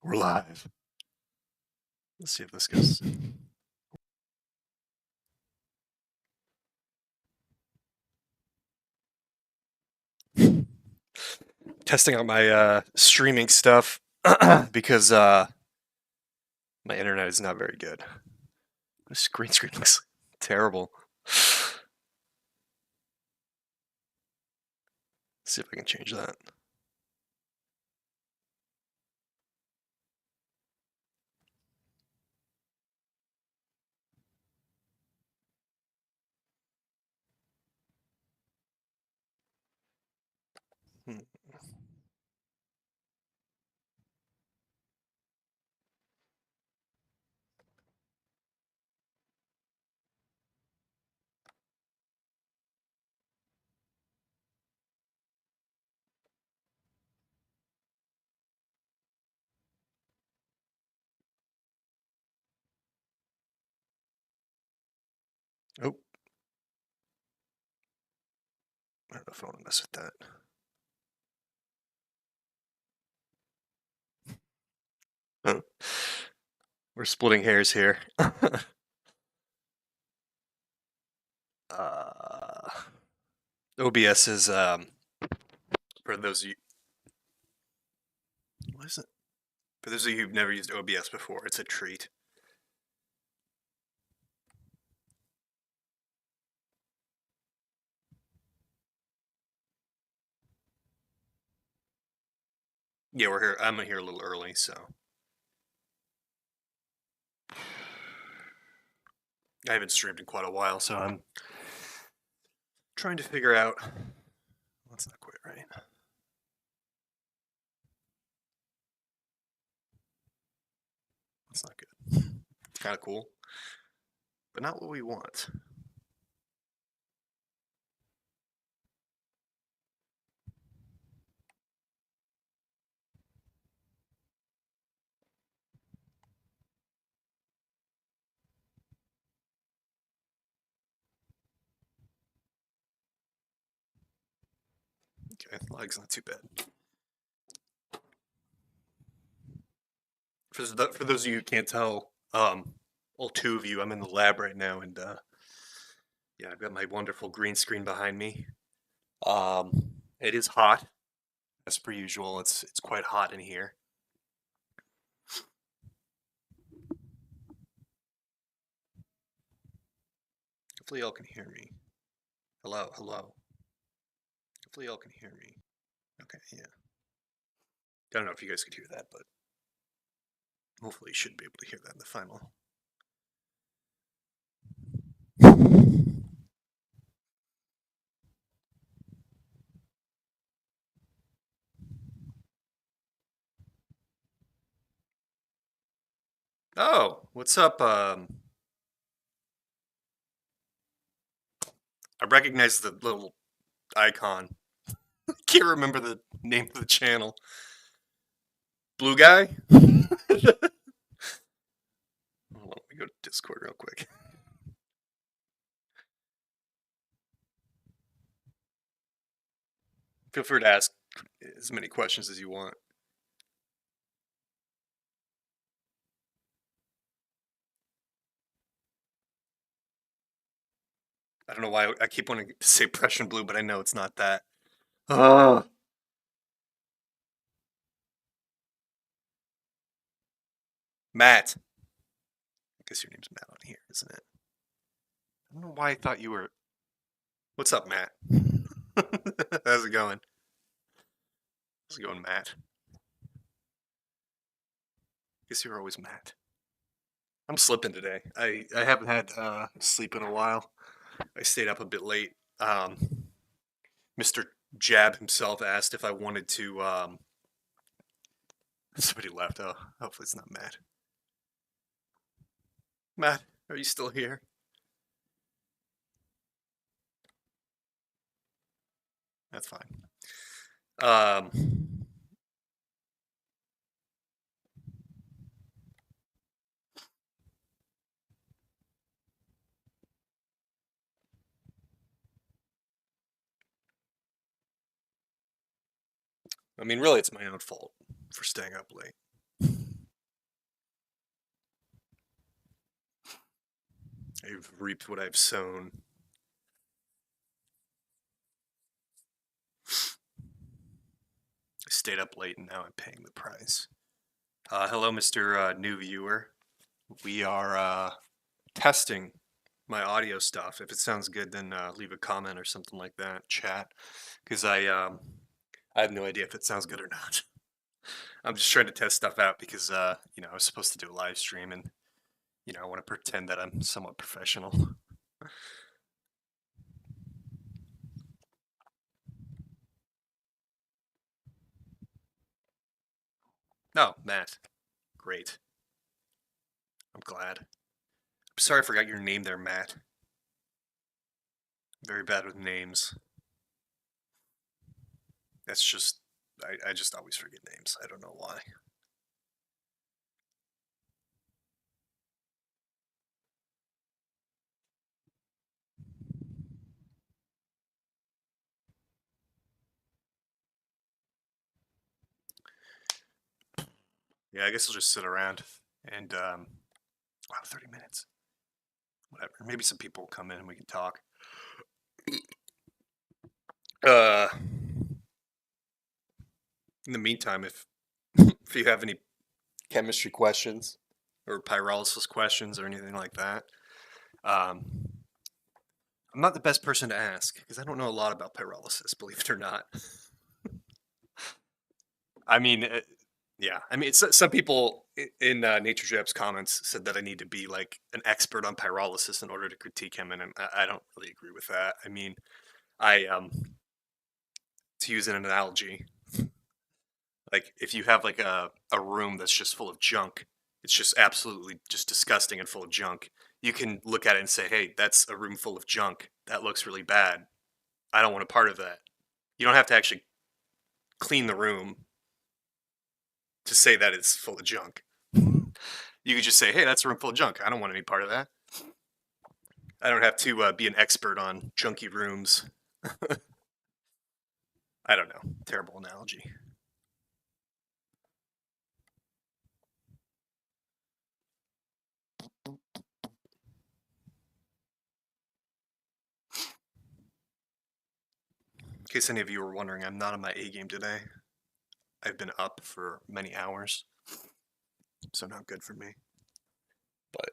We're live. Let's see if this goes. Testing out my streaming stuff because my internet is not very good. This green screen looks terrible. Let's see if I can change that. Oh, I don't know if I want to mess with that. Oh. We're splitting hairs here. OBS is for those of you. What is it? For those of you who've never used OBS before, it's a treat. Yeah, we're here. I'm here a little early, so I haven't streamed in quite a while, so I'm trying to figure out. That's not quite right. That's not good. Kind of cool, but not what we want. Okay, lag's not too bad. For those of you who can't tell, all two of you, I'm in the lab right now, and yeah, I've got my wonderful green screen behind me. It is hot, as per usual. It's quite hot in here. Hopefully y'all can hear me. Hello, hello. Hopefully y'all can hear me. Okay, yeah. I don't know if you guys could hear that, but hopefully you should be able to hear that in the final. Oh, what's up? I recognize the little icon. Can't remember the name of the channel. Blue guy? Hold on, let me go to Discord real quick. Feel free to ask as many questions as you want. I don't know why I keep wanting to say Prussian blue, but I know it's not that. Matt. I guess your name's Matt on here, isn't it? I don't know why I thought you were. What's up, Matt? How's it going? How's it going, Matt? Guess you're always Matt. I'm slipping today. I haven't had sleep in a while. I stayed up a bit late. Mr. Jab himself asked if I wanted to. Somebody left. Oh, hopefully it's not Matt. Matt, are you still here? That's fine. I mean, really, it's my own fault for staying up late. I've reaped what I've sown. I stayed up late and now I'm paying the price. Hello, Mr. New Viewer. We are testing my audio stuff. If it sounds good, then leave a comment or something like that, chat, because I have no idea if it sounds good or not. I'm just trying to test stuff out because I was supposed to do a live stream and I want to pretend that I'm somewhat professional. No, Matt. Great. I'm glad. I'm sorry I forgot your name there, Matt. Very bad with names. That's just, I just always forget names. I don't know why. Yeah, I guess I'll just sit around and, wow, 30 minutes. Whatever. Maybe some people will come in and we can talk. In the meantime, if you have any chemistry questions or pyrolysis questions or anything like that, I'm not the best person to ask because I don't know a lot about pyrolysis, believe it or not. I mean, yeah. I mean, some people in Naturejab's comments said that I need to be like an expert on pyrolysis in order to critique him, and I don't really agree with that. I mean, to use an analogy, like if you have like a room that's just full of junk, it's just absolutely just disgusting and full of junk. You can look at it and say, "Hey, that's a room full of junk. That looks really bad. I don't want a part of that." You don't have to actually clean the room to say that it's full of junk. You could just say, "Hey, that's a room full of junk. I don't want any part of that." I don't have to be an expert on junky rooms. I don't know. Terrible analogy. In case any of you were wondering, I'm not on my A game today. I've been up for many hours, so not good for me. But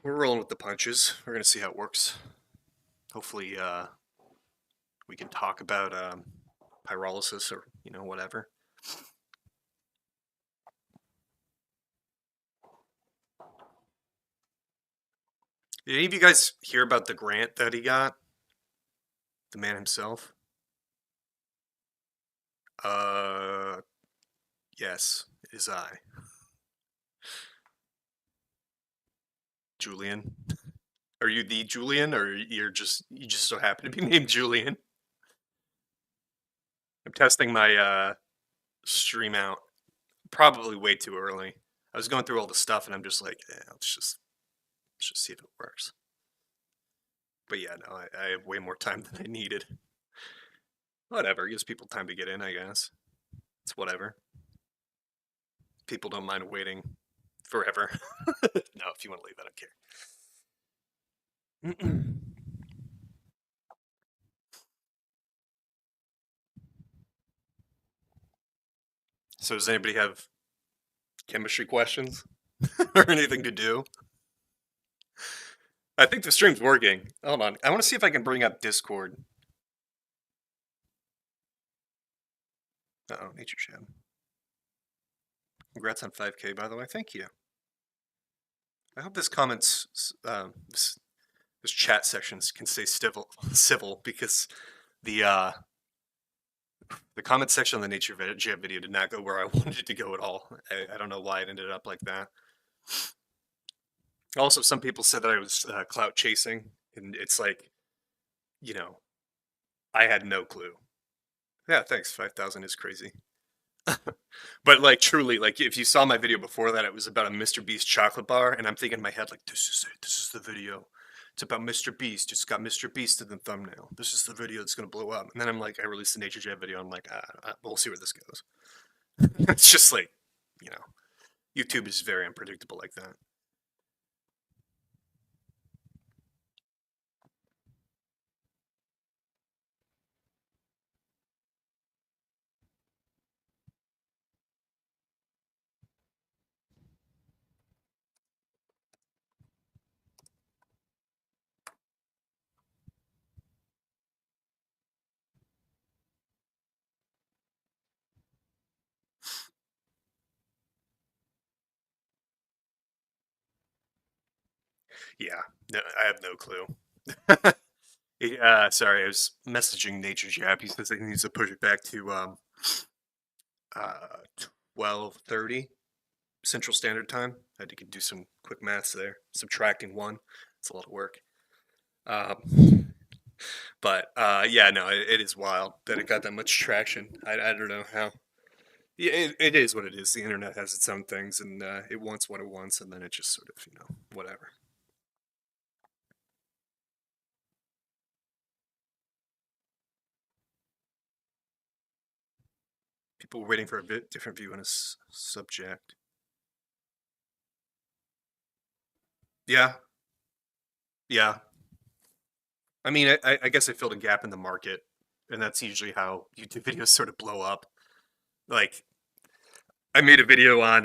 we're rolling with the punches. We're gonna see how it works. Hopefully, we can talk about pyrolysis or whatever. Did any of you guys hear about the grant that he got? The man himself? Yes, it is I. Julian. Are you the Julian, or you just so happen to be named Julian? I'm testing my stream out. Probably way too early. I was going through all the stuff, and I'm just like, let's just see if it works. But yeah, no, I have way more time than I needed. Whatever, gives people time to get in, I guess. It's whatever. People don't mind waiting forever. No, if you want to leave, I don't care. So does anybody have chemistry questions or anything to do? I think the stream's working. Hold on. I want to see if I can bring up Discord. Uh-oh, Naturejab. Congrats on 5K, by the way. Thank you. I hope this this chat sections can stay civil because the comment section on the Naturejab video did not go where I wanted it to go at all. I don't know why it ended up like that. Also, some people said that I was clout chasing, and it's like, I had no clue. Yeah, thanks. 5,000 is crazy. But like truly, like if you saw my video before that, it was about a Mr. Beast chocolate bar, and I'm thinking in my head like, this is it. This is the video. It's about Mr. Beast. It's got Mr. Beast in the thumbnail. This is the video that's gonna blow up. And then I'm like, I released the Naturejab video. I'm like, we'll see where this goes. It's just like, YouTube is very unpredictable like that. Yeah, no, I have no clue. Sorry, I was messaging Naturejab. He says he needs to push it back to uh 12:30 Central Standard Time. I had to do some quick maths there. Subtracting one, it's a lot of work. But yeah, no, it is wild that it got that much traction. I don't know how. Yeah, it is what it is. The internet has its own things, and it wants what it wants, and then it just sort of, whatever. People were waiting for a bit different view on a subject. Yeah, yeah. I mean, I guess I filled a gap in the market, and that's usually how YouTube videos sort of blow up. Like, I made a video on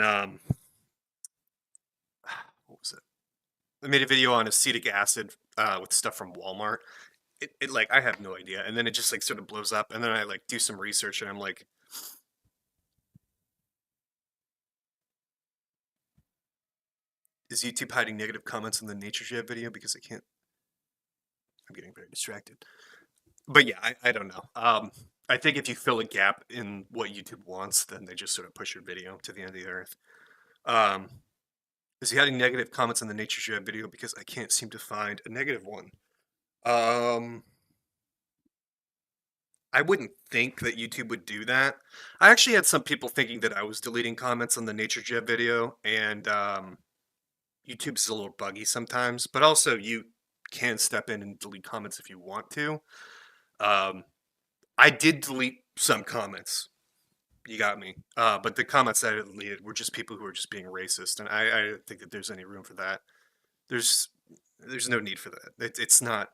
what was it? I made a video on acetic acid with stuff from Walmart. It like I have no idea, and then it just like sort of blows up, and then I like do some research, and I'm like, is YouTube hiding negative comments in the Naturejab video because I can't? I'm getting very distracted. But yeah, I don't know. I think if you fill a gap in what YouTube wants, then they just sort of push your video to the end of the earth. Um, is he having negative comments on the Naturejab video because I can't seem to find a negative one? Um, I wouldn't think that YouTube would do that. I actually had some people thinking that I was deleting comments on the Naturejab video, and YouTube's a little buggy sometimes, but also you can step in and delete comments if you want to. Um, I did delete some comments. You got me. But the comments that I deleted were just people who were just being racist, and I don't think that there's any room for that. There's there's no need for that. It's not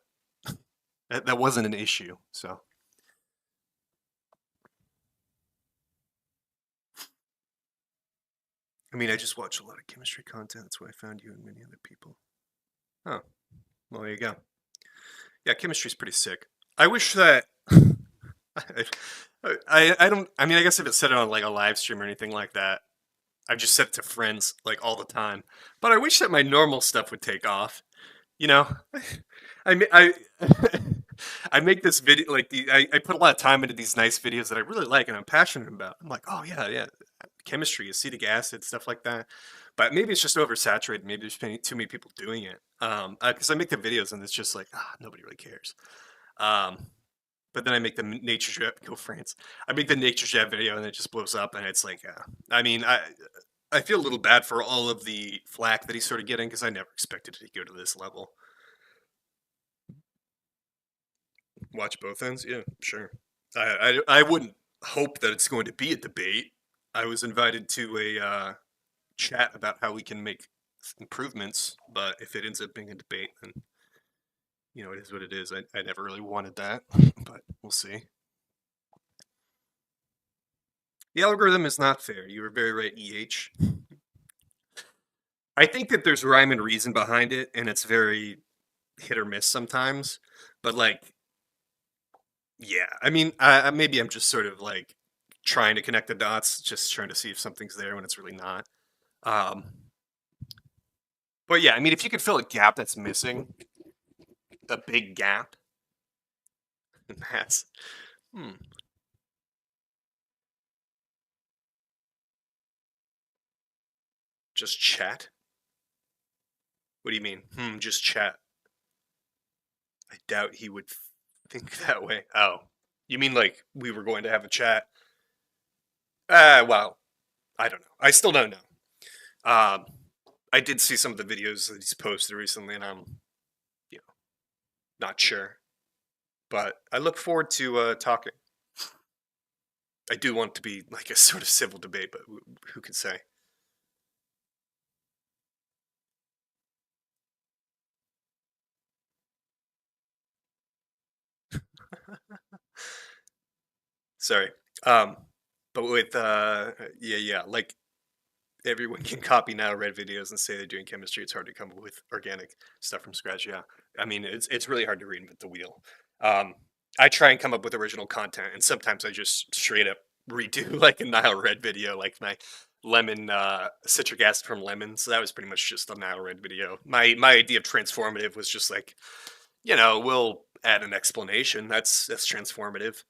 that wasn't an issue. So I mean, I just watch a lot of chemistry content. That's why I found you and many other people. Oh, well, there you go. Yeah, chemistry's pretty sick. I wish that I don't. I mean, I guess if it said it on like a live stream or anything like that, I've just said it to friends like all the time. But I wish that my normal stuff would take off. You know, I I make this video like I put a lot of time into these nice videos that I really like and I'm passionate about. I'm like, oh yeah, yeah, chemistry, acetic acid, stuff like that. But maybe it's just oversaturated. Maybe there's too many people doing it. Because I make the videos and it's just like, nobody really cares. Um, but then I make the Naturejab go France. I make the Naturejab video and it just blows up and it's like, I mean, I feel a little bad for all of the flack that he's sort of getting because I never expected it to go to this level. Watch both ends? Yeah, sure. I wouldn't hope that it's going to be a debate. I was invited to a chat about how we can make improvements, but if it ends up being a debate, then it is what it is. I never really wanted that, but we'll see. The algorithm is not fair. You were very right, EH. I think that there's rhyme and reason behind it, and it's very hit or miss sometimes. But like, yeah, I mean, maybe I'm just sort of like trying to connect the dots, just trying to see if something's there when it's really not. Um, but yeah, I mean, if you could fill a gap that's missing, a big gap, that's hmm. Just chat. What do you mean? Just chat. I doubt he would think that way. Oh, you mean like we were going to have a chat? Well, I don't know. I still don't know. I did see some of the videos that he's posted recently, and I'm, you know, not sure. But I look forward to talking. I do want it to be like a sort of civil debate, but who can say? Sorry. Um, but with yeah, like everyone can copy now red videos and say they're doing chemistry. It's hard to come up with organic stuff from scratch. Yeah, I mean it's really hard to reinvent the wheel. Um, I try and come up with original content, and sometimes I just straight up redo like a Nile Red video, like lemon citric acid from lemons. So that was pretty much just a Naturejab video. My idea of transformative was just like, we'll add an explanation. That's transformative.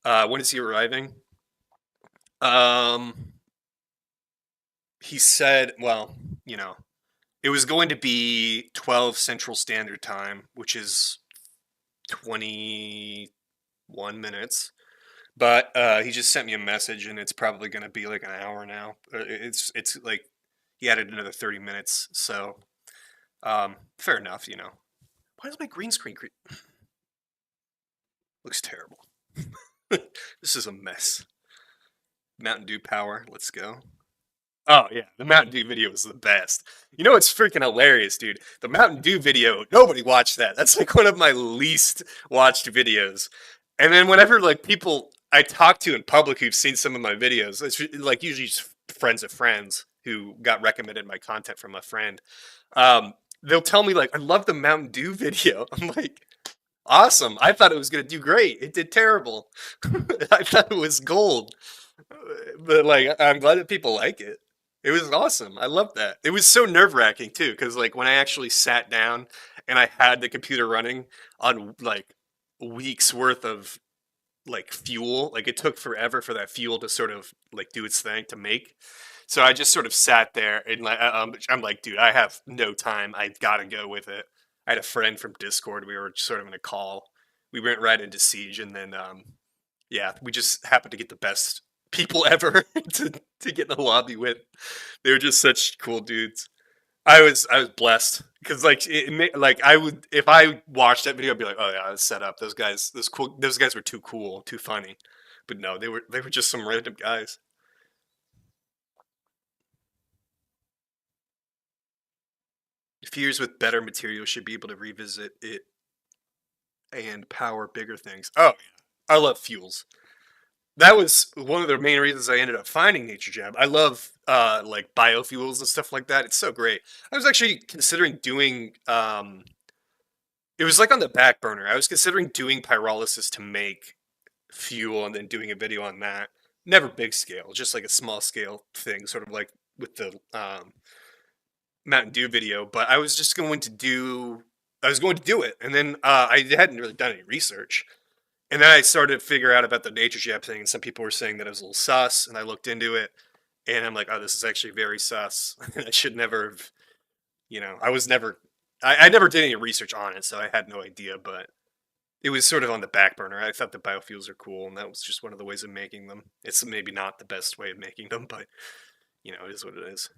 When is he arriving? Um, he said, well, it was going to be 12 Central Standard Time, which is 21 minutes. But he just sent me a message, and it's probably going to be like an hour now. It's like he added another 30 minutes, so fair enough. Why does my green screen looks terrible? This is a mess. Mountain Dew power, let's go. Oh yeah, the Mountain Dew video was the best. You know what's freaking hilarious, dude? The Mountain Dew video, nobody watched that. That's like one of my least watched videos. And then whenever like people I talk to in public who've seen some of my videos, it's like usually just friends of friends who got recommended my content from a friend. They'll tell me like, I love the Mountain Dew video. I'm like, awesome. I thought it was gonna do great. It did terrible. I thought it was gold. But like, I'm glad that people like it. It was awesome. I love that. It was so nerve-wracking too, because like when I actually sat down and I had the computer running on like weeks worth of like fuel, like it took forever for that fuel to sort of like do its thing to make. So I just sort of sat there and like I'm like, dude, I have no time. I've got to go with it. I had a friend from Discord. We were sort of in a call. We went right into Siege, and then yeah, we just happened to get the best people ever to get in the lobby with. They were just such cool dudes. I was blessed because like like I would if I watched that video I'd be like, oh yeah, I was set up. Those guys were too cool, too funny. But no, they were just some random guys. Fears with better material should be able to revisit it and power bigger things. Oh yeah, I love fuels. That was one of the main reasons I ended up finding Naturejab. I love like biofuels and stuff like that. It's so great. I was actually considering doing it was like on the back burner. I was considering doing pyrolysis to make fuel and then doing a video on that. Never big scale, just like a small scale thing, sort of like with the Mountain Dew video. But I was going to do it, and then I hadn't really done any research. And then I started to figure out about the Naturejab thing, and some people were saying that it was a little sus, and I looked into it, and I'm like, oh, this is actually very sus. I should never have, I never did any research on it, so I had no idea, but it was sort of on the back burner. I thought the biofuels are cool, and that was just one of the ways of making them. It's maybe not the best way of making them, but, it is what it is.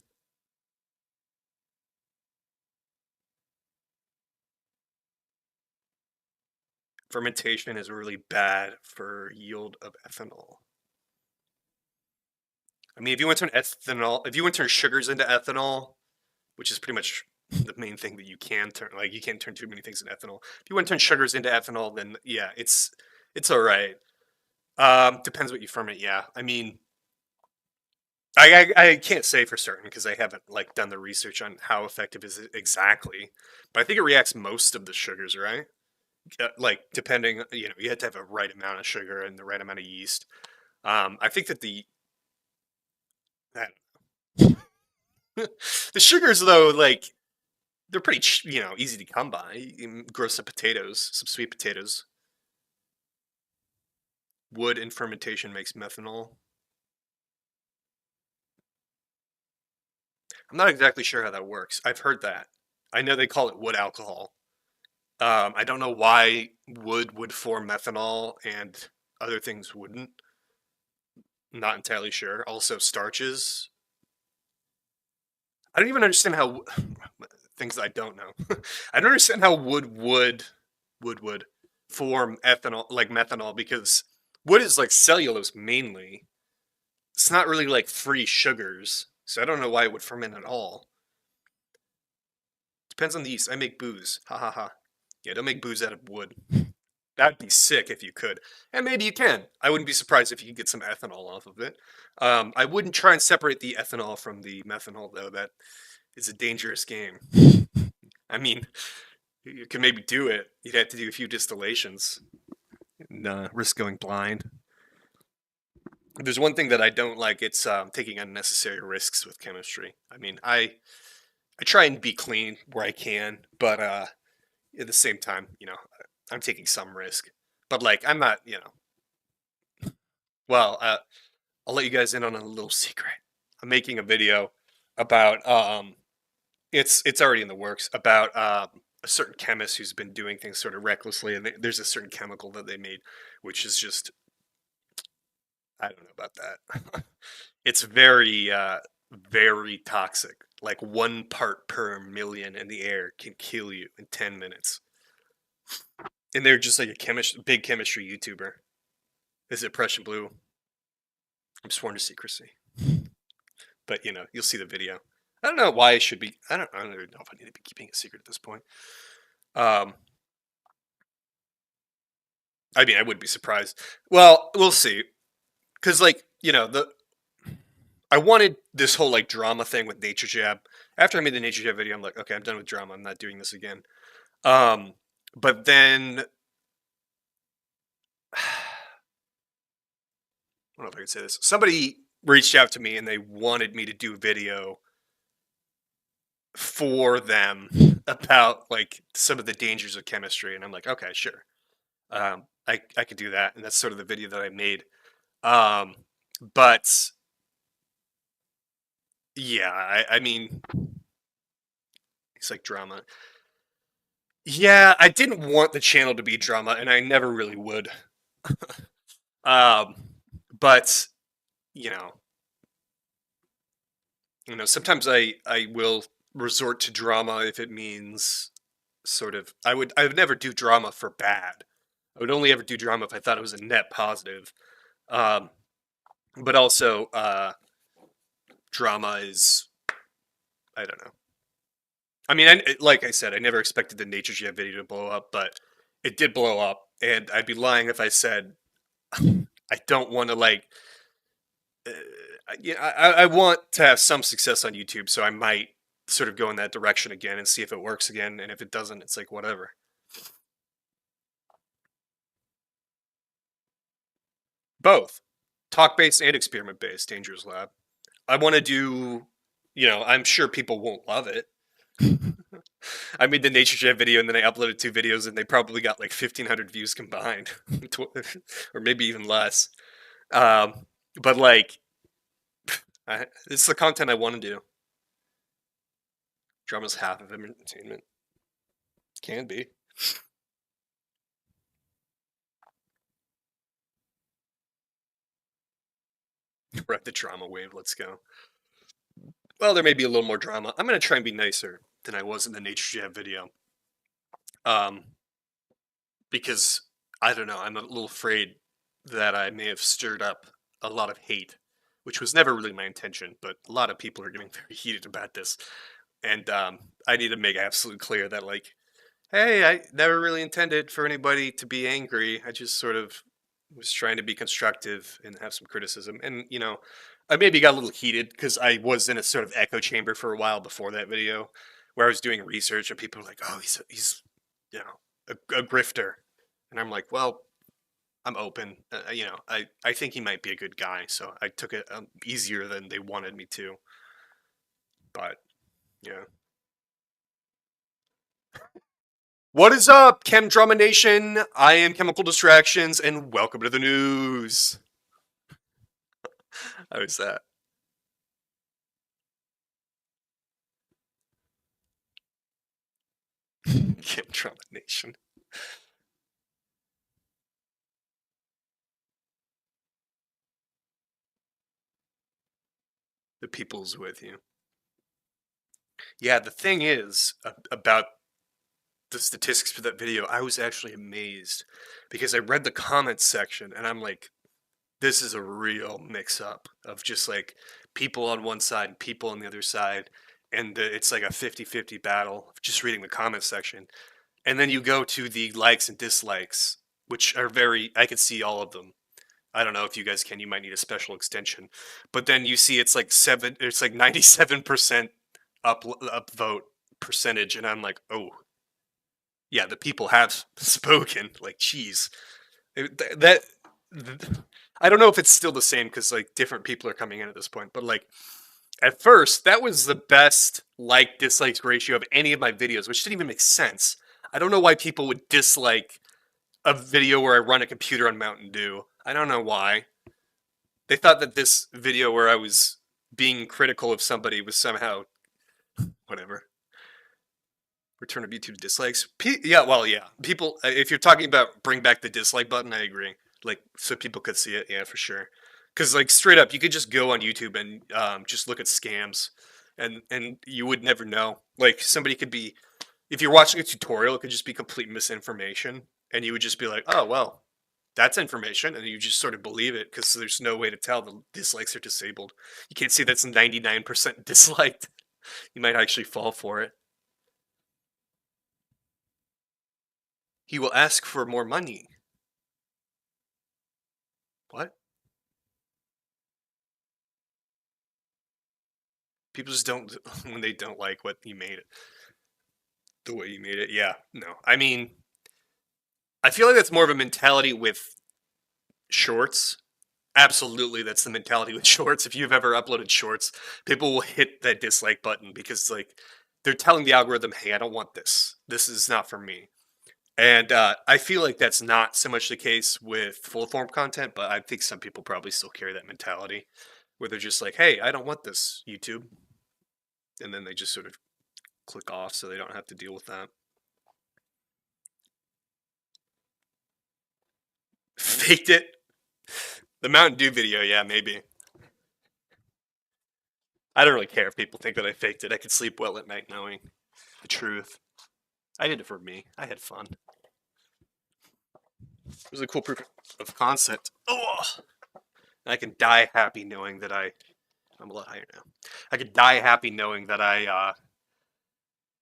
Fermentation is really bad for yield of ethanol. I mean, if you want to turn sugars into ethanol, which is pretty much the main thing that you can turn, like you can't turn too many things into ethanol. If you want to turn sugars into ethanol, then yeah, it's all right. Depends what you ferment. Yeah, I mean, I can't say for certain because I haven't like done the research on how effective is it exactly, but I think it reacts most of the sugars, right? Like depending, you have to have a right amount of sugar and the right amount of yeast. I think that the sugars though, like they're pretty, easy to come by. You can grow some potatoes, some sweet potatoes. Wood in fermentation makes methanol. I'm not exactly sure how that works. I've heard that. I know they call it wood alcohol. I don't know why wood would form methanol and other things wouldn't. Not entirely sure. Also, starches. I don't even understand how things I don't know. I don't understand how wood form ethanol like methanol because wood is like cellulose mainly. It's not really like free sugars, so I don't know why it would ferment at all. Depends on the yeast. I make booze. Ha ha ha. Yeah, don't make booze out of wood. That'd be sick if you could. And maybe you can. I wouldn't be surprised if you could get some ethanol off of it. I wouldn't try and separate the ethanol from the methanol, though. That is a dangerous game. I mean, you could maybe do it. You'd have to do a few distillations and risk going blind. there's one thing that I don't like. It's taking unnecessary risks with chemistry. I mean, I try and be clean where I can, but at the same time, I'm taking some risk. But like, I'm not, well, I'll let you guys in on a little secret. I'm making a video about it's already in the works about a certain chemist who's been doing things sort of recklessly, and there's a certain chemical that they made, which is just I don't know about that. It's very very toxic. Like 1 part per million in the air can kill you in 10 minutes. And they're just like big chemistry YouTuber. Is it Prussian Blue? I'm sworn to secrecy. But you'll see the video. I don't know why it should be. I don't even know if I need to be keeping it secret at this point. I mean, I wouldn't be surprised. Well, we'll see. Because I wanted this whole like drama thing with Naturejab. After I made the Naturejab video, I'm like, okay, I'm done with drama. I'm not doing this again. But then I don't know if I can say this. Somebody reached out to me and they wanted me to do a video for them about like some of the dangers of chemistry, and I'm like, okay, sure. I could do that, and that's sort of the video that I made. But yeah, I mean, it's like drama. Yeah, I didn't want the channel to be drama, and I never really would. But you know, sometimes I will resort to drama if it means sort of I would never do drama for bad. I would only ever do drama if I thought it was a net positive. But also drama is I don't know. I mean, like I said, I never expected the Naturejab video to blow up, but it did blow up, and I'd be lying if I said I don't want to like. I want to have some success on YouTube, so I might sort of go in that direction again and see if it works again, and if it doesn't, it's like whatever. Both talk-based and experiment-based Dangerous Lab. I want to do, I'm sure people won't love it. I made the Naturejab video and then I uploaded 2 videos and they probably got like 1,500 views combined, or maybe even less. But like, it's the content I want to do. Drama's half of entertainment. Can be. Ride the drama wave. Let's go. Well, there may be a little more drama. I'm gonna try and be nicer than I was in the Naturejab video. Because I don't know, I'm a little afraid that I may have stirred up a lot of hate, which was never really my intention, but a lot of people are getting very heated about this. And I need to make absolutely clear that, like, hey, I never really intended for anybody to be angry. I just sort of was trying to be constructive and have some criticism. And, I maybe got a little heated because I was in a sort of echo chamber for a while before that video where I was doing research and people were like, oh, he's a grifter. And I'm like, well, I'm open. I think he might be a good guy. So I took it easier than they wanted me to. But, yeah. What is up, Chem Drama Nation? I am Chemical Distractions, and welcome to the news. How is that? Chem Drama Nation. The people's with you. Yeah, the thing is about the statistics for that video, I was actually amazed because I read the comments section and I'm like, this is a real mix-up of just like people on one side and people on the other side, and it's like a 50-50 battle of just reading the comments section. And then you go to the likes and dislikes, which are I could see all of them. I don't know if you guys can, you might need a special extension. But then you see it's like 97% upvote percentage, and I'm like, oh, yeah, the people have spoken. Like, geez, I don't know if it's still the same because like different people are coming in at this point, but like at first that was the best like dislikes ratio of any of my videos, which didn't even make sense. I don't know why people would dislike a video where I run a computer on Mountain Dew. I don't know why. They thought that this video where I was being critical of somebody was somehow whatever. Return of YouTube dislikes. Yeah, well, yeah. People, if you're talking about bring back the dislike button, I agree. Like, so people could see it, yeah, for sure. Because, like, straight up, you could just go on YouTube and just look at scams, and you would never know. Like, somebody could be, if you're watching a tutorial, it could just be complete misinformation, and you would just be like, oh, well, that's information, and you just sort of believe it because there's no way to tell the dislikes are disabled. You can't see that's 99% disliked. You might actually fall for it. He will ask for more money. What? People just don't, when they don't like what you made it, the way you made it. Yeah, no. I mean, I feel like that's more of a mentality with shorts. Absolutely, that's the mentality with shorts. If you've ever uploaded shorts, people will hit that dislike button because, like, they're telling the algorithm, hey, I don't want this. This is not for me. And I feel like that's not so much the case with full form content, but I think some people probably still carry that mentality where they're just like, hey, I don't want this, YouTube. And then they just sort of click off so they don't have to deal with that. Faked it. The Mountain Dew video, yeah, maybe. I don't really care if people think that I faked it. I could sleep well at night knowing the truth. I did it for me. I had fun. It was a cool proof of concept. Oh, I can die happy knowing that I'm a lot higher now. I could die happy knowing that I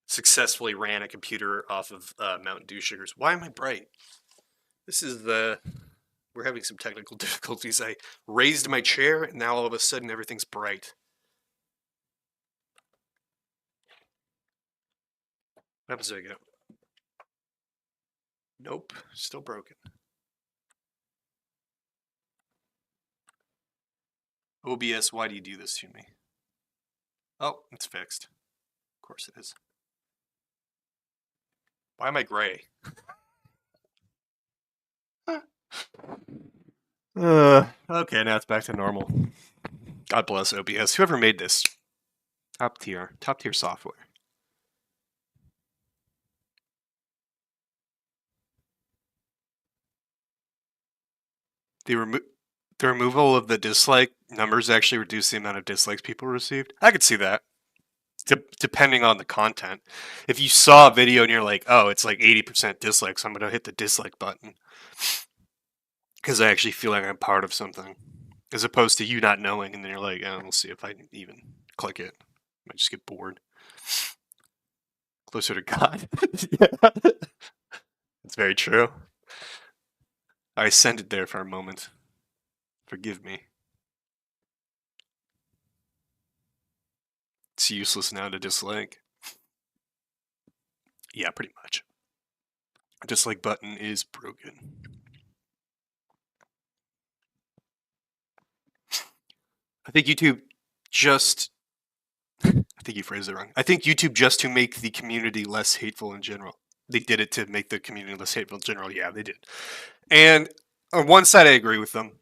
successfully ran a computer off of Mountain Dew sugars. Why am I bright? This is we're having some technical difficulties. I raised my chair and now all of a sudden everything's bright. What happens if I go? Nope, still broken. OBS, why do you do this to me? Oh, it's fixed. Of course it is. Why am I gray? Okay, now it's back to normal. God bless OBS. Whoever made this, top tier software. The removal of the dislike numbers actually reduced the amount of dislikes people received. I could see that. Depending on the content. If you saw a video and you're like, oh, it's like 80% dislikes, I'm going to hit the dislike button. Because I actually feel like I'm part of something. As opposed to you not knowing, and then you're like, oh, we'll see if I can even click it. I might just get bored. Closer to God. Yeah. It's very true. I ascended there for a moment. Forgive me. It's useless now to dislike. Yeah, pretty much. Dislike button is broken. I think YouTube just... I think you phrased it wrong. I think YouTube just to make the community less hateful in general. They did it to make the community less hateful in general. Yeah, they did. And on one side, I agree with them.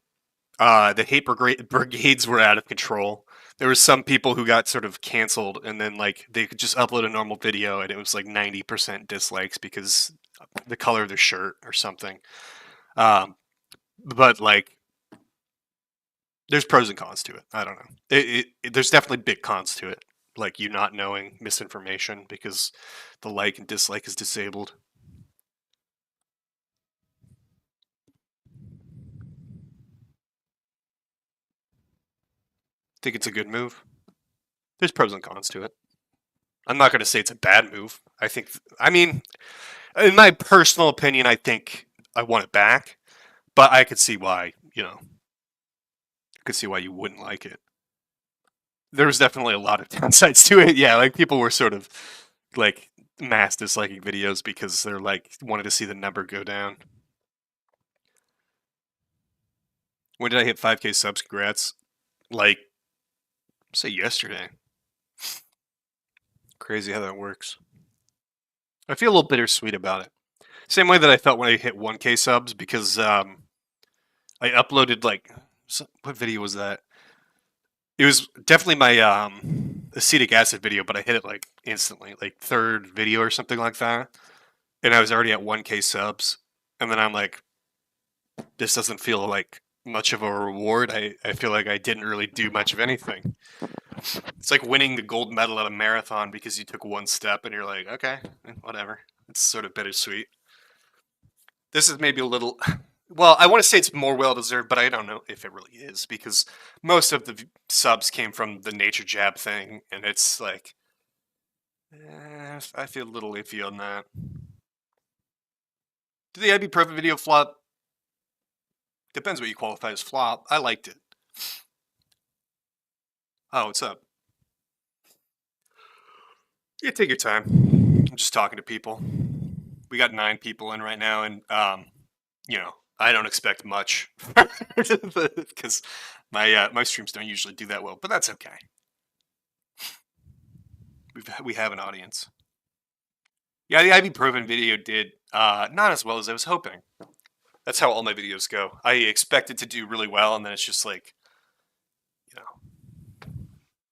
The hate brigades were out of control. There was some people who got sort of canceled, and then like they could just upload a normal video, and it was like 90% dislikes because the color of their shirt or something. But like, there's pros and cons to it. I don't know. There's definitely big cons to it, like you not knowing misinformation because the like and dislike is disabled. Think it's a good move. There's pros and cons to it. I'm not going to say it's a bad move. I mean, in my personal opinion, I think I want it back, but I could see why, I could see why you wouldn't like it. There was definitely a lot of downsides to it. Yeah, like people were sort of like mass disliking videos because they're like wanted to see the number go down. When did I hit 5K subs? Congrats. Like, say yesterday. Crazy how that works. I feel a little bittersweet about it. Same way that I felt when I hit 1K subs because I uploaded like what video was that? It was definitely my acetic acid video, but I hit it like instantly, like third video or something like that, and I was already at 1K subs, and then I'm like, this doesn't feel like much of a reward. I feel like I didn't really do much of anything. It's like winning the gold medal at a marathon because you took one step and you're like, okay, whatever. It's sort of bittersweet. This is maybe a little. Well, I want to say it's more well deserved, but I don't know if it really is because most of the subs came from the Naturejab thing, and it's like, I feel a little iffy on that. Did the ibuprofen video flop? Depends what you qualify as flop. I liked it. Oh, what's up? Yeah, take your time. I'm just talking to people. We got 9 people in right now, and you know, I don't expect much because my streams don't usually do that well, but that's okay. We have an audience. Yeah, the ibuprofen video did not as well as I was hoping. That's how all my videos go. I expect it to do really well, and then it's just like, you know,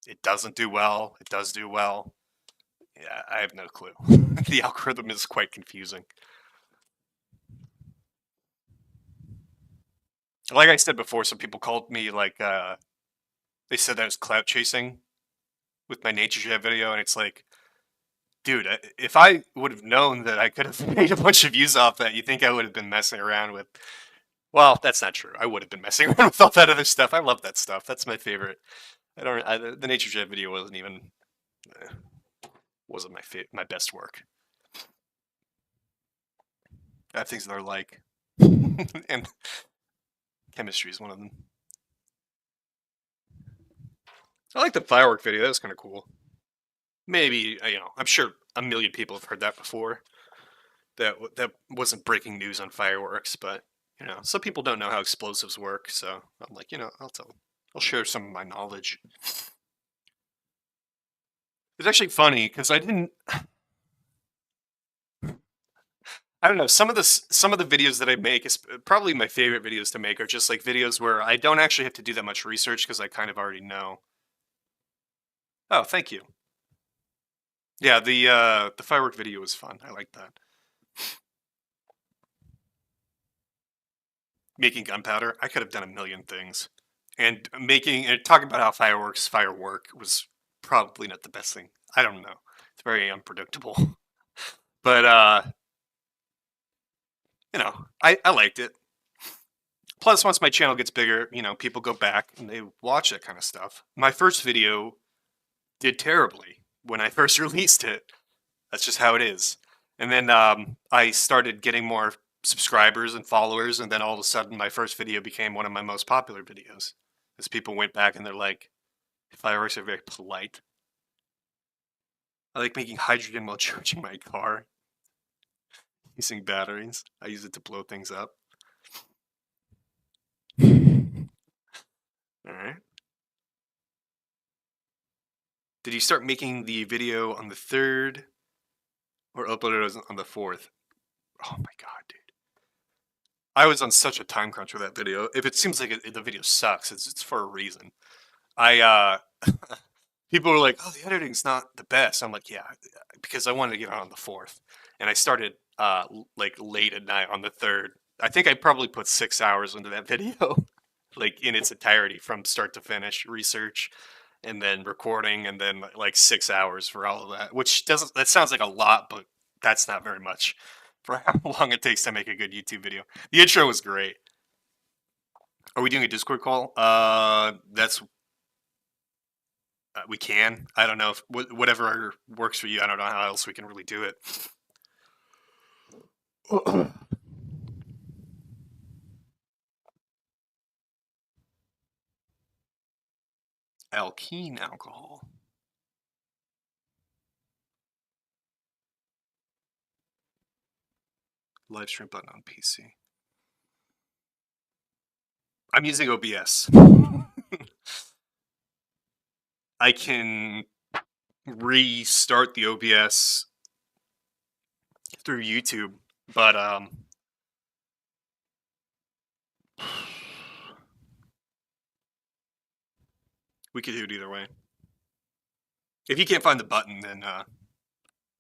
it doesn't do well. It does do well. Yeah, I have no clue. The algorithm is quite confusing. Like I said before, some people called me like they said that I was clout chasing with my Naturejab video, and it's like, dude, if I would have known that I could have made a bunch of views off that, you think I would have been messing around with? Well, that's not true. I would have been messing around with all that other stuff. I love that stuff. That's my favorite. The Naturejab video wasn't even wasn't my best work. I have things that are like, and chemistry is one of them. I like the firework video. That was kind of cool. Maybe I'm sure a million people have heard that before. That wasn't breaking news on fireworks, but some people don't know how explosives work. So I'm like, I'll share some of my knowledge. It's actually funny because I didn't. I don't know. Some of the videos that I make is probably my favorite videos to make are just like videos where I don't actually have to do that much research because I kind of already know. Oh, thank you. Yeah, the firework video was fun. I like that. Making gunpowder, I could have done a million things, and talking about how firework was probably not the best thing. I don't know. It's very unpredictable, but I liked it. Plus, once my channel gets bigger, people go back and they watch that kind of stuff. My first video did terribly when I first released it. That's just how it is. And then I started getting more subscribers and followers, and then all of a sudden my first video became one of my most popular videos. As people went back and they're like, fireworks are very polite. I like making hydrogen while charging my car. Using batteries. I use it to blow things up. Alright. Did you start making the video on the 3rd or upload it on the 4th? Oh my god, dude. I was on such a time crunch with that video. If it seems like the video sucks, it's for a reason. People were like, "Oh, the editing's not the best." I'm like, "Yeah," because I wanted to get on the 4th, and I started like late at night on the 3rd. I think I probably put 6 hours into that video, like in its entirety from start to finish, research, and then recording, and then like 6 hours for all of that. That sounds like a lot, but that's not very much for how long it takes to make a good YouTube video. The intro was great. Are we doing a Discord call? That's we can. I don't know if whatever works for you. I don't know how else we can really do it. Alkene alcohol. Live stream button on PC. I'm using OBS. I can restart the OBS through YouTube, but we could do it either way. If you can't find the button, then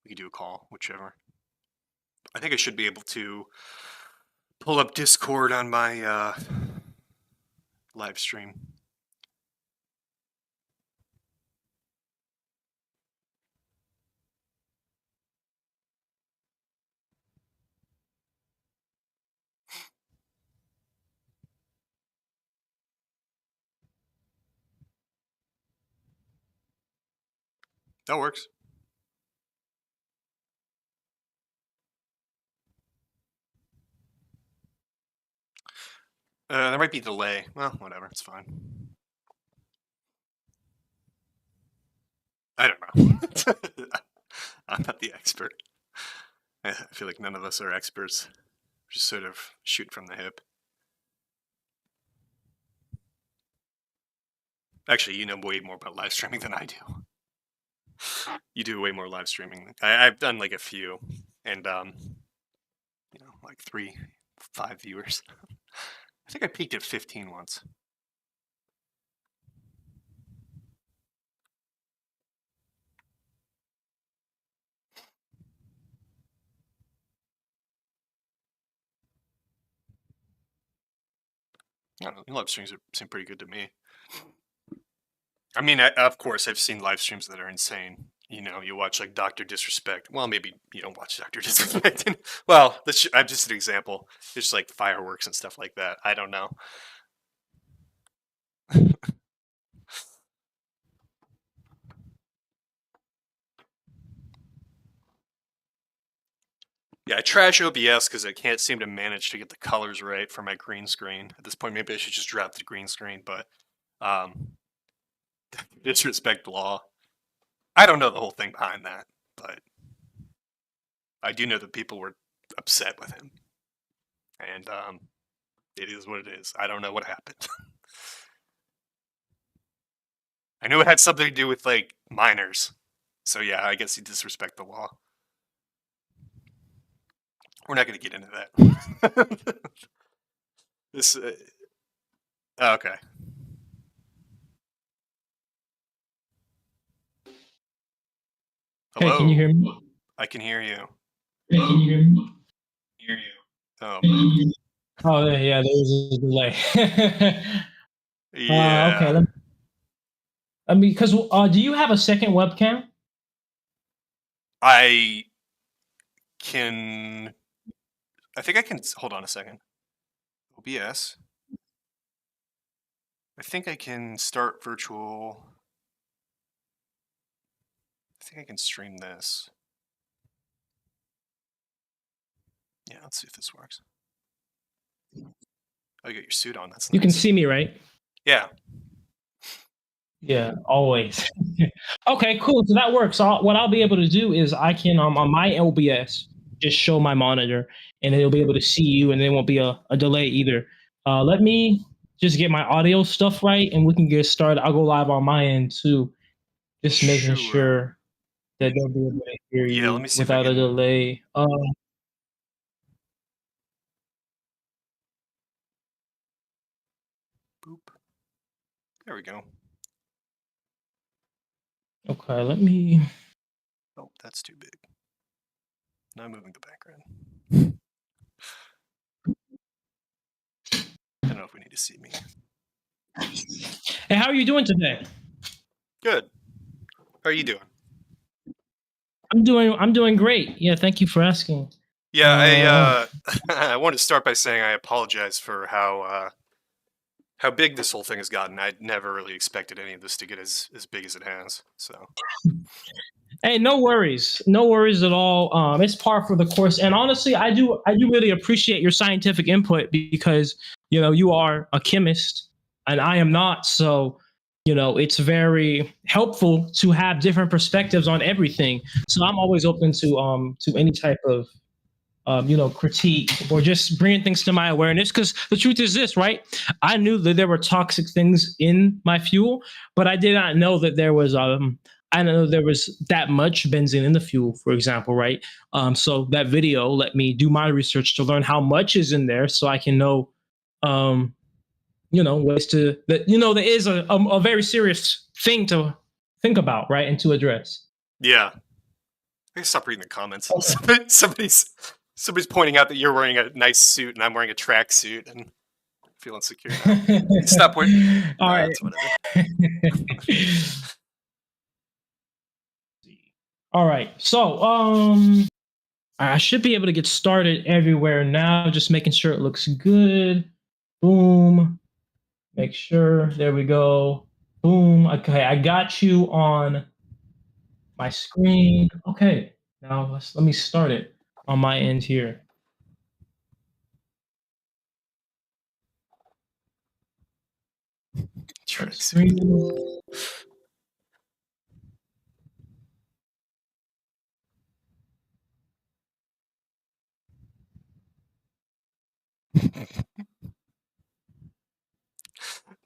we could do a call, whichever. I think I should be able to pull up Discord on my live stream. That works. There might be a delay. Well, whatever, it's fine. I don't know. I'm not the expert. I feel like none of us are experts. Just sort of shoot from the hip. Actually, you know way more about live streaming than I do. You do way more live streaming. I've done like a few, and you know, like 3, 5 viewers. I think I peaked at 15 once. I don't know, live streams seem pretty good to me. I mean, of course, I've seen live streams that are insane. You know, you watch like Dr. Disrespect. Well, maybe you don't watch Dr. Disrespect. Well, I'm just an example. There's like fireworks and stuff like that. I don't know. Yeah, I trash OBS because I can't seem to manage to get the colors right for my green screen. At this point, maybe I should just drop the green screen, but disrespect law. I don't know the whole thing behind that, but I do know that people were upset with him. And it is what it is. I don't know what happened. I knew it had something to do with like minors. So yeah, I guess he disrespect the law. We're not going to get into that. This. Okay. Hello. Hey, can you hear me? I can hear you. Hey, can you hear me? Hear you. Oh man. Oh yeah, there was a delay. Yeah. Okay. I mean, because do you have a second webcam? I think I can. Hold on a second. OBS. I think I can start virtual. I think I can stream this. Yeah, let's see if this works. Oh, you got your suit on. That's nice. You can see me, right? Yeah. Yeah, always. Okay, cool. So that works. So what I'll be able to do is I can on my OBS just show my monitor, and it'll be able to see you, and there won't be a delay either. Let me just get my audio stuff right, and we can get started. I'll go live on my end too, just making sure that they'll be able to hear you let me see without a delay. Boop. There we go. Okay, let me. Oh, that's too big. Now I'm moving the background. I don't know if we need to see me. Hey, how are you doing today? Good. How are you doing? I'm doing great. Yeah, thank you for asking. Yeah, I want to start by saying I apologize for how big this whole thing has gotten. I'd never really expected any of this to get as big as it has. So. Hey, no worries at all. It's par for the course, and honestly, I do really appreciate your scientific input because you are a chemist and I am not. So it's very helpful to have different perspectives on everything. So I'm always open to any type of critique or just bringing things to my awareness. Because the truth is this, right? I knew that there were toxic things in my fuel, but I did not know that there was I know there was that much benzene in the fuel, for example, right? So that video let me do my research to learn how much is in there, so I can know, ways to that. There is a very serious thing to think about, right, and to address. Yeah. I gotta stop reading the comments. Okay. Somebody's pointing out that you're wearing a nice suit and I'm wearing a track suit and I feel insecure now. Stop wearing. All right. All right. So, I should be able to get started everywhere now. Just making sure it looks good. Boom. Make sure. There we go. Boom. Okay, I got you on my screen. Okay. Now let me start it on my end here. Screen.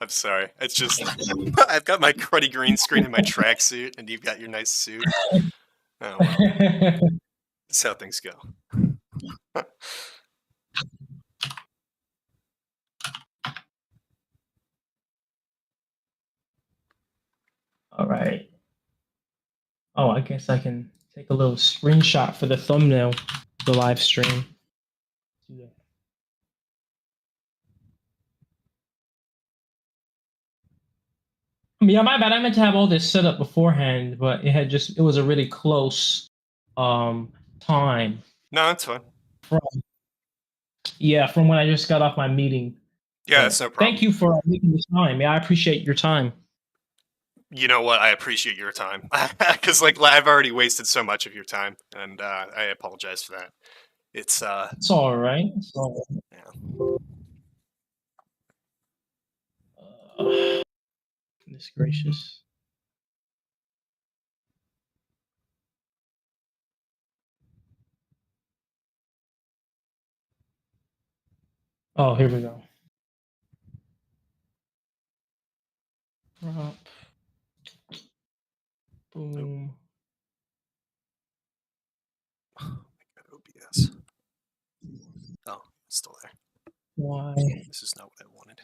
I'm sorry. It's just I've got my cruddy green screen in my tracksuit, and you've got your nice suit. Oh well, that's how things go. All right. Oh, I guess I can take a little screenshot for the thumbnail, the live stream. Yeah, my bad. I meant to have all this set up beforehand, but it was a really close time. No, that's fine. From when I just got off my meeting. Yeah, that's no problem. Thank you for making this time. Yeah, I appreciate your time. You know what? I appreciate your time because, I've already wasted so much of your time, and I apologize for that. It's all right. It's all right. Yeah. Goodness gracious. Oh, here we go. Drop. Boom. OBS. Oh, it's still there. Why? This is not what I wanted.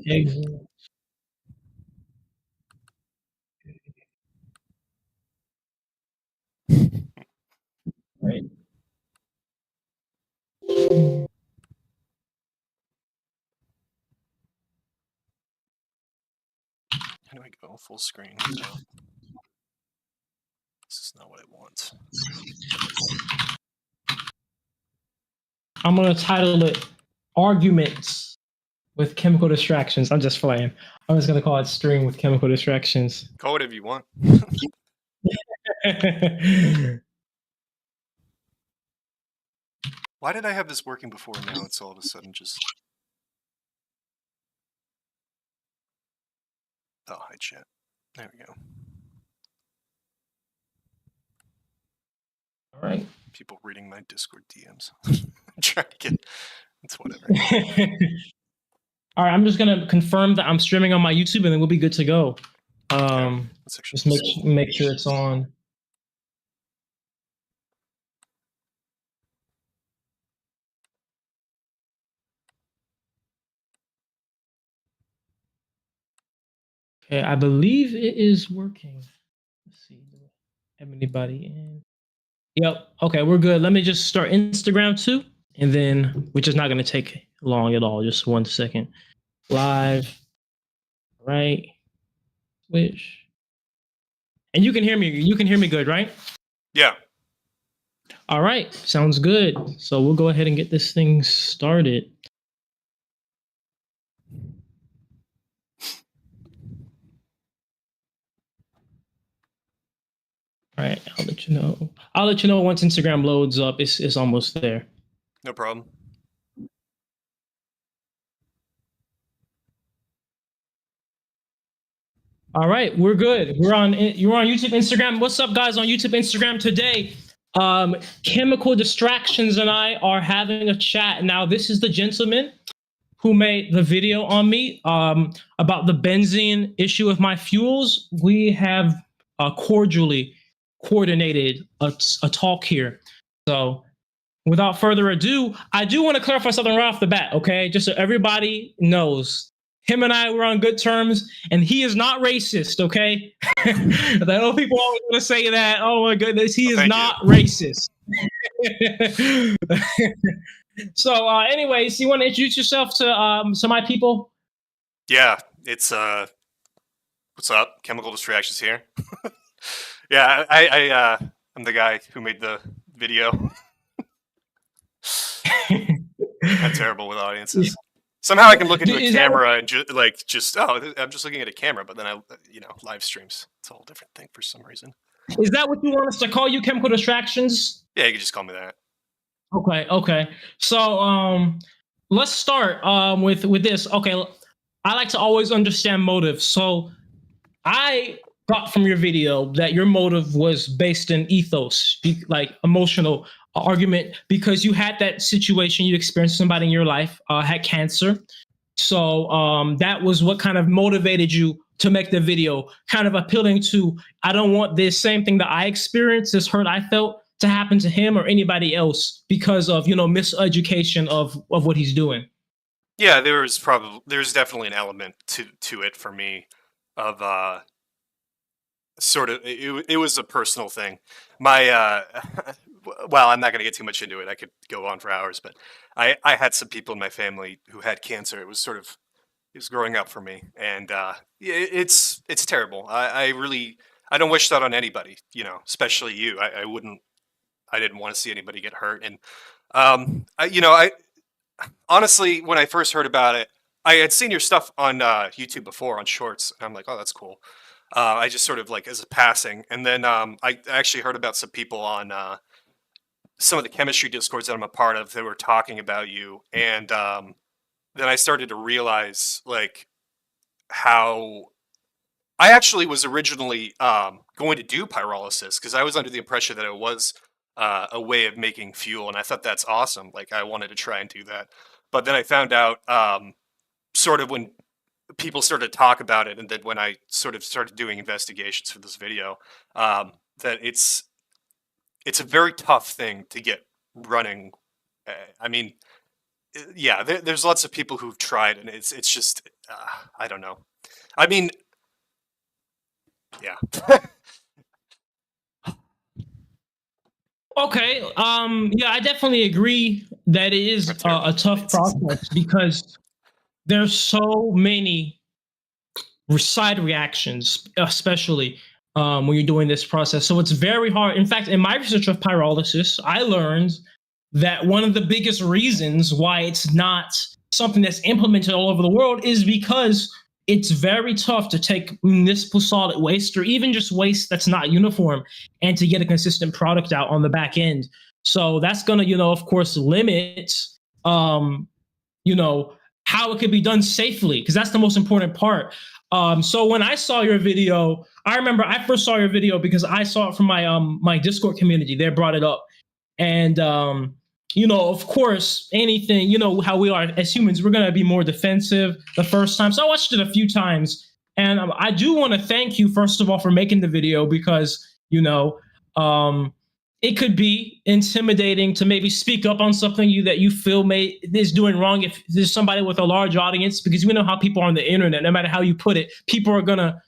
Exit. Right. How do I go full screen? No. This is not what I want. I'm gonna title it "Arguments with Chemical Distractions." I'm just playing. I'm just gonna call it "String with Chemical Distractions." Call whatever you want. Why did I have this working before and now it's all of a sudden just... Oh, hi chat. There we go. All right. People reading my Discord DMs. Trying to get... It's whatever. All right, I'm just gonna confirm that I'm streaming on my YouTube, and then we'll be good to go. Okay. Just make sure it's on. Okay, I believe it is working. Let's see. Do I have anybody in? Yep. Okay, we're good. Let me just start Instagram too, and then which is not going to take long at all. Just 1 second. Live. Right. Switch. And you can hear me. You can hear me good, right? Yeah. All right. Sounds good. So we'll go ahead and get this thing started. All right, I'll let you know. I'll let you know once Instagram loads up. It's almost there. No problem. All right, we're good. You're on YouTube, Instagram. What's up, guys, on YouTube, Instagram today? Chemical Distractions and I are having a chat now. This is the gentleman who made the video on me about the benzene issue of my fuels. We have cordially coordinated a talk here. So without further ado, I do want to clarify something right off the bat, okay? Just so everybody knows. Him and I were on good terms, and he is not racist, okay? I know people always want to say that. Oh my goodness, he is not racist. So, anyways, you want to introduce yourself to my people? Yeah, it's what's up? Chemical Distractions here. Yeah, I'm the guy who made the video. I'm terrible with audiences. Somehow I can look into a camera and I'm just looking at a camera, but then live streams. It's a whole different thing for some reason. Is that what you want us to call you, Chemical Distractions? Yeah, you can just call me that. Okay. So, let's start with this. Okay, I like to always understand motives. So, I got from your video that your motive was based in ethos, like emotional argument, because you had that situation, you experienced somebody in your life had cancer. So that was what kind of motivated you to make the video, kind of appealing to, I don't want this same thing that I experienced, this hurt I felt, to happen to him or anybody else because of, miseducation of what he's doing. Yeah, there's definitely an element to it for me of sort of it was a personal thing. My well, I'm not going to get too much into it. I could go on for hours, but I had some people in my family who had cancer. It was growing up for me, and it's terrible. I don't wish that on anybody, especially you. I didn't want to see anybody get hurt, and I honestly, when I first heard about it, I had seen your stuff on YouTube before on Shorts, and I'm like, oh, that's cool. I just sort of like as a passing, and then I actually heard about some people on some of the chemistry discords that I'm a part of that were talking about you, and then I started to realize like how I actually was originally going to do pyrolysis because I was under the impression that it was a way of making fuel, and I thought that's awesome. Like I wanted to try and do that, but then I found out sort of when people started to talk about it, and then when I sort of started doing investigations for this video, that it's a very tough thing to get running. I mean, yeah, there's lots of people who've tried, and it's just I don't know. I mean, yeah. Okay. Yeah, I definitely agree that it is a tough process because there's so many side reactions, especially when you're doing this process. So it's very hard. In fact, in my research of pyrolysis, I learned that one of the biggest reasons why it's not something that's implemented all over the world is because it's very tough to take municipal solid waste or even just waste that's not uniform and to get a consistent product out on the back end. So that's going to, of course, limit, how it could be done safely, because that's the most important part. So when I saw your video, I remember I first saw your video because I saw it from my Discord community. They brought it up. And of course, anything, how we are as humans, we're going to be more defensive the first time. So I watched it a few times. And I do want to thank you, first of all, for making the video because, it could be intimidating to maybe speak up on something that you feel is doing wrong if there's somebody with a large audience, because we know how people are on the internet. No matter how you put it, people are going to,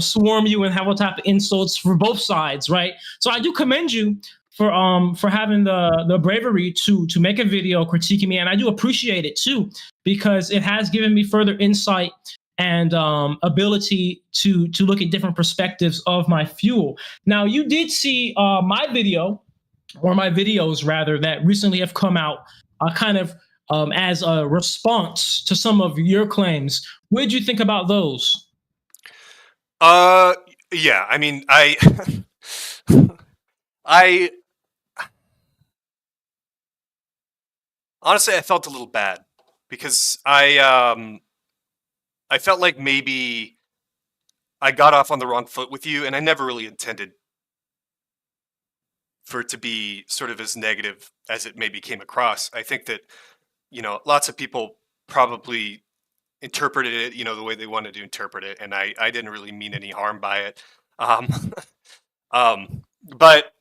swarm you and have all type of insults for both sides, right? So I do commend you for having the bravery to make a video critiquing me, and I do appreciate it too, because it has given me further insight and ability to look at different perspectives of my fuel. Now, you did see my video, or my videos rather, that recently have come out kind of as a response to some of your claims. What did you think about those? Yeah, I mean, I honestly, I felt a little bad because I felt like maybe I got off on the wrong foot with you, and I never really intended for it to be sort of as negative as it maybe came across. I think that, lots of people probably interpreted it, the way they wanted to interpret it, and I didn't really mean any harm by it. Um, but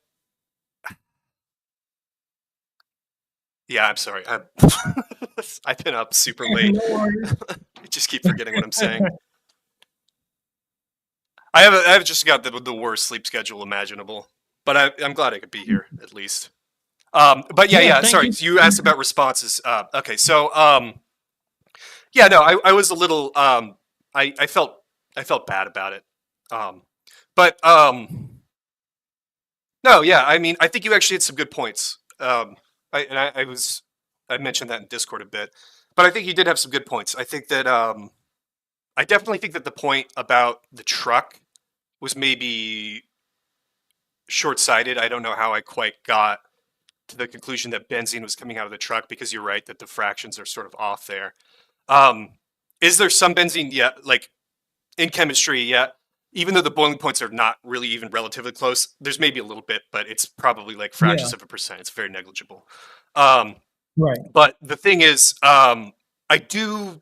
yeah, I'm sorry. I've been up super late. No worries. I just keep forgetting what I'm saying. I've just got the worst sleep schedule imaginable, but I'm glad I could be here at least. But yeah, Yeah, yeah. thank Sorry, you. so you asked about responses. Okay, so yeah, no, I was a little. I felt bad about it. Um, but no, yeah. I mean, I think you actually had some good points. I mentioned that in Discord a bit, but I think you did have some good points. I think that I definitely think that the point about the truck was maybe short-sighted. I don't know how I quite got to the conclusion that benzene was coming out of the truck, because you're right that the fractions are sort of off there. Um, is there some benzene? Yeah, like in chemistry, yeah. Even though the boiling points are not really even relatively close, there's maybe a little bit, but it's probably like Yeah, fractions of a percent. It's very negligible. Um, right. but the thing is, I do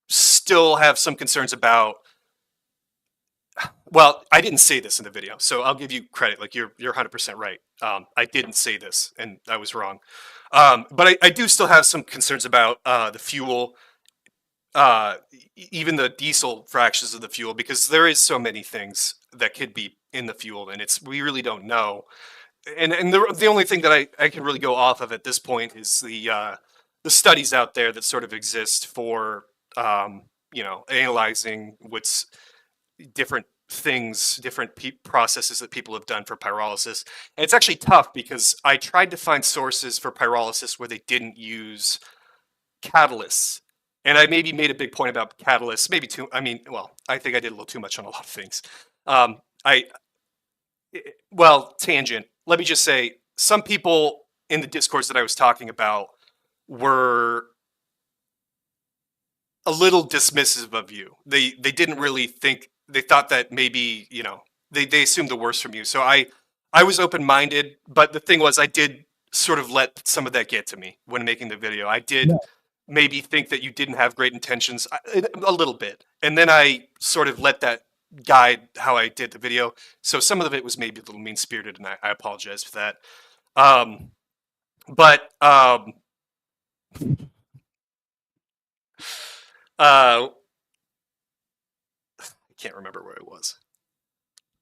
still have some concerns about. Well, I didn't say this in the video, so I'll give you credit. Like you're 100% right. I didn't say this, and I was wrong. But I do still have some concerns about the fuel, even the diesel fractions of the fuel, because there is so many things that could be in the fuel, and we really don't know. And the only thing that I can really go off of at this point is the studies out there that sort of exist for analyzing what's different things, different processes that people have done for pyrolysis. And it's actually tough because I tried to find sources for pyrolysis where they didn't use catalysts. And I maybe made a big point about catalysts, maybe too. I mean, well, I think I did a little too much on a lot of things. Um, I, well, tangent. Let me just say, some people in the discourse that I was talking about were a little dismissive of you. They didn't really think. They thought that maybe they assumed the worst from you. So I was open minded, but the thing was I did sort of let some of that get to me when making the video. I did Yeah. maybe think that you didn't have great intentions a little bit, and then I sort of let that guide how I did the video. So some of it was maybe a little mean spirited, and I apologize for that. Um, but I can't remember where I was.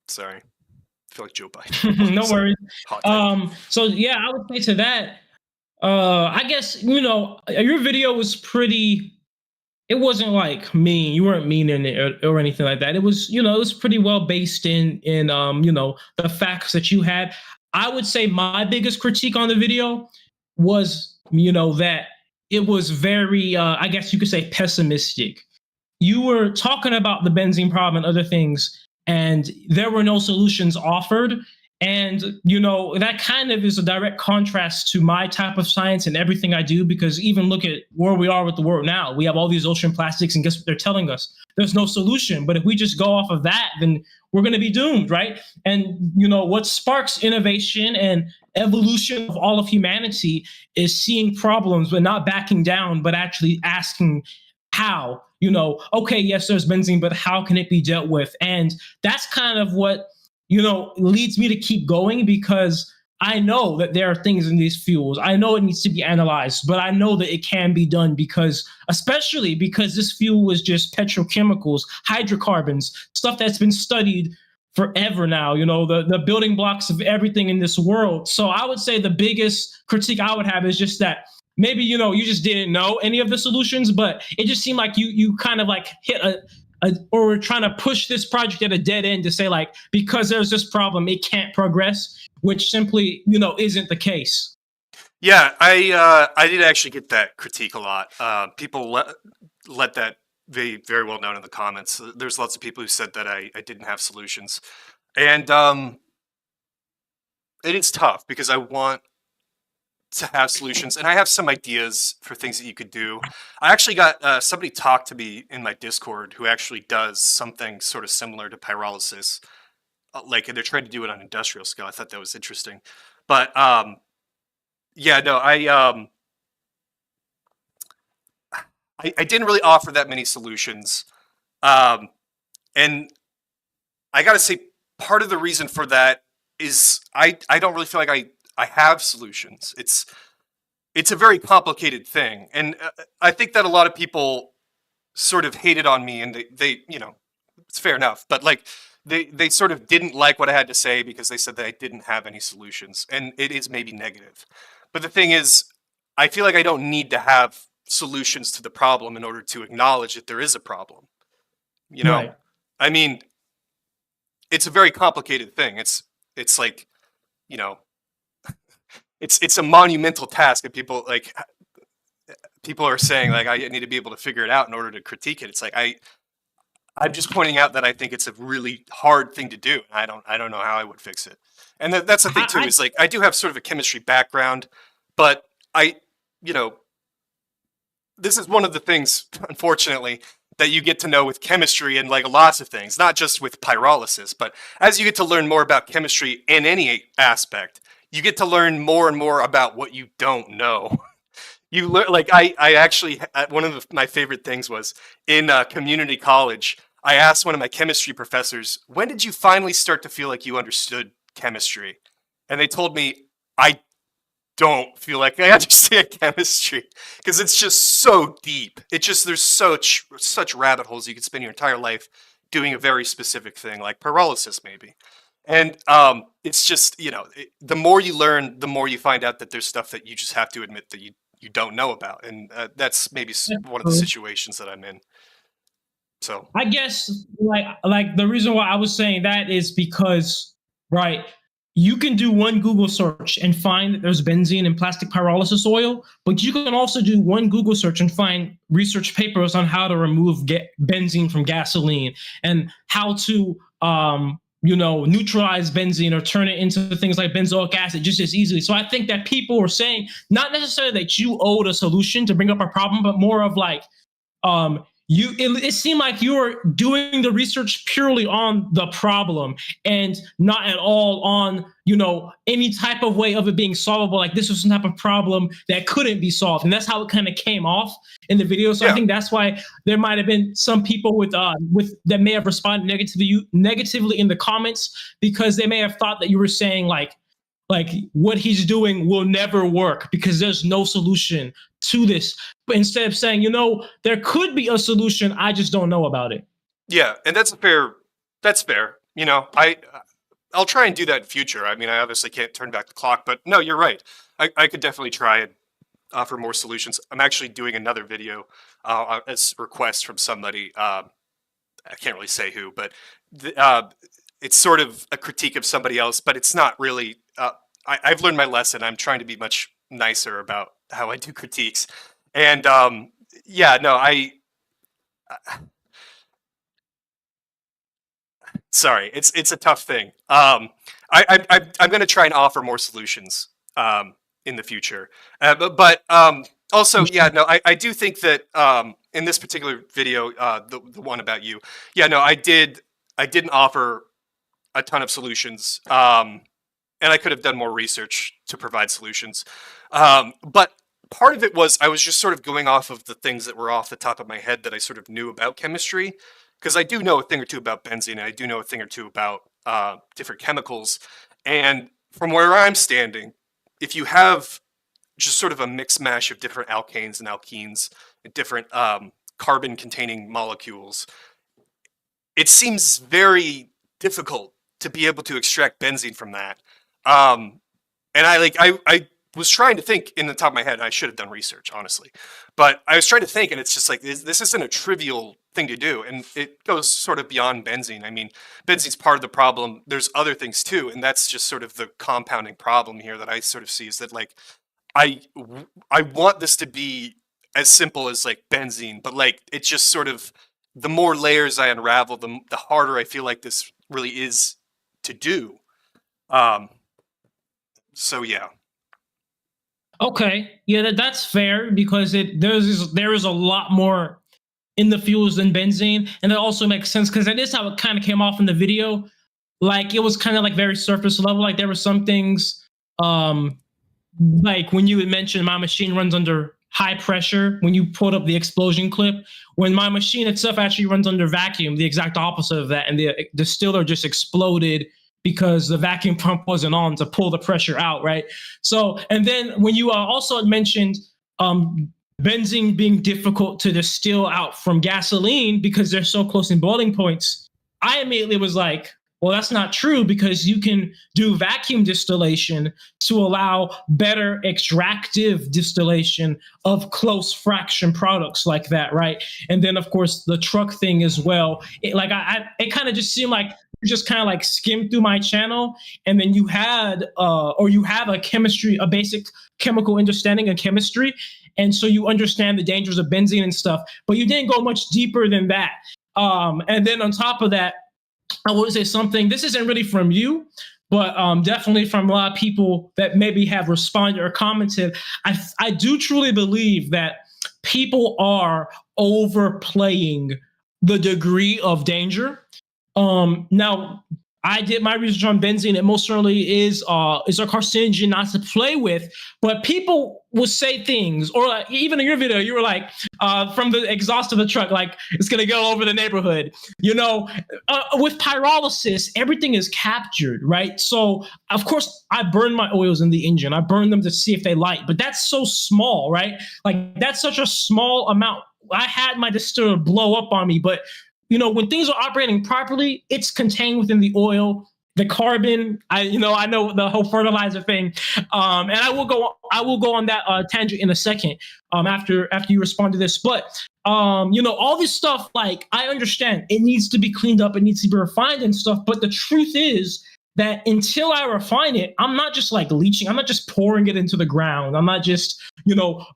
Sorry. I feel like Joe Biden. No Sorry. worries. Hot take. So yeah, I would say to that, I guess your video was pretty. It wasn't like mean. You weren't mean in it or anything like that. It was, it was pretty well based in the facts that you had. I would say my biggest critique on the video was, that it was very, I guess you could say, pessimistic. You were talking about the benzene problem and other things, and there were no solutions offered. And, that kind of is a direct contrast to my type of science and everything I do, because even look at where we are with the world now. We have all these ocean plastics, and guess what they're telling us? There's no solution. But if we just go off of that, then we're going to be doomed, right? And, what sparks innovation and evolution of all of humanity is seeing problems, but not backing down, but actually asking how. Okay, yes, there's benzene, but how can it be dealt with? And that's kind of what leads me to keep going, because I know that there are things in these fuels. I know it needs to be analyzed, but I know that it can be done, especially because this fuel was just petrochemicals, hydrocarbons, stuff that's been studied forever now, the building blocks of everything in this world. So I would say the biggest critique I would have is just that maybe, you just didn't know any of the solutions, but it just seemed like you kind of like hit or we're trying to push this project at a dead end to say, like, because there's this problem, it can't progress, which simply, isn't the case. Yeah, I did actually get that critique a lot. People let that be very well known in the comments. There's lots of people who said that I didn't have solutions, and it is tough because I want to have solutions, and I have some ideas for things that you could do. I actually got somebody talk to me in my Discord who actually does something sort of similar to pyrolysis, like, and they're trying to do it on industrial scale. I thought that was interesting. But yeah, no, I didn't really offer that many solutions, and I gotta say, part of the reason for that is I don't really feel like I have solutions. It's a very complicated thing, and I think that a lot of people sort of hated on me, and they you know, it's fair enough, but like they sort of didn't like what I had to say because they said that I didn't have any solutions, and it is maybe negative. But the thing is, I feel like I don't need to have solutions to the problem in order to acknowledge that there is a problem. You know, Right. I mean, it's a very complicated thing. It's like, you know, it's a monumental task, and people are saying like I need to be able to figure it out in order to critique it. It's like I'm just pointing out that I think it's a really hard thing to do. I don't know how I would fix it. And that's the thing too, I is like I do have sort of a chemistry background, but you know, this is one of the things, unfortunately, that you get to know with chemistry and like lots of things, not just with pyrolysis, but as you get to learn more about chemistry in any aspect, you get to learn more and more about what you don't know. You learn, like I actually, one of my favorite things was in community college. I asked one of my chemistry professors, "When did you finally start to feel like you understood chemistry?" And they told me, "I don't feel like I understand chemistry because it's just so deep. It just there's such rabbit holes you could spend your entire life doing a very specific thing like pyrolysis maybe." And it's just, you know, the more you learn, the more you find out that there's stuff that you just have to admit that you don't know about, and that's maybe one of the situations that I'm in. So I guess like the reason why I was saying that is because right, you can do one Google search and find that there's benzene in plastic pyrolysis oil, but you can also do one Google search and find research papers on how to remove benzene from gasoline and how to neutralize benzene or turn it into things like benzoic acid just as easily. So I think that people were saying not necessarily that you owed a solution to bring up a problem, but more of like it seemed like you were doing the research purely on the problem and not at all on any type of way of it being solvable, like this was some type of problem that couldn't be solved, and that's how it kind of came off in the video. So I yeah, think that's why there might have been some people with that may have responded negatively in the comments, because they may have thought that you were saying like what he's doing will never work because there's no solution to this. But instead of saying, there could be a solution, I just don't know about it. yeah, and that's fair. You know, I'll try and do that in future. I mean, I obviously can't turn back the clock, but no, you're right. I could definitely try and offer more solutions. I'm actually doing another video as a request from somebody. I can't really say who, but it's sort of a critique of somebody else, but it's not really. I've learned my lesson. I'm trying to be much nicer about how I do critiques, and yeah, no, sorry, it's a tough thing. I'm going to try and offer more solutions in the future, but also, yeah, no, I do think that in this particular video, the one about you, yeah, no, I didn't offer a ton of solutions, and I could have done more research to provide solutions, but part of it was I was just sort of going off of the things that were off the top of my head that I sort of knew about chemistry, because I do know a thing or two about benzene, and I do know a thing or two about different chemicals. And from where I'm standing, if you have just sort of a mix mash of different alkanes and alkenes and different carbon-containing molecules, it seems very difficult to be able to extract benzene from that. And I was trying to think in the top of my head, and I should have done research, honestly. But I was trying to think, and it's just like, this isn't a trivial thing to do. And it goes sort of beyond benzene. I mean, benzene's part of the problem. There's other things too. And that's just sort of the compounding problem here that I sort of see, is that like, I want this to be as simple as like benzene, but like, it's just sort of, the more layers I unravel, the harder I feel like this really is to do. So yeah. Okay, yeah, that's fair, because there is a lot more in the fuels than benzene, and that also makes sense because that is how it kind of came off in the video. Like it was kind of like very surface level. Like there were some things Like when you had mentioned my machine runs under high pressure, when you put up the explosion clip, when my machine itself actually runs under vacuum, the exact opposite of that, and the distiller just exploded because the vacuum pump wasn't on to pull the pressure out, right? So, and then when you also mentioned benzene being difficult to distill out from gasoline because they're so close in boiling points, I immediately was like, well, that's not true because you can do vacuum distillation to allow better extractive distillation of close fraction products like that, right? And then, of course, the truck thing as well. It kind of just seemed like you just kind of like skimmed through my channel, and then you had, or you have a basic chemical understanding of chemistry, and so you understand the dangers of benzene and stuff, but you didn't go much deeper than that. And then on top of that, I would say something. This isn't really from you, but definitely from a lot of people that maybe have responded or commented. I do truly believe that people are overplaying the degree of danger. Now, I did my research on benzene. It most certainly is a carcinogen not to play with. But people will say things, or even in your video, you were like, from the exhaust of the truck, like it's gonna go over the neighborhood. With pyrolysis, everything is captured, right? So of course, I burn my oils in the engine. I burn them to see if they light, but that's so small, right? Like that's such a small amount. I had my distiller blow up on me, but when things are operating properly, it's contained within the oil, the carbon. I know the whole fertilizer thing, and I will go on that tangent in a second. After you respond to this, but all this stuff, like I understand it needs to be cleaned up, it needs to be refined and stuff. But the truth is that until I refine it, I'm not just like leaching. I'm not just pouring it into the ground. I'm not just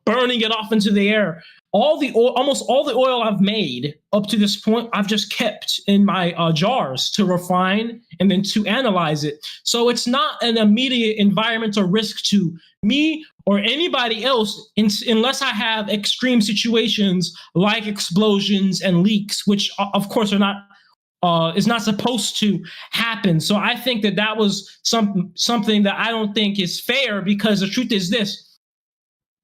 burning it off into the air. Almost all the oil I've made up to this point, I've just kept in my jars to refine and then to analyze it. So it's not an immediate environmental risk to me or anybody else unless I have extreme situations like explosions and leaks, which of course are not is not supposed to happen. So I think that was something that I don't think is fair, because the truth is this: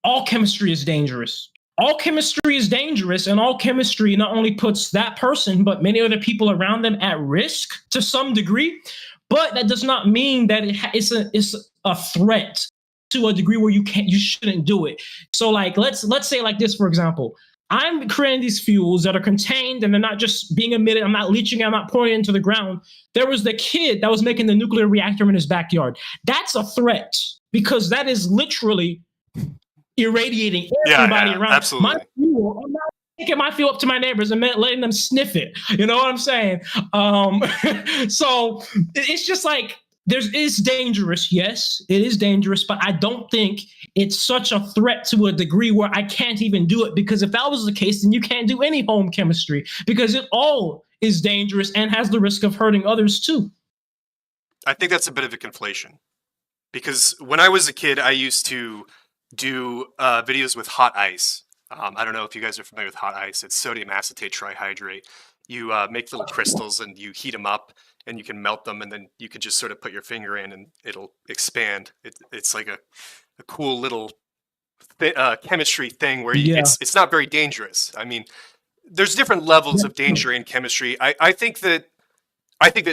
all chemistry is dangerous. All chemistry is dangerous, and all chemistry not only puts that person, but many other people around them at risk to some degree. But that does not mean that it's a threat to a degree where you shouldn't do it. So like, let's say like this, for example. I'm creating these fuels that are contained and they're not just being emitted. I'm not leaching it, I'm not pouring it into the ground. There was the kid that was making the nuclear reactor in his backyard. That's a threat, because that is literally irradiating everybody around. Absolutely. My fuel, I'm not taking my fuel up to my neighbors and letting them sniff it. You know what I'm saying? So it's just like, it's dangerous. Yes, it is dangerous, but I don't think it's such a threat to a degree where I can't even do it. Because if that was the case, then you can't do any home chemistry, because it all is dangerous and has the risk of hurting others too. I think that's a bit of a conflation, because when I was a kid, I used to do videos with hot ice. I don't know if you guys are familiar with hot ice. It's sodium acetate trihydrate. You make little crystals and you heat them up, and you can melt them, and then you can just sort of put your finger in and it'll expand. It's like a cool little chemistry thing where it's not very dangerous. I mean, there's different levels of danger in chemistry. I think that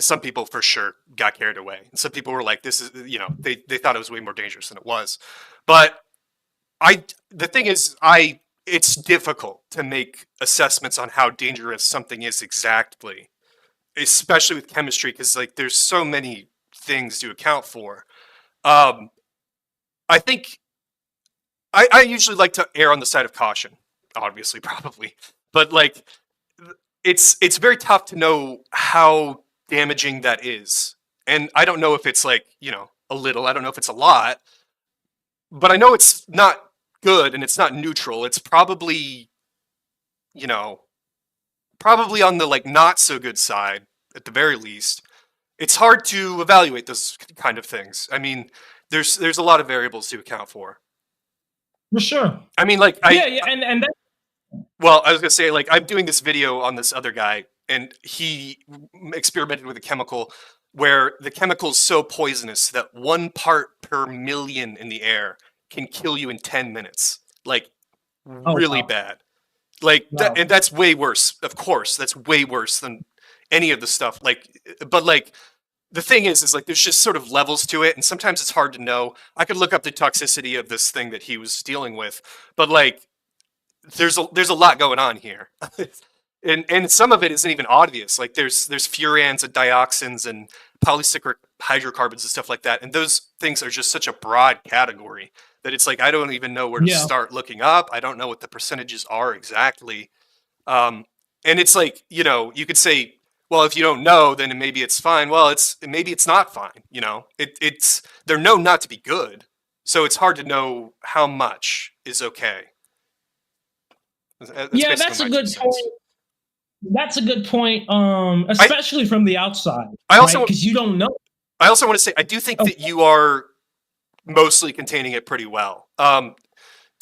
some people for sure got carried away, and some people were like, "This is," they thought it was way more dangerous than it was. But the thing is, it's difficult to make assessments on how dangerous something is exactly, especially with chemistry, because like there's so many things to account for. I think I usually like to err on the side of caution, obviously, probably, but like it's very tough to know how damaging that is, and I don't know if it's like a little. I don't know if it's a lot, but I know it's not good and it's not neutral. It's probably probably on the like not so good side at the very least. It's hard to evaluate those kind of things. I mean, there's a lot of variables to account for. For sure. I mean, like and that. Well, I was gonna say, like, I'm doing this video on this other guy, and he experimented with a chemical where the chemical is so poisonous that 1 part per million in the air can kill you in 10 minutes. Like, Oh really wow, bad. Like that, wow. and that's way worse. Of course, that's way worse than any of the stuff. But like the thing is like there's just sort of levels to it, and sometimes it's hard to know. I could look up the toxicity of this thing that he was dealing with, but like there's a lot going on here. And some of it isn't even obvious. Like there's furans and dioxins and polycyclic hydrocarbons and stuff like that, and those things are just such a broad category that it's like I don't even know where to Yeah, start looking up. I don't know what the percentages are exactly. um, and it's like, you could say, well, if you don't know, then maybe it's fine. Well, maybe it's not fine. They're known not to be good, so it's hard to know how much is okay. That's yeah, basically that's a my two good point. cents. That's a good point, I especially from the outside, I right? also Because you don't know. I also want to say I do think Oh, that you are mostly containing it pretty well.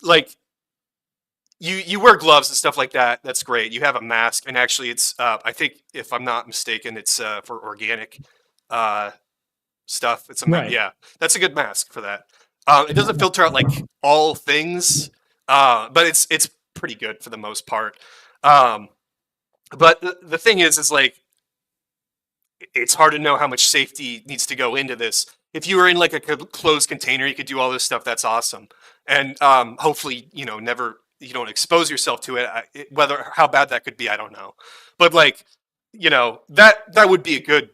Like you wear gloves and stuff like that. That's great. You have a mask, and actually, it's I think if I'm not mistaken, it's for organic uh, stuff. It's a right. yeah, that's a good mask for that. It doesn't filter out like all things, but it's pretty good for the most part. Um, but the thing is like it's hard to know how much safety needs to go into this. If you were in like a closed container, you could do all this stuff. That's awesome, and hopefully, never you don't expose yourself to it. Whether how bad that could be, I don't know, but like, that would be a good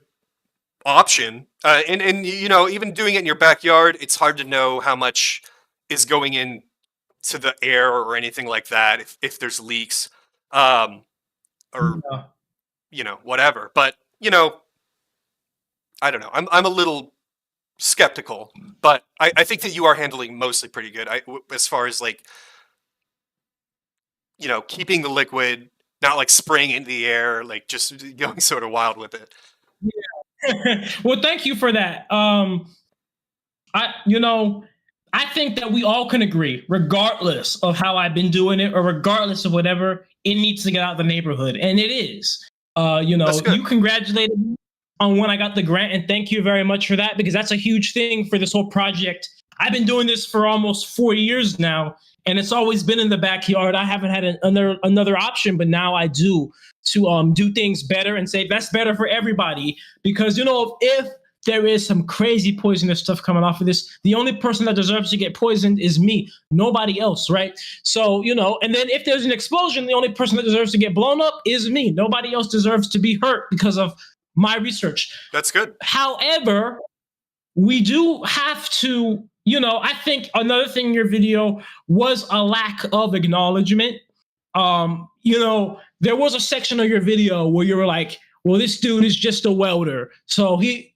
option. And even doing it in your backyard, it's hard to know how much is going in to the air or anything like that. If there's leaks, or Yeah. whatever. But I don't know. I'm a little skeptical, but I think that you are handling mostly pretty good. As far as like keeping the liquid, not like spraying it into the air, like just going sort of wild with it. Well, thank you for that. I, I think that we all can agree, regardless of how I've been doing it or regardless of whatever, it needs to get out of the neighborhood, and it is. That's good. You congratulated me on when I got the grant, and thank you very much for that because that's a huge thing for this whole project. I've been doing this for almost 4 years now, and it's always been in the backyard. I haven't had another option, but now I do to do things better and say that's better for everybody because if there is some crazy poisonous stuff coming off of this. The only person that deserves to get poisoned is me, nobody else, right? So, and then if there's an explosion, the only person that deserves to get blown up is me. Nobody else deserves to be hurt because of my research. That's good. However, we do have to, I think another thing in your video was a lack of acknowledgement. There was a section of your video where you were like, well, this dude is just a welder. So I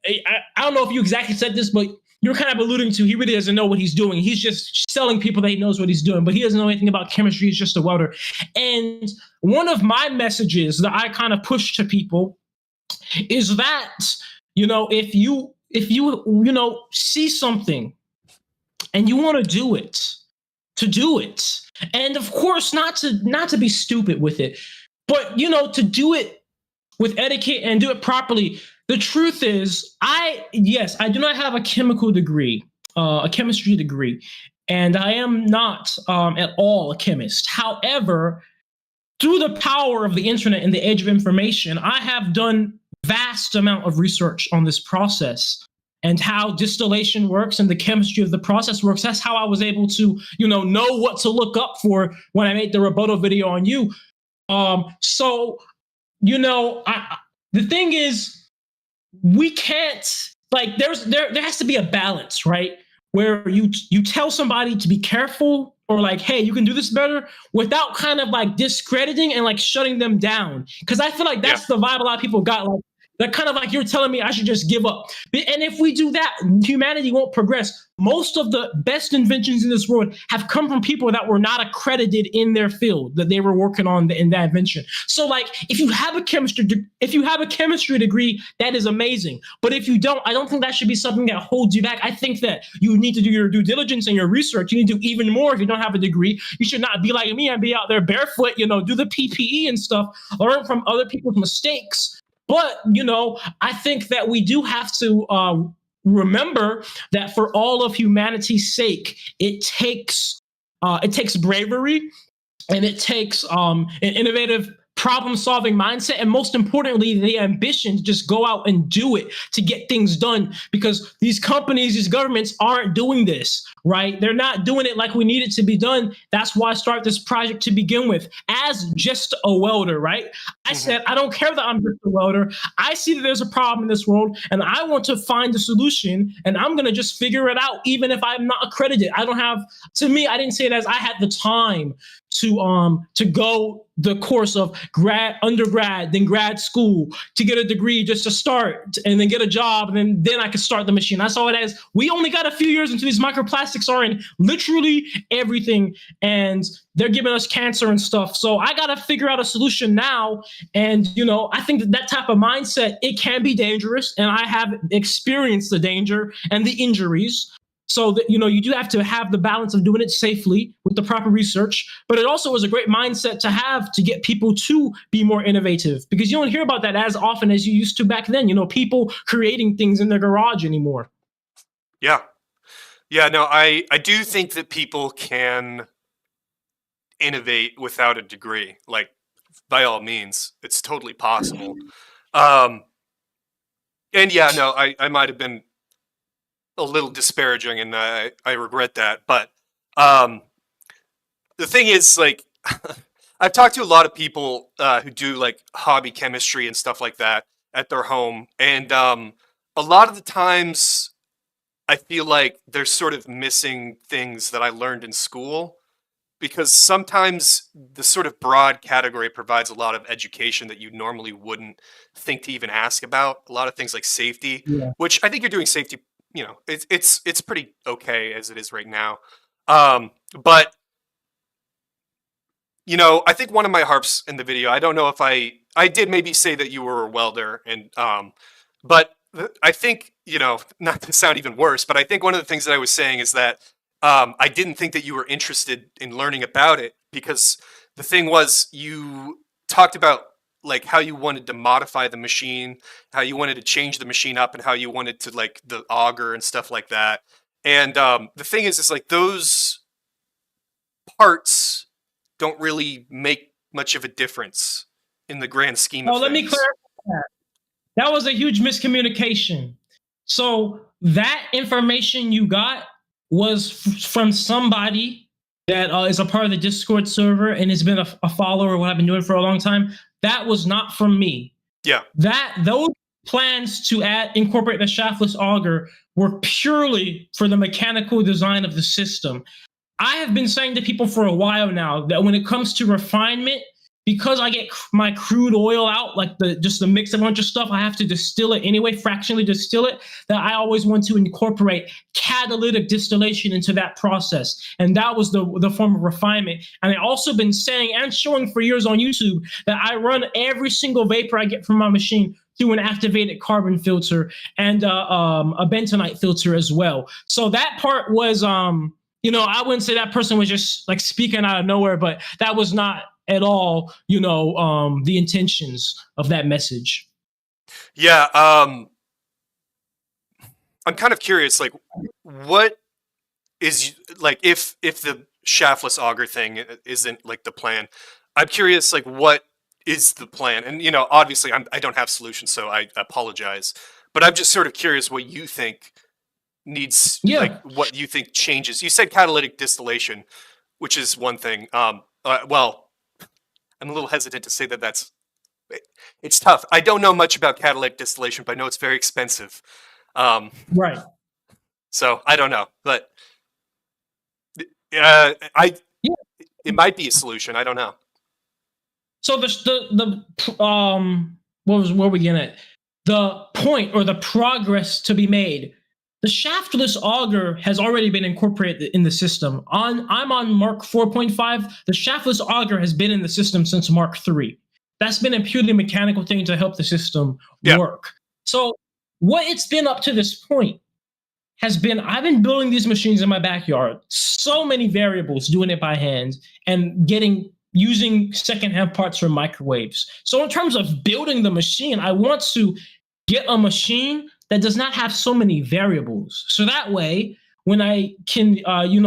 don't know if you exactly said this, but you're kind of alluding to he really doesn't know what he's doing. He's just telling people that he knows what he's doing, but he doesn't know anything about chemistry. He's just a welder. And one of my messages that I kind of push to people is that, if you see something and you want to do it, and of course not to be stupid with it, but to do it with etiquette and do it properly. The truth is, I do not have a chemical degree, a chemistry degree, and I am not at all a chemist. However, through the power of the internet and the age of information, I have done vast amount of research on this process and how distillation works and the chemistry of the process works. That's how I was able to, know what to look up for when I made the rebuttal video on you. So the thing is, we can't there has to be a balance, right? Where you tell somebody to be careful or like, hey, you can do this better without kind of like discrediting and like shutting them down. Because I feel like that's the vibe a lot of people got. Like they're kind of like you're telling me I should just give up. And if we do that, humanity won't progress. Most of the best inventions in this world have come from people that were not accredited in their field that they were working on in that invention. So like if you have a chemistry degree, that is amazing. But if you don't, I don't think that should be something that holds you back. I think that you need to do your due diligence and your research. You need to do even more if you don't have a degree. You should not be like me and be out there barefoot, do the PPE and stuff, learn from other people's mistakes. But, I think that we do have to remember that for all of humanity's sake, it takes bravery, and it takes an innovative problem solving mindset, and most importantly the ambition to just go out and do it, to get things done, because these companies, these governments aren't doing this, right? They're not doing it like we need it to be done. That's why I started this project to begin with, as just a welder, right? I said, I don't care that I'm just a welder. I see that there's a problem in this world, and I want to find a solution, and I'm going to just figure it out, even if I'm not accredited. I don't have, to me, I didn't say it as I had the time to go the course of undergrad, then grad school, to get a degree, just to start, and then get a job, and then I could start the machine. I saw it as, we only got a few years until these microplastics are in literally everything, and they're giving us cancer and stuff. So I got to figure out a solution now. And, I think that type of mindset, it can be dangerous, and I have experienced the danger and the injuries. So that, you do have to have the balance of doing it safely with the proper research, but it also is a great mindset to have to get people to be more innovative, because you don't hear about that as often as you used to back then, people creating things in their garage anymore. Yeah. Yeah, no, I do think that people can innovate without a degree. Like, by all means, it's totally possible. And yeah, no, I might have been a little disparaging, and I regret that. But the thing is, like, I've talked to a lot of people who do like hobby chemistry and stuff like that at their home, and a lot of the times I feel like they're sort of missing things that I learned in school, because sometimes the sort of broad category provides a lot of education that you normally wouldn't think to even ask about. A lot of things like safety, Yeah. which I think you're doing safety, it's pretty okay as it is right now. But I think one of my harps in the video, I don't know if I did maybe say that you were a welder, and but I think, not to sound even worse, but I think one of the things that I was saying is that I didn't think that you were interested in learning about it, because the thing was, you talked about like how you wanted to modify the machine, how you wanted to change the machine up, and how you wanted to like the auger and stuff like that. And the thing is like those parts don't really make much of a difference in the grand scheme of things. Let me clarify that. That was a huge miscommunication. So that information you got was from somebody that is a part of the Discord server and has been a follower of what I've been doing for a long time. That was not from me. Yeah. Those plans to incorporate the shaftless auger were purely for the mechanical design of the system. I have been saying to people for a while now that when it comes to refinement, because I get my crude oil out, like just the mix of a bunch of stuff, I have to distill it anyway, fractionally distill it, that I always want to incorporate catalytic distillation into that process. And that was the form of refinement. And I've also been saying and showing for years on YouTube that I run every single vapor I get from my machine through an activated carbon filter and a bentonite filter as well. So that part was, I wouldn't say that person was just like speaking out of nowhere, but that was not at all, the intentions of that message. Yeah. I'm kind of curious, like, what is like, if the shaftless auger thing isn't like the plan, I'm curious, like, what is the plan? And, obviously I don't have solutions, so I apologize, but I'm just sort of curious what you think needs, like, what you think changes. You said catalytic distillation, which is one thing. Well, I'm a little hesitant to say that it's tough. I don't know much about catalytic distillation, but I know it's very expensive. Right. So I don't know, but it might be a solution. I don't know. So what were we getting at? The point or the progress to be made. The shaftless auger has already been incorporated in the system. I'm on Mark 4.5. The shaftless auger has been in the system since Mark 3. That's been a purely mechanical thing to help the system work. So what it's been up to this point has been, I've been building these machines in my backyard, so many variables, doing it by hand and getting, using secondhand parts from microwaves. So in terms of building the machine, I want to get a machine that does not have so many variables. So that way, when I can,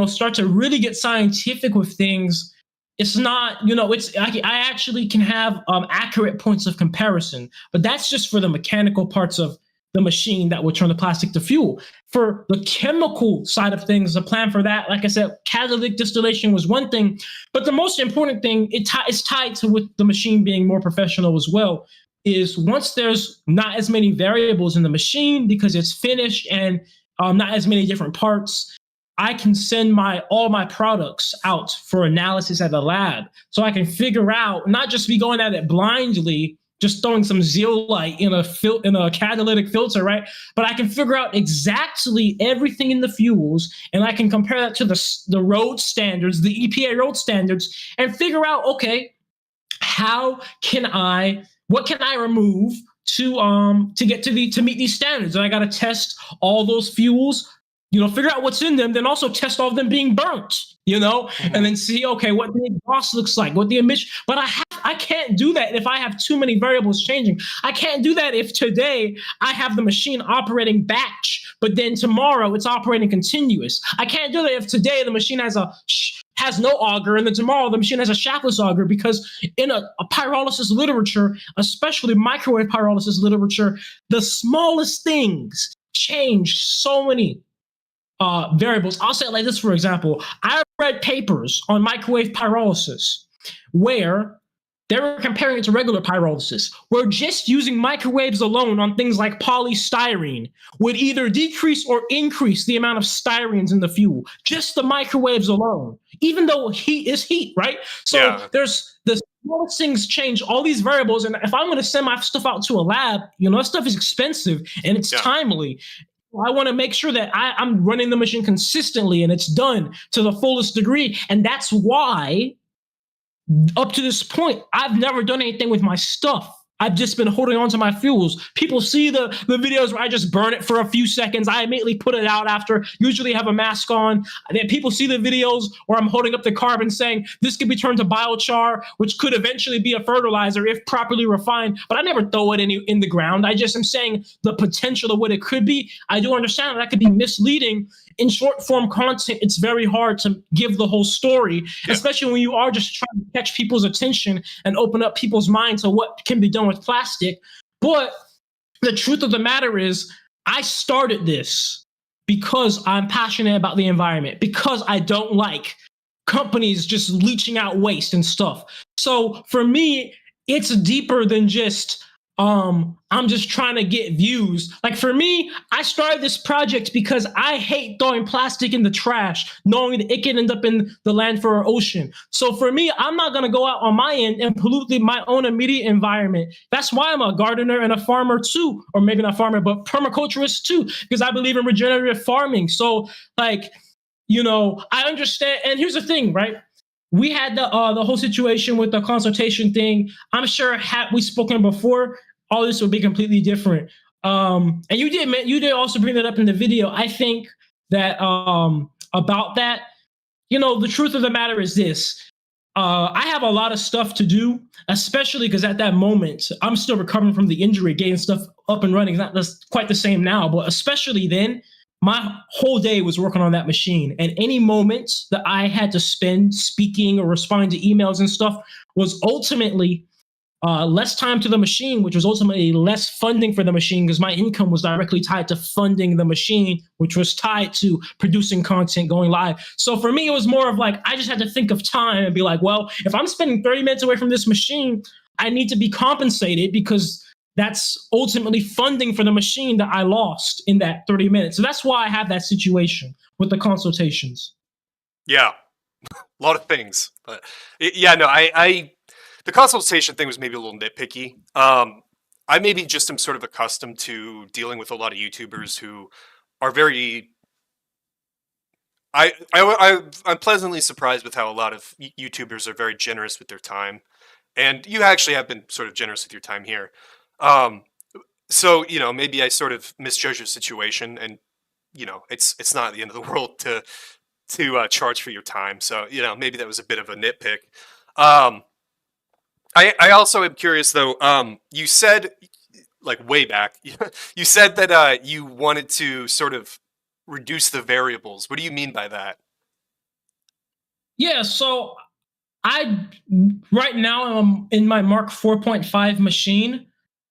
start to really get scientific with things, it's not, I actually can have accurate points of comparison. But that's just for the mechanical parts of the machine that will turn the plastic to fuel. For the chemical side of things, the plan for that, like I said, catalytic distillation was one thing, but the most important thing, it's tied to with the machine being more professional as well, is once there's not as many variables in the machine because it's finished and not as many different parts, I can send all my products out for analysis at the lab, so I can figure out, not just be going at it blindly, just throwing some zeolite in a catalytic filter, right? But I can figure out exactly everything in the fuels, and I can compare that to the road standards, the EPA road standards, and figure out, okay, what can I remove to get to meet these standards? And I got to test all those fuels, figure out what's in them, then also test all of them being burnt, and then see, okay, what the exhaust looks like, what the emission. But I can't do that if I have too many variables changing. I can't do that if today I have the machine operating batch, but then tomorrow it's operating continuous. I can't do that if today the machine has no auger, and then tomorrow the machine has a shaftless auger, because in a pyrolysis literature, especially microwave pyrolysis literature, the smallest things change so many variables. I'll say it like this, for example. I read papers on microwave pyrolysis where they were comparing it to regular pyrolysis, where just using microwaves alone on things like polystyrene would either decrease or increase the amount of styrenes in the fuel. Just the microwaves alone, even though heat is heat, right? So there's the smallest things change all these variables. And if I'm going to send my stuff out to a lab, that stuff is expensive and it's timely. I want to make sure that I'm running the machine consistently and it's done to the fullest degree. And that's why, up to this point, I've never done anything with my stuff. I've just been holding on to my fuels. People see the videos where I just burn it for a few seconds. I immediately put it out after, usually have a mask on. And then people see the videos where I'm holding up the carbon saying, this could be turned to biochar, which could eventually be a fertilizer if properly refined. But I never throw it in the ground. I just am saying the potential of what it could be. I do understand that could be misleading. In short form content, it's very hard to give the whole story, especially when you are just trying to catch people's attention and open up people's minds to what can be done with plastic. But the truth of the matter is, I started this because I'm passionate about the environment, because I don't like companies just leaching out waste and stuff. So for me, it's deeper than just I'm just trying to get views. Like for me, I started this project because I hate throwing plastic in the trash, knowing that it can end up in the land for our ocean. So for me, I'm not going to go out on my end and pollute my own immediate environment. That's why I'm a gardener and a farmer too, or maybe not farmer, but permaculturist too, because I believe in regenerative farming. So I understand. And here's the thing, right? We had the whole situation with the consultation thing. I'm sure had we spoken before, all this would be completely different. And you did also bring that up in the video. I think that about that, the truth of the matter is this. I have a lot of stuff to do, especially because at that moment, I'm still recovering from the injury, getting stuff up and running. It's not quite the same now, but especially then, my whole day was working on that machine. And any moment that I had to spend speaking or responding to emails and stuff was ultimately less time to the machine, which was ultimately less funding for the machine, because my income was directly tied to funding the machine, which was tied to producing content, going live. So for me, it was more of like, I just had to think of time and be like, well, if I'm spending 30 minutes away from this machine, I need to be compensated, because that's ultimately funding for the machine that I lost in that 30 minutes. So that's why I have that situation with the consultations. Yeah, a lot of things. But the consultation thing was maybe a little nitpicky. I maybe just am sort of accustomed to dealing with a lot of YouTubers who are very. I'm pleasantly surprised with how a lot of YouTubers are very generous with their time, and you actually have been sort of generous with your time here. So maybe I sort of misjudge your situation, and it's not the end of the world to charge for your time. So maybe that was a bit of a nitpick. I also am curious though. You said like way back, you said that you wanted to sort of reduce the variables. What do you mean by that? Yeah, so I right now I'm in my Mark 4.5 machine.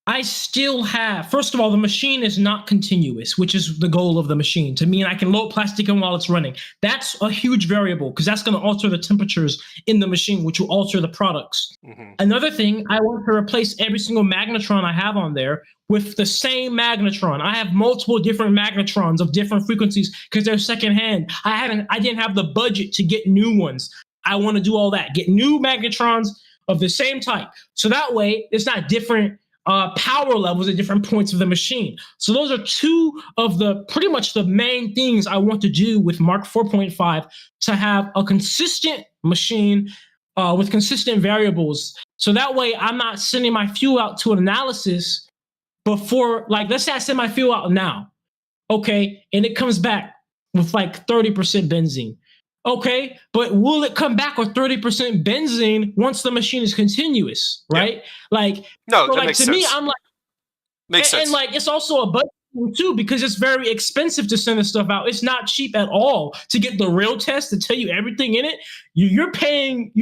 I still have, first of all, the machine is not continuous, which is the goal of the machine to mean I can load plastic in while it's running. That's a huge variable because that's going to alter the temperatures in the machine, which will alter the products. Mm-hmm. Another thing, I want to replace every single magnetron I have on there with the same magnetron. I have multiple different magnetrons of different frequencies because they're secondhand. I didn't have the budget to get new ones. I want to do all that, get new magnetrons of the same type. So that way it's not different power levels at different points of the machine. So those are two of the pretty much the main things I want to do with Mark 4.5 to have a consistent machine with consistent variables. So that way I'm not sending my fuel out to an analysis before, like, let's say I send my fuel out now, okay, and it comes back with like 30% benzene. Okay, but will it come back with 30% benzene once the machine is continuous, right? Yeah. Like, No, so that like makes to sense. me, I'm like, Makes sense. and like it's also a budget thing too because it's very expensive to send this stuff out. It's not cheap at all to get the real test to tell you everything in it. You're paying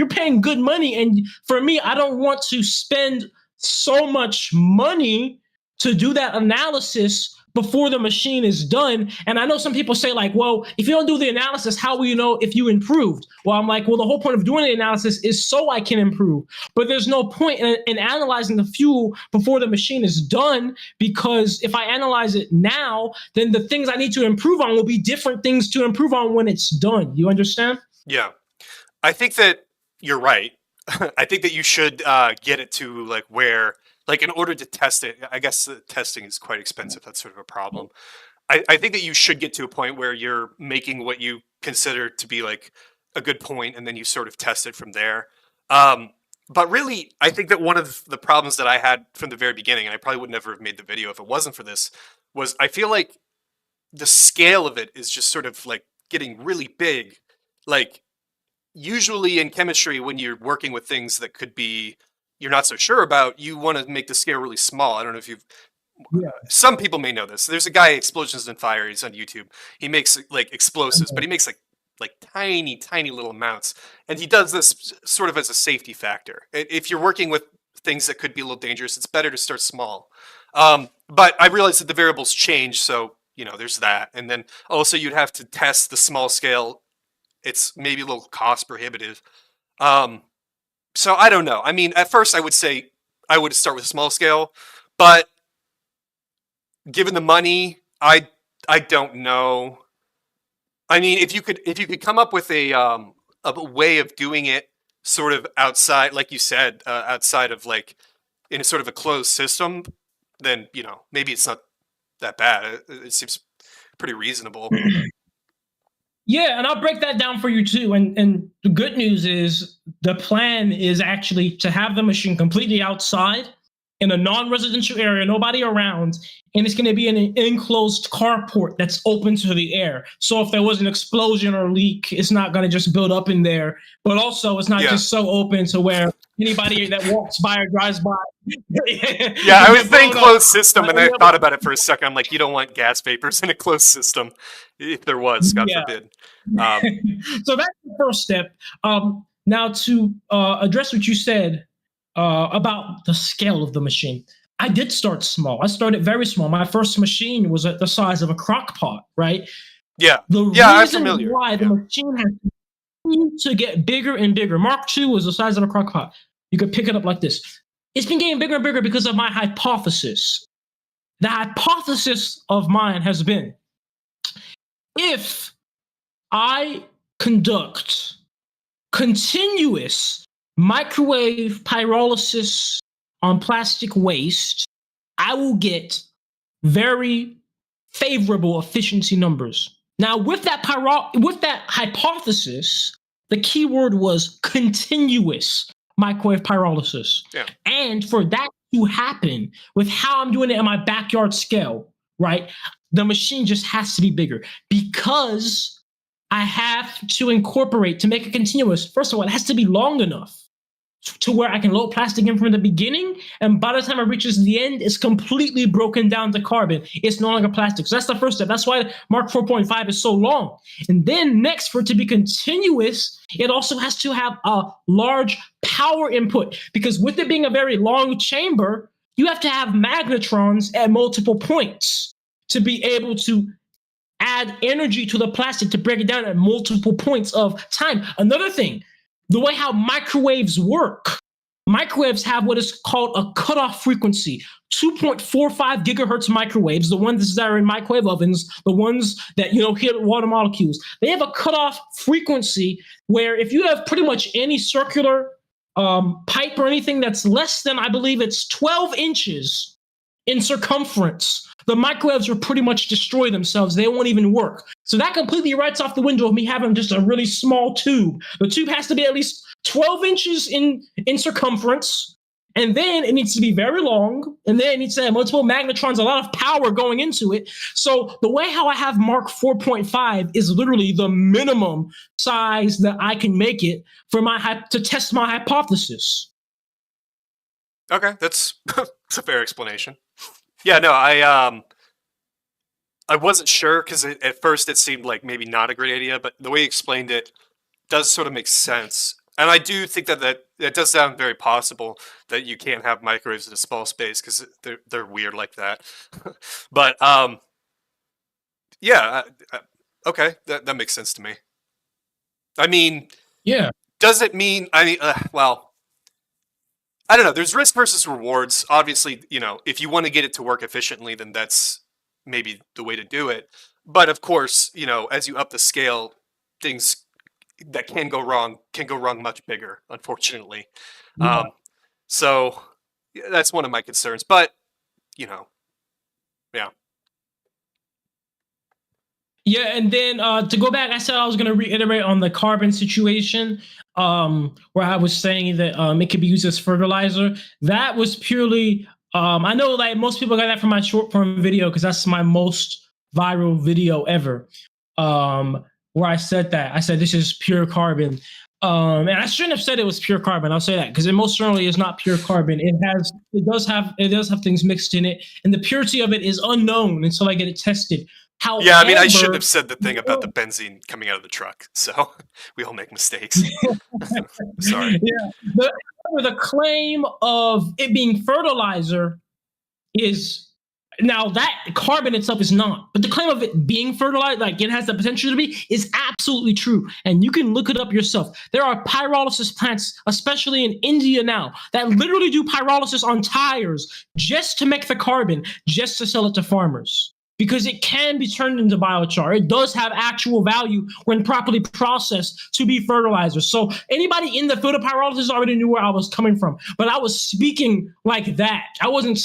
good money, and for me, I don't want to spend so much money to do that analysis before the machine is done. And I know some people say, like, well, if you don't do the analysis, how will you know if you improved? Well, I'm like, well, the whole point of doing the analysis is so I can improve. But there's no point in analyzing the fuel before the machine is done, because if I analyze it now, then the things I need to improve on will be different things to improve on when it's done. You understand? Yeah. I think that you're right. I think that you should get it to like where, like, in order to test it, I guess the testing is quite expensive. That's sort of a problem. I think that you should get to a point where you're making what you consider to be like a good point, and then you sort of test it from there. But really, I think that one of the problems that I had from the very beginning, and I probably would never have made the video if it wasn't for this, was I feel like the scale of it is just sort of like getting really big. Like, usually in chemistry, when you're working with things that could be you're not so sure about, you want to make the scale really small. I don't know if you've Yeah. some people may know this. There's a guy, Explosions and Fire. He's on YouTube. He makes like explosives, but he makes like tiny little amounts, and he does this sort of as a safety factor. If you're working with things that could be a little dangerous, it's better to start small. But I realized that the variables change, so there's that, and then also you'd have to test the small scale. It's maybe a little cost prohibitive. So I don't know. I mean, at first I would say I would start with a small scale, but given the money, I don't know. I mean, if you could come up with a way of doing it sort of outside, like you said, outside of like in a sort of a closed system, then maybe it's not that bad. It seems pretty reasonable. Yeah, and I'll break that down for you too. And the good news is the plan is actually to have the machine completely outside in a non-residential area, nobody around, and it's going to be in an enclosed carport that's open to the air. So if there was an explosion or leak, it's not going to just build up in there. But also, it's not just so open to where anybody that walks by or drives by. Yeah, I was saying closed system, and I thought about it for a second. I'm like, you don't want gas vapors in a closed system, if there was, God forbid. So that's the first step. Now to address what you said about the scale of the machine, I did start small. I started very small. My first machine was at the size of a crock pot, right? Yeah. The I'm reason familiar. why the machine has to get bigger and bigger. Mark II was the size of a crock pot. You could pick it up like this. It's been getting bigger and bigger because of my hypothesis. The hypothesis of mine has been, if I conduct continuous microwave pyrolysis on plastic waste, I will get very favorable efficiency numbers. Now, with that hypothesis, the key word was continuous microwave pyrolysis. Yeah. And for that to happen with how I'm doing it in my backyard scale, right, the machine just has to be bigger because I have to incorporate, to make it continuous, first of all, it has to be long enough. to where I can load plastic in from the beginning, and by the time it reaches the end, it's completely broken down to carbon. It's no longer plastic. So that's the first step. That's why Mark 4.5 is so long. And then next, for it to be continuous, it also has to have a large power input, because with it being a very long chamber, you have to have magnetrons at multiple points to be able to add energy to the plastic to break it down at multiple points of time. Another thing, the way how microwaves work. Microwaves have what is called a cutoff frequency, 2.45 gigahertz microwaves, the ones that are in microwave ovens, the ones that hit water molecules. They have a cutoff frequency where if you have pretty much any circular pipe or anything that's less than, I believe it's 12 inches in circumference, the microwaves will pretty much destroy themselves. They won't even work. So that completely writes off the window of me having just a really small tube. The tube has to be at least 12 inches in circumference, and then it needs to be very long, and then it needs to have multiple magnetrons, a lot of power going into it. So the way how I have Mark 4.5 is literally the minimum size that I can make it for to test my hypothesis. Okay, that's a fair explanation. Yeah, no, I wasn't sure because at first it seemed like maybe not a great idea, but the way you explained it does sort of make sense. And I do think that does sound very possible that you can't have microwaves in a small space because they're weird like that. But yeah, okay, that makes sense to me. I mean, yeah. Does it mean? I mean, well. I don't know. There's risk versus rewards. Obviously, if you want to get it to work efficiently, then that's maybe the way to do it. But of course, as you up the scale, things that can go wrong much bigger, unfortunately. Yeah. So that's one of my concerns. But, yeah. Yeah, and then to go back, I said I was going to reiterate on the carbon situation, where I was saying that it could be used as fertilizer. That was purely, I know like most people got that from my short form video because that's my most viral video ever, where I said that. I said this is pure carbon. And I shouldn't have said it was pure carbon. I'll say that because it most certainly is not pure carbon. It does have things mixed in it, and the purity of it is unknown until I get it tested. However, yeah, I mean, I shouldn't have said the thing about the benzene coming out of the truck. So we all make mistakes. Sorry. Yeah, the claim of it being fertilizer is now that carbon itself is not, but the claim of it being fertilized, like it has the potential to be, is absolutely true. And you can look it up yourself. There are pyrolysis plants, especially in India now, that literally do pyrolysis on tires just to make the carbon, just to sell it to farmers. Because it can be turned into biochar. It does have actual value when properly processed to be fertilizer. So anybody in the field of pyrolysis already knew where I was coming from. But I was speaking like that. I wasn't,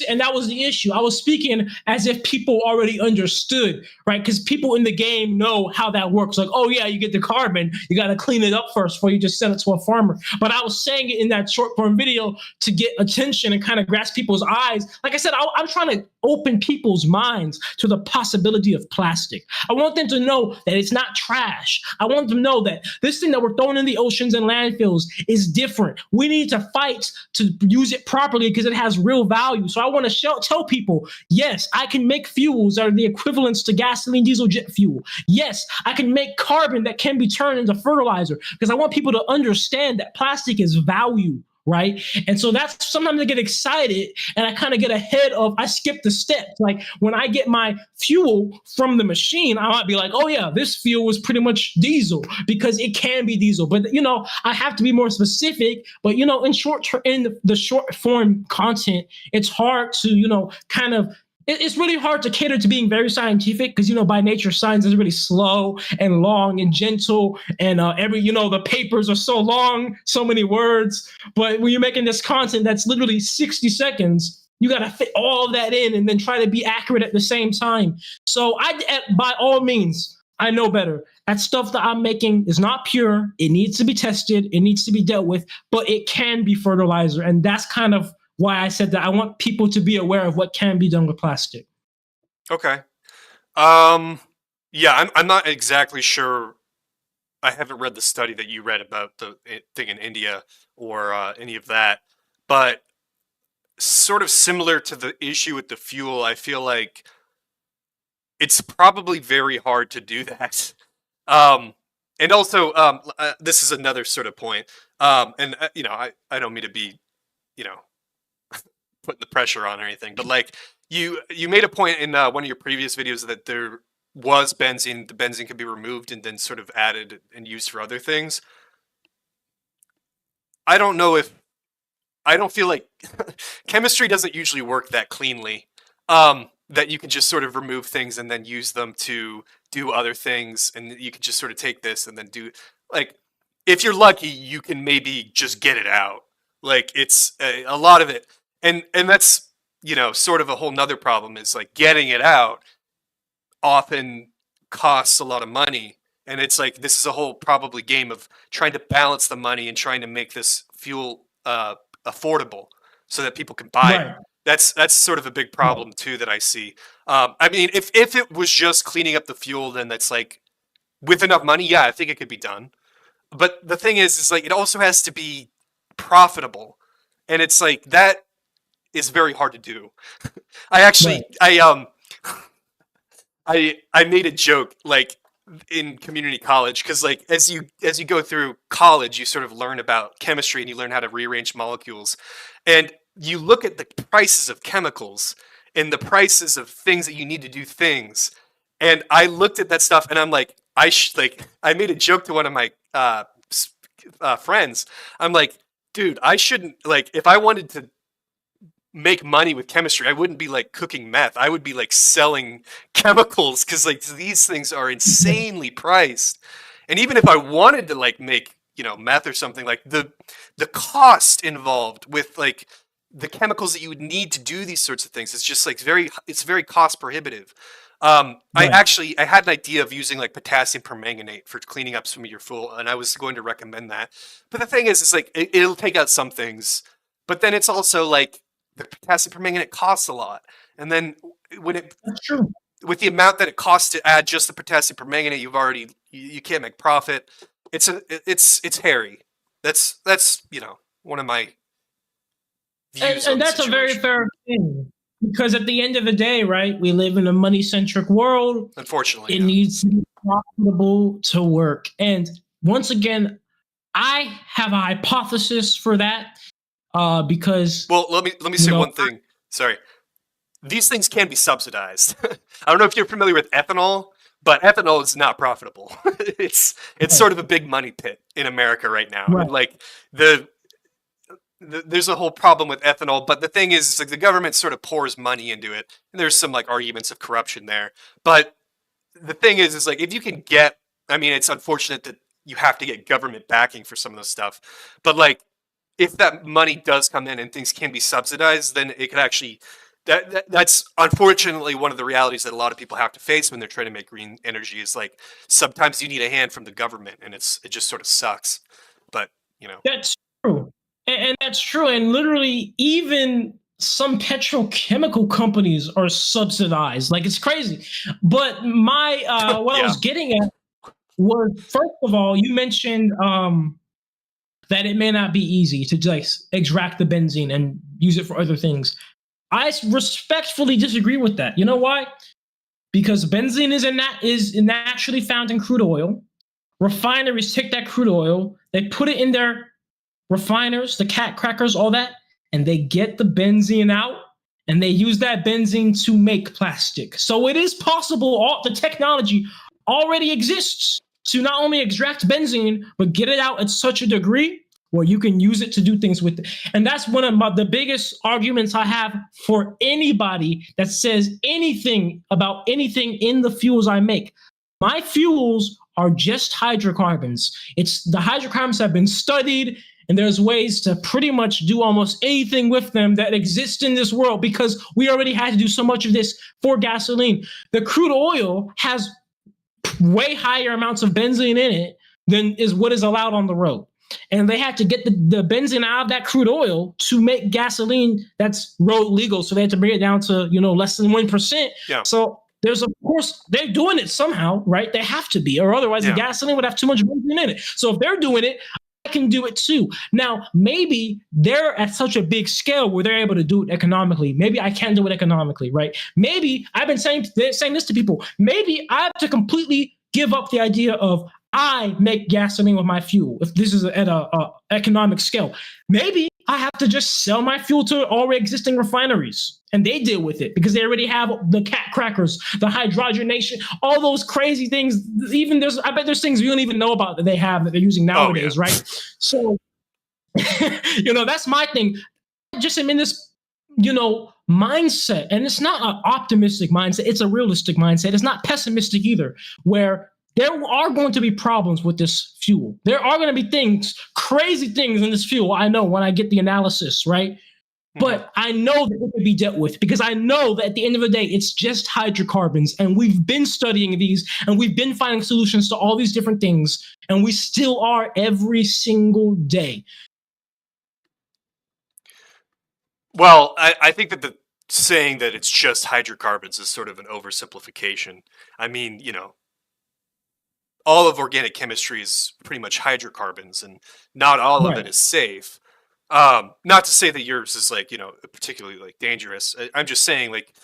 and that was the issue. I was speaking as if people already understood, right? Because people in the game know how that works. Like, oh yeah, you get the carbon, you got to clean it up first before you just send it to a farmer. But I was saying it in that short form video to get attention and kind of grasp people's eyes. Like I said, I'm trying to open people's minds to the possibility of plastic. I want them to know that it's not trash. I want them to know that this thing that we're throwing in the oceans and landfills is different. We need to fight to use it properly because it has real value. So I want to tell people, yes, I can make fuels that are the equivalents to gasoline, diesel, jet fuel. Yes, I can make carbon that can be turned into fertilizer because I want people to understand that plastic is value. Right. And so that's sometimes I get excited and I kind of get ahead of, I skip the steps. Like when I get my fuel from the machine, I might be like, oh yeah, this fuel is pretty much diesel because it can be diesel. But, I have to be more specific. But, in the short form content, it's hard to, kind of, it's really hard to cater to being very scientific because, by nature, science is really slow and long and gentle. And the papers are so long, so many words. But when you're making this content that's literally 60 seconds, you got to fit all of that in and then try to be accurate at the same time. So by all means, I know better. That stuff that I'm making is not pure. It needs to be tested. It needs to be dealt with, but it can be fertilizer. And that's kind of why I said that I want people to be aware of what can be done with plastic. Okay. Yeah, I'm not exactly sure I haven't read the study that you read about the thing in India or any of that, but sort of similar to the issue with the fuel, I feel like it's probably very hard to do that. Um, and also, this is another sort of point. And you know, I don't mean to be, you know, putting the pressure on or anything, but like you made a point in one of your previous videos that there was benzene, the benzene could be removed and then sort of added and used for other things. I don't know if I don't feel like chemistry doesn't usually work that cleanly. That you can just sort of remove things and then use them to do other things, and you can just sort of take this and then do like if you're lucky, you can maybe just get it out. Like it's a lot of it, and that's you know sort of a whole nother problem is like getting it out often costs a lot of money. And it's like this is a whole probably game of trying to balance the money and trying to make this fuel affordable so that people can buy it. Right. That's sort of a big Right. problem too that I see. I mean, if it was just cleaning up the fuel, then that's like with enough money, yeah, I think it could be done. But the thing is like it also has to be profitable, and it's like that is very hard to do. I Right. actually, I made a joke like in community college because like as you go through college you sort of learn about chemistry and you learn how to rearrange molecules and you look at the prices of chemicals and the prices of things that you need to do things and I looked at that stuff and I'm like like I made a joke to one of my friends. I'm like, dude, I shouldn't like if I wanted to make money with chemistry. I wouldn't be like cooking meth. I would be like selling chemicals because like these things are insanely priced. And even if I wanted to like make meth or something, like the cost involved with like the chemicals that you would need to do these sorts of things, it's just like it's very cost prohibitive. Right. I had an idea of using like potassium permanganate for cleaning up some of your fuel, and I was going to recommend that. But the thing is, it's like it'll take out some things, but then it's also like the potassium permanganate costs a lot, and then when it That's true. with the amount that it costs to add just the potassium permanganate, you can't make profit. It's hairy. That's one of my views on And the that's a very situation. fair thing because at the end of the day, right, we live in a money centric world. Unfortunately, It yeah. needs to be profitable to work. And once again, I have a hypothesis for that because, Well, let me you say know, one thing. Sorry, these things can be subsidized. I don't know if you're familiar with ethanol, but ethanol is not profitable. It's right, sort of a big money pit in America right now, right, and like the there's a whole problem with ethanol, but the thing is, like the government sort of pours money into it, and there's some like arguments of corruption there. But the thing is like if you can get, I mean, it's unfortunate that you have to get government backing for some of this stuff, but like if that money does come in and things can be subsidized, then it could actually that's unfortunately one of the realities that a lot of people have to face when they're trying to make green energy is like sometimes you need a hand from the government and it just sort of sucks. But that's true. And that's true. And literally, even some petrochemical companies are subsidized. Like it's crazy. But my what I yeah. was getting at was first of all, you mentioned that it may not be easy to just extract the benzene and use it for other things. I respectfully disagree with that. You know why? Because benzene is naturally found in crude oil. Refineries take that crude oil, they put it in their refiners, the cat crackers, all that, and they get the benzene out and they use that benzene to make plastic. So it is possible, all the technology already exists to not only extract benzene, but get it out at such a degree where you can use it to do things with it. And that's one of the biggest arguments I have for anybody that says anything about anything in the fuels I make. My fuels are just hydrocarbons. It's the hydrocarbons have been studied, and there's ways to pretty much do almost anything with them that exist in this world because we already had to do so much of this for gasoline. The crude oil has way higher amounts of benzene in it than is what is allowed on the road. And they had to get the benzene out of that crude oil to make gasoline that's road legal. So they had to bring it down to less than 1%. Yeah. So there's of course they're doing it somehow, right? They have to be, or otherwise the Yeah. gasoline would have too much benzene in it. So if they're doing it, I can do it too. Now, maybe they're at such a big scale where they're able to do it economically. Maybe I can't do it economically, right? Maybe I've been saying this to people. Maybe I have to completely give up the idea of I make gasoline with my fuel. If this is at a economic scale, maybe I have to just sell my fuel to already existing refineries and they deal with it because they already have the cat crackers, the hydrogenation, all those crazy things. Even I bet there's things we don't even know about that they have that they're using nowadays, yeah. right? So, that's my thing. I just am in this, mindset, and it's not an optimistic mindset. It's a realistic mindset. It's not pessimistic either, where there are going to be problems with this fuel. There are going to be things, crazy things in this fuel. I know when I get the analysis, right? But I know that it can be dealt with because I know that at the end of the day, it's just hydrocarbons. And we've been studying these and we've been finding solutions to all these different things. And we still are every single day. Well, I think that the saying that it's just hydrocarbons is sort of an oversimplification. I mean, all of organic chemistry is pretty much hydrocarbons, and not all of it is safe. Not to say that yours is like, particularly like dangerous. I'm just saying like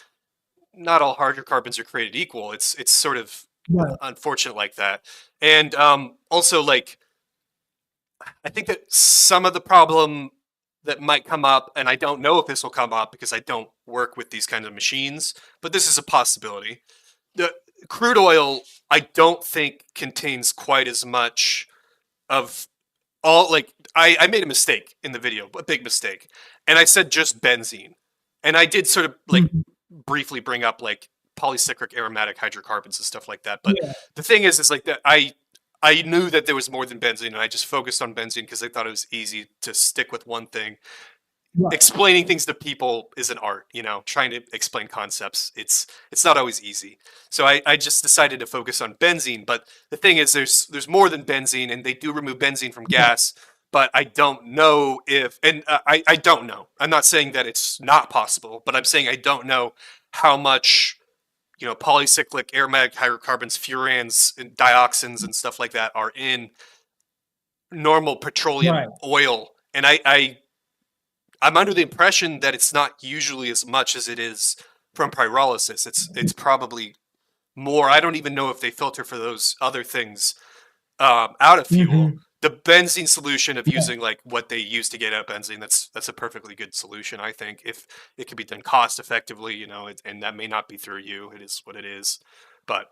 not all hydrocarbons are created equal. It's sort of unfortunate like that. And also like I think that some of the problem that might come up, and I don't know if this will come up because I don't work with these kinds of machines, but this is a possibility. The crude oil, I don't think contains quite as much of all, like, I made a mistake in the video, a big mistake, and I said just benzene. And I did sort of like briefly bring up like polycyclic aromatic hydrocarbons and stuff like that. But the thing is like that I knew that there was more than benzene, and I just focused on benzene because I thought it was easy to stick with one thing. Explaining things to people is an art, trying to explain concepts. It's not always easy. So I just decided to focus on benzene. But the thing is there's more than benzene, and they do remove benzene from gas. But I don't know if, and I don't know. I'm not saying that it's not possible, but I'm saying I don't know how much, polycyclic aromatic hydrocarbons, furans, and dioxins, and stuff like that are in normal petroleum oil. And I'm under the impression that it's not usually as much as it is from pyrolysis. It's probably more. I don't even know if they filter for those other things out of fuel. The benzene solution of using like what they use to get out benzene, that's a perfectly good solution, I think, if it can be done cost effectively, and that may not be through you. It is what it is. But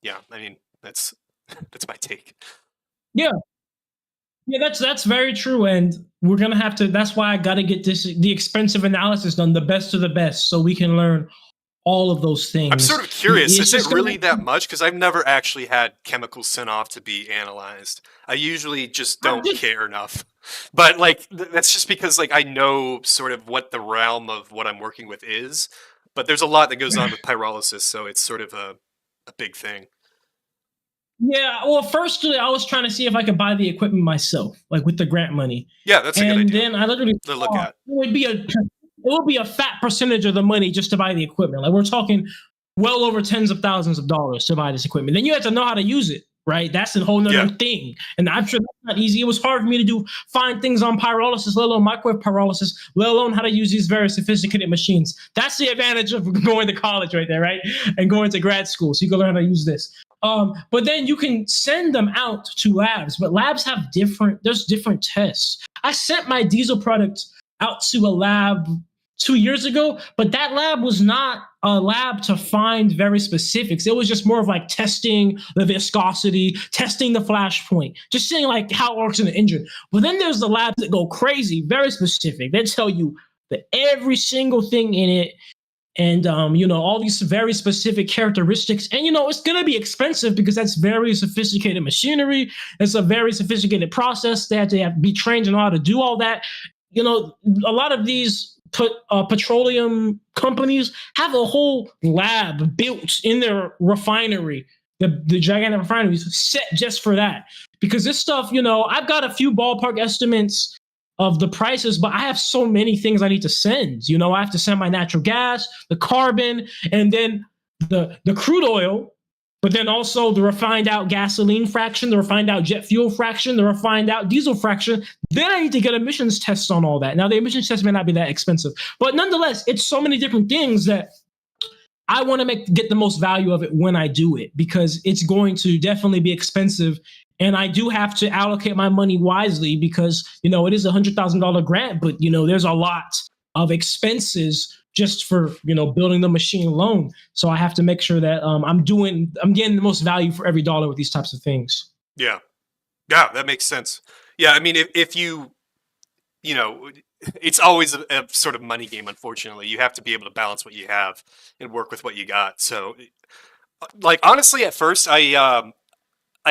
yeah, I mean, that's my take. Yeah. Yeah, that's very true, and we're gonna have to. That's why I got to get the expensive analysis done, the best of the best, so we can learn all of those things. I'm sort of curious. Is it really that much? Because I've never actually had chemicals sent off to be analyzed. I usually just don't care enough. But like that's just because like I know sort of what the realm of what I'm working with is. But there's a lot that goes on with pyrolysis, so it's sort of a big thing. Yeah, well, first I was trying to see if I could buy the equipment myself, like with the grant money. Yeah, that's a good idea. And then I literally look at. It would be a fat percentage of the money just to buy the equipment. Like we're talking well over tens of thousands of dollars to buy this equipment. Then you have to know how to use it, right? That's a whole nother thing. And I'm sure that's not easy. It was hard for me to find things on pyrolysis, let alone microwave pyrolysis, let alone how to use these very sophisticated machines. That's the advantage of going to college right there, right? And going to grad school. So you can learn how to use this. But then you can send them out to labs, but labs have there's different tests. I sent my diesel product out to a lab 2 years ago, but that lab was not a lab to find very specifics. It was just more of like testing the viscosity, testing the flash point, just seeing like how it works in the engine. But then there's the labs that go crazy, very specific. They tell you that every single thing in it, and all these very specific characteristics. And it's going to be expensive because that's very sophisticated machinery. It's a very sophisticated process. They have to be trained to know how to do all that. A lot of these petroleum companies have a whole lab built in their refinery, the gigantic refineries set just for that. Because this stuff, I've got a few ballpark estimates of the prices, but I have so many things I need to send. I have to send my natural gas, the carbon, and then the crude oil, but then also the refined out gasoline fraction, the refined out jet fuel fraction, the refined out diesel fraction. Then I need to get emissions tests on all that. Now, the emissions test may not be that expensive, but nonetheless, it's so many different things that I want to get the most value of it when I do it, because it's going to definitely be expensive. And I do have to allocate my money wisely because, you know, it is $100,000 grant, but, you know, there's a lot of expenses just for, you know, building the machine alone. So I have to make sure that I'm getting the most value for every dollar with these types of things. Yeah. Yeah, that makes sense. Yeah, I mean, if you know, it's always a sort of money game, unfortunately. You have to be able to balance what you have and work with what you got. So, like, honestly, at first, I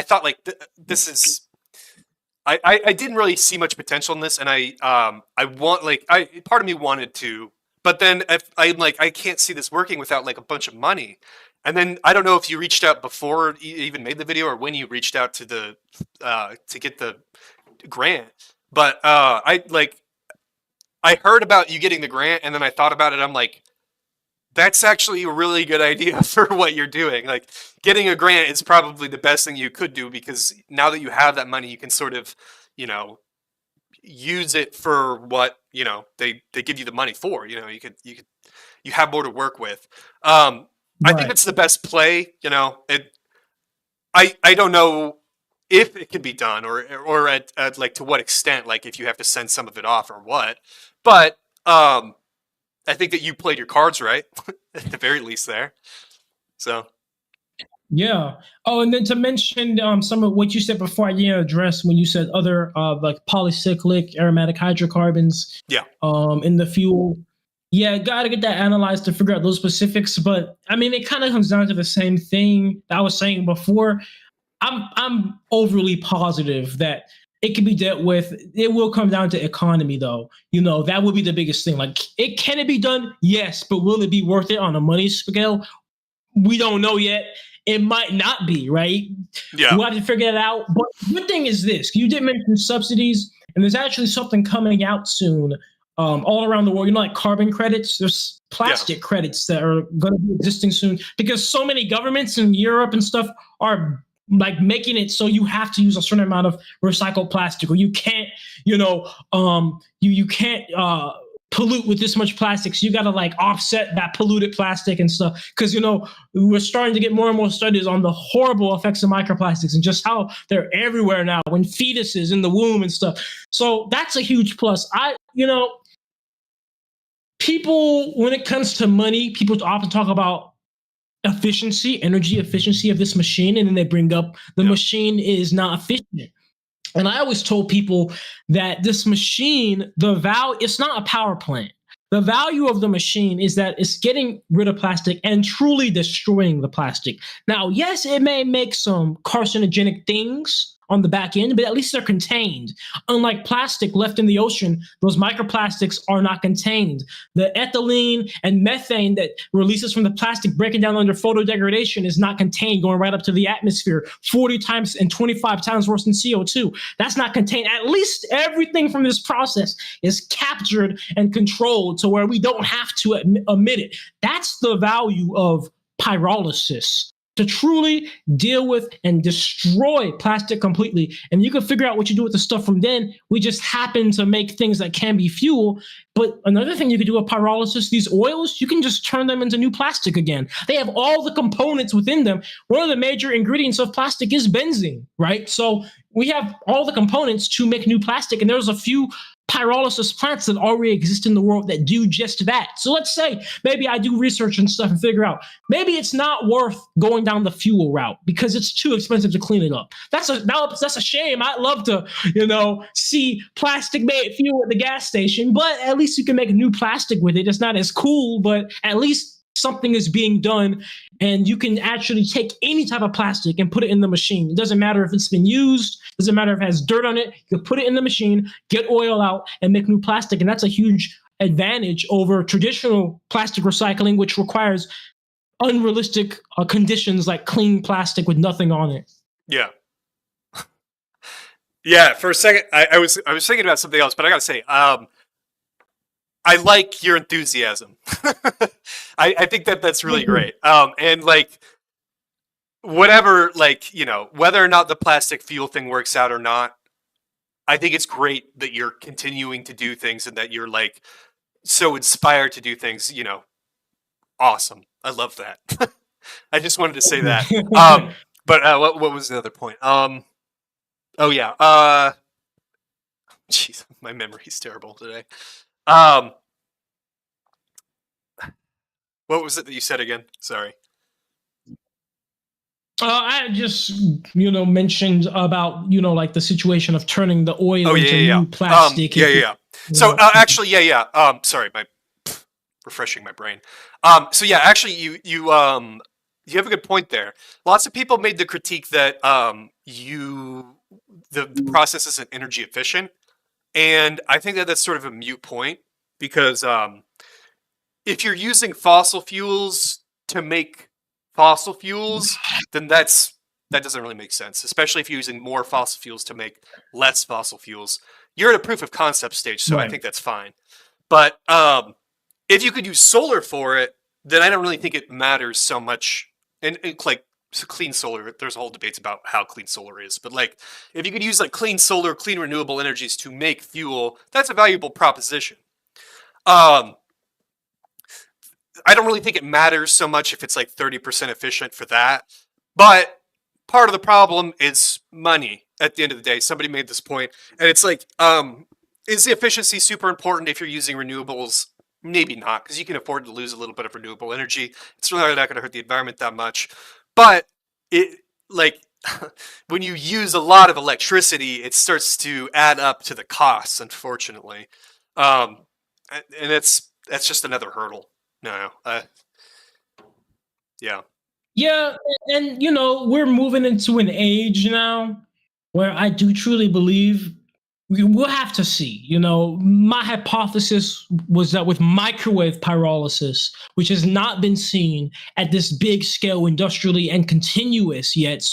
thought, like, this is... I didn't really see much potential in this, and part of me wanted to, but then I'm like, I can't see this working without, like, a bunch of money. And then I don't know if you reached out before you even made the video or when you reached out to to get the grant. But I heard about you getting the grant, and then I thought about it. I'm like, that's actually a really good idea for what you're doing. Like, getting a grant is probably the best thing you could do, because now that you have that money, you can sort of, you know, use it for what, you know, they give you the money for. You know, you have more to work with. I think it's the best play. You know, I don't know if it can be done, or at like to what extent, like if you have to send some of it off or what. But I think that you played your cards right, at the very least there. So. Yeah. Oh, and then to mention some of what you said before, I didn't address when you said other like polycyclic aromatic hydrocarbons. Yeah. In the fuel. Yeah, got to get that analyzed to figure out those specifics. But I mean, it kind of comes down to the same thing that I was saying before. I'm overly positive that it can be dealt with. It will come down to economy, though. You know, that would be the biggest thing. Like, can it be done? Yes, but will it be worth it on a money scale? We don't know yet. It might not be, right? Yeah. We'll have to figure that out. But the good thing is this: you did mention subsidies, and there's actually something coming out soon, all around the world. You know, like carbon credits. There's plastic credits that are going to be existing soon, because so many governments in Europe and stuff are like making it so you have to use a certain amount of recycled plastic, or you can't, you know, you can't pollute with this much plastic. So you got to like offset that polluted plastic and stuff. Because, you know, we're starting to get more and more studies on the horrible effects of microplastics and just how they're everywhere now, when fetuses in the womb and stuff. So that's a huge plus. You know, people, when it comes to money, people often talk about efficiency, energy efficiency of this machine, and then they bring up the machine is not efficient. And I always told people that this machine, it's not a power plant. The value of the machine is that it's getting rid of plastic and truly destroying the plastic. Now, yes, it may make some carcinogenic things on the back end, but at least they're contained. Unlike plastic left in the ocean, those microplastics are not contained. The ethylene and methane that releases from the plastic breaking down under photodegradation is not contained, going right up to the atmosphere 40 times and 25 times worse than CO2. That's not contained. At least everything from this process is captured and controlled to where we don't have to emit it. That's the value of pyrolysis, to truly deal with and destroy plastic completely. And you can figure out what you do with the stuff from then. We just happen to make things that can be fuel. But another thing you can do with pyrolysis, these oils, you can just turn them into new plastic again. They have all the components within them. One of the major ingredients of plastic is benzene, right? So we have all the components to make new plastic. And there's a few pyrolysis plants that already exist in the world that do just that. So let's say maybe I do research and stuff and figure out maybe it's not worth going down the fuel route because it's too expensive to clean it up. That's a shame. I'd love to, you know, see plastic made fuel at the gas station, but at least you can make new plastic with it. It's not as cool, but at least something is being done, and you can actually take any type of plastic and put it in the machine. It doesn't matter if it's been used, doesn't matter if it has dirt on it. You can put it in the machine, get oil out, and make new plastic. And that's a huge advantage over traditional plastic recycling, which requires unrealistic conditions like clean plastic with nothing on it. Yeah. Yeah, for a second, I was thinking about something else, but I gotta say, I like your enthusiasm. I think that's really great. And like whatever, like, you know, whether or not the plastic fuel thing works out or not, I think it's great that you're continuing to do things and that you're like so inspired to do things, you know, awesome. I love that. I just wanted to say that. But what was the other point? Oh yeah. Jeez, my memory's terrible today. What was it that you said again? Sorry. I just, mentioned about, like the situation of turning the oil into new plastic. So actually, sorry, refreshing my brain. So yeah, actually, you have a good point there. Lots of people made the critique that the process isn't energy efficient, and I think that that's sort of a moot point because if you're using fossil fuels to make fossil fuels, then that doesn't really make sense, especially if you're using more fossil fuels to make less fossil fuels. You're at a proof of concept stage, so right. I think that's fine. But if you could use solar for it, then I don't really think it matters so much. And like clean solar, there's a whole debate about how clean solar is. But like, if you could use like clean solar, clean renewable energies to make fuel, that's a valuable proposition. I don't really think it matters so much if it's like 30% efficient for that. But part of the problem is money at the end of the day. Somebody made this point, and it's like, is the efficiency super important if you're using renewables? Maybe not, because you can afford to lose a little bit of renewable energy. It's really not going to hurt the environment that much. But it, like, when you use a lot of electricity, it starts to add up to the costs, unfortunately. And that's just another hurdle. No. Yeah. Yeah, and we're moving into an age now where I do truly believe we'll have to see. My hypothesis was that with microwave pyrolysis, which has not been seen at this big scale industrially and continuous yet,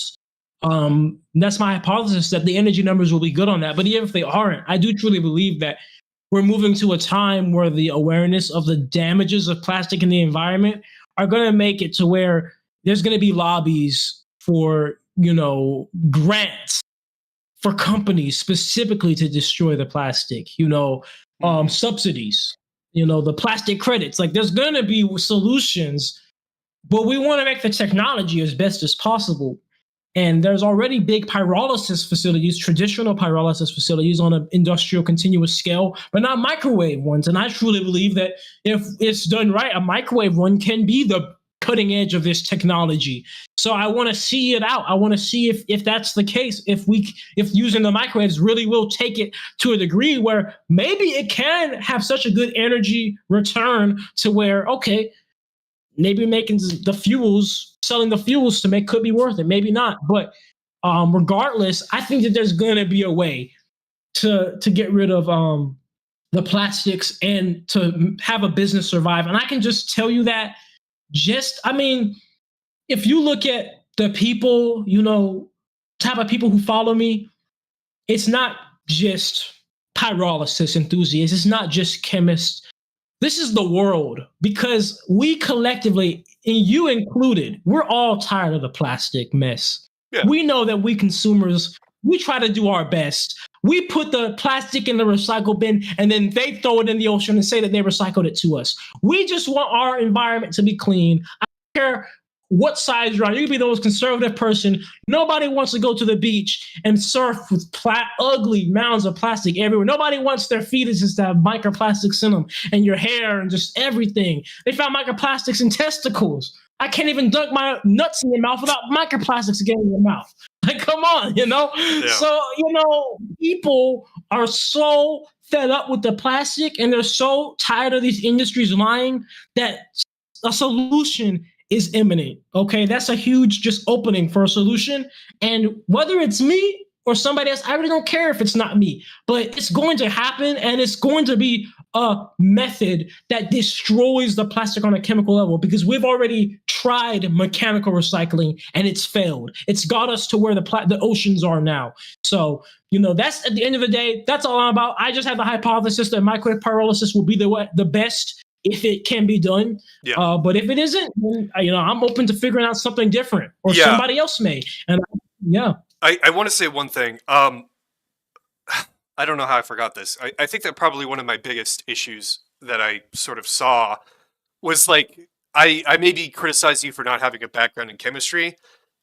that's my hypothesis that the energy numbers will be good on that. But even if they aren't, I do truly believe that we're moving to a time where the awareness of the damages of plastic in the environment are going to make it to where there's going to be lobbies for, grants for companies specifically to destroy the plastic, subsidies, the plastic credits. Like there's going to be solutions, but we want to make the technology as best as possible. And there's already big pyrolysis facilities, traditional pyrolysis facilities on an industrial continuous scale, but not microwave ones. And I truly believe that if it's done right, a microwave one can be the cutting edge of this technology. So I want to see it out. I want to see if that's the case, if using the microwaves really will take it to a degree where maybe it can have such a good energy return to where, okay, maybe making the fuels, selling the fuels to make could be worth it. Maybe not. But regardless, I think that there's going to be a way to get rid of the plastics and to have a business survive. And I can just tell you that if you look at the people, type of people who follow me, it's not just pyrolysis enthusiasts. It's not just chemists. This is the world, because we collectively, and you included, we're all tired of the plastic mess. Yeah. We know that we consumers, we try to do our best. We put the plastic in the recycle bin and then they throw it in the ocean and say that they recycled it to us. We just want our environment to be clean. I don't care what size you're on. You can be the most conservative person. Nobody wants to go to the beach and surf with ugly mounds of plastic everywhere. Nobody wants their fetuses to have microplastics in them and your hair and just everything. They found microplastics in testicles. I can't even dunk my nuts in your mouth without microplastics getting in your mouth. Like, come on, Yeah. So, people are so fed up with the plastic and they're so tired of these industries lying that a solution is imminent. Okay, that's a huge just opening for a solution. And whether it's me or somebody else, I really don't care if it's not me, but it's going to happen, and it's going to be a method that destroys the plastic on a chemical level, because we've already tried mechanical recycling and it's failed. It's got us to where the oceans are now. So, that's at the end of the day, that's all I'm about. I just have the hypothesis that microwave pyrolysis will be the best if it can be done. Yeah. But if it isn't, then, I'm open to figuring out something different, or Yeah. somebody else may. And yeah. I want to say one thing. I don't know how I forgot this. I think that probably one of my biggest issues that I sort of saw was like, I maybe criticized you for not having a background in chemistry.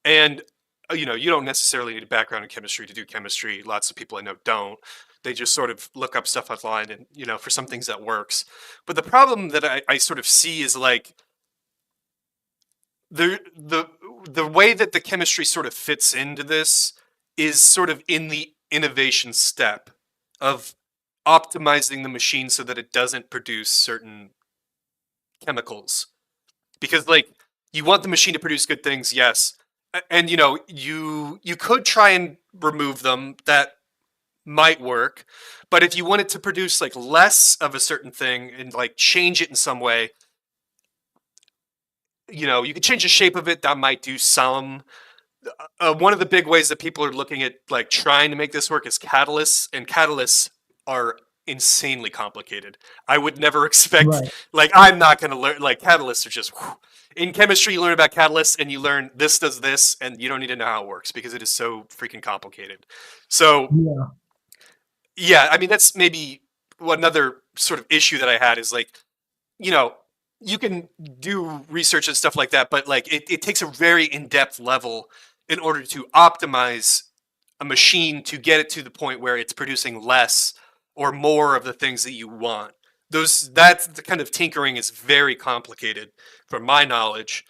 And, you don't necessarily need a background in chemistry to do chemistry. Lots of people I know don't. They just sort of look up stuff online and, for some things that works. But the problem that I sort of see is like, the way that the chemistry sort of fits into this is sort of in the innovation step of optimizing the machine so that it doesn't produce certain chemicals. Because like, you want the machine to produce good things, yes. And you could try and remove them. That might work. But if you want it to produce like less of a certain thing and like change it in some way, you could change the shape of it. That might do some. One of the big ways that people are looking at like trying to make this work is catalysts, and catalysts are insanely complicated. I would never expect, Right. like, I'm not going to learn, like, catalysts are just, in chemistry, you learn about catalysts and you learn this does this, and you don't need to know how it works because it is so freaking complicated. So, yeah, I mean, that's maybe another sort of issue that I had is like, you can do research and stuff like that, but like it takes a very in-depth level in order to optimize a machine to get it to the point where it's producing less or more of the things that you want. That's the kind of tinkering is very complicated from my knowledge.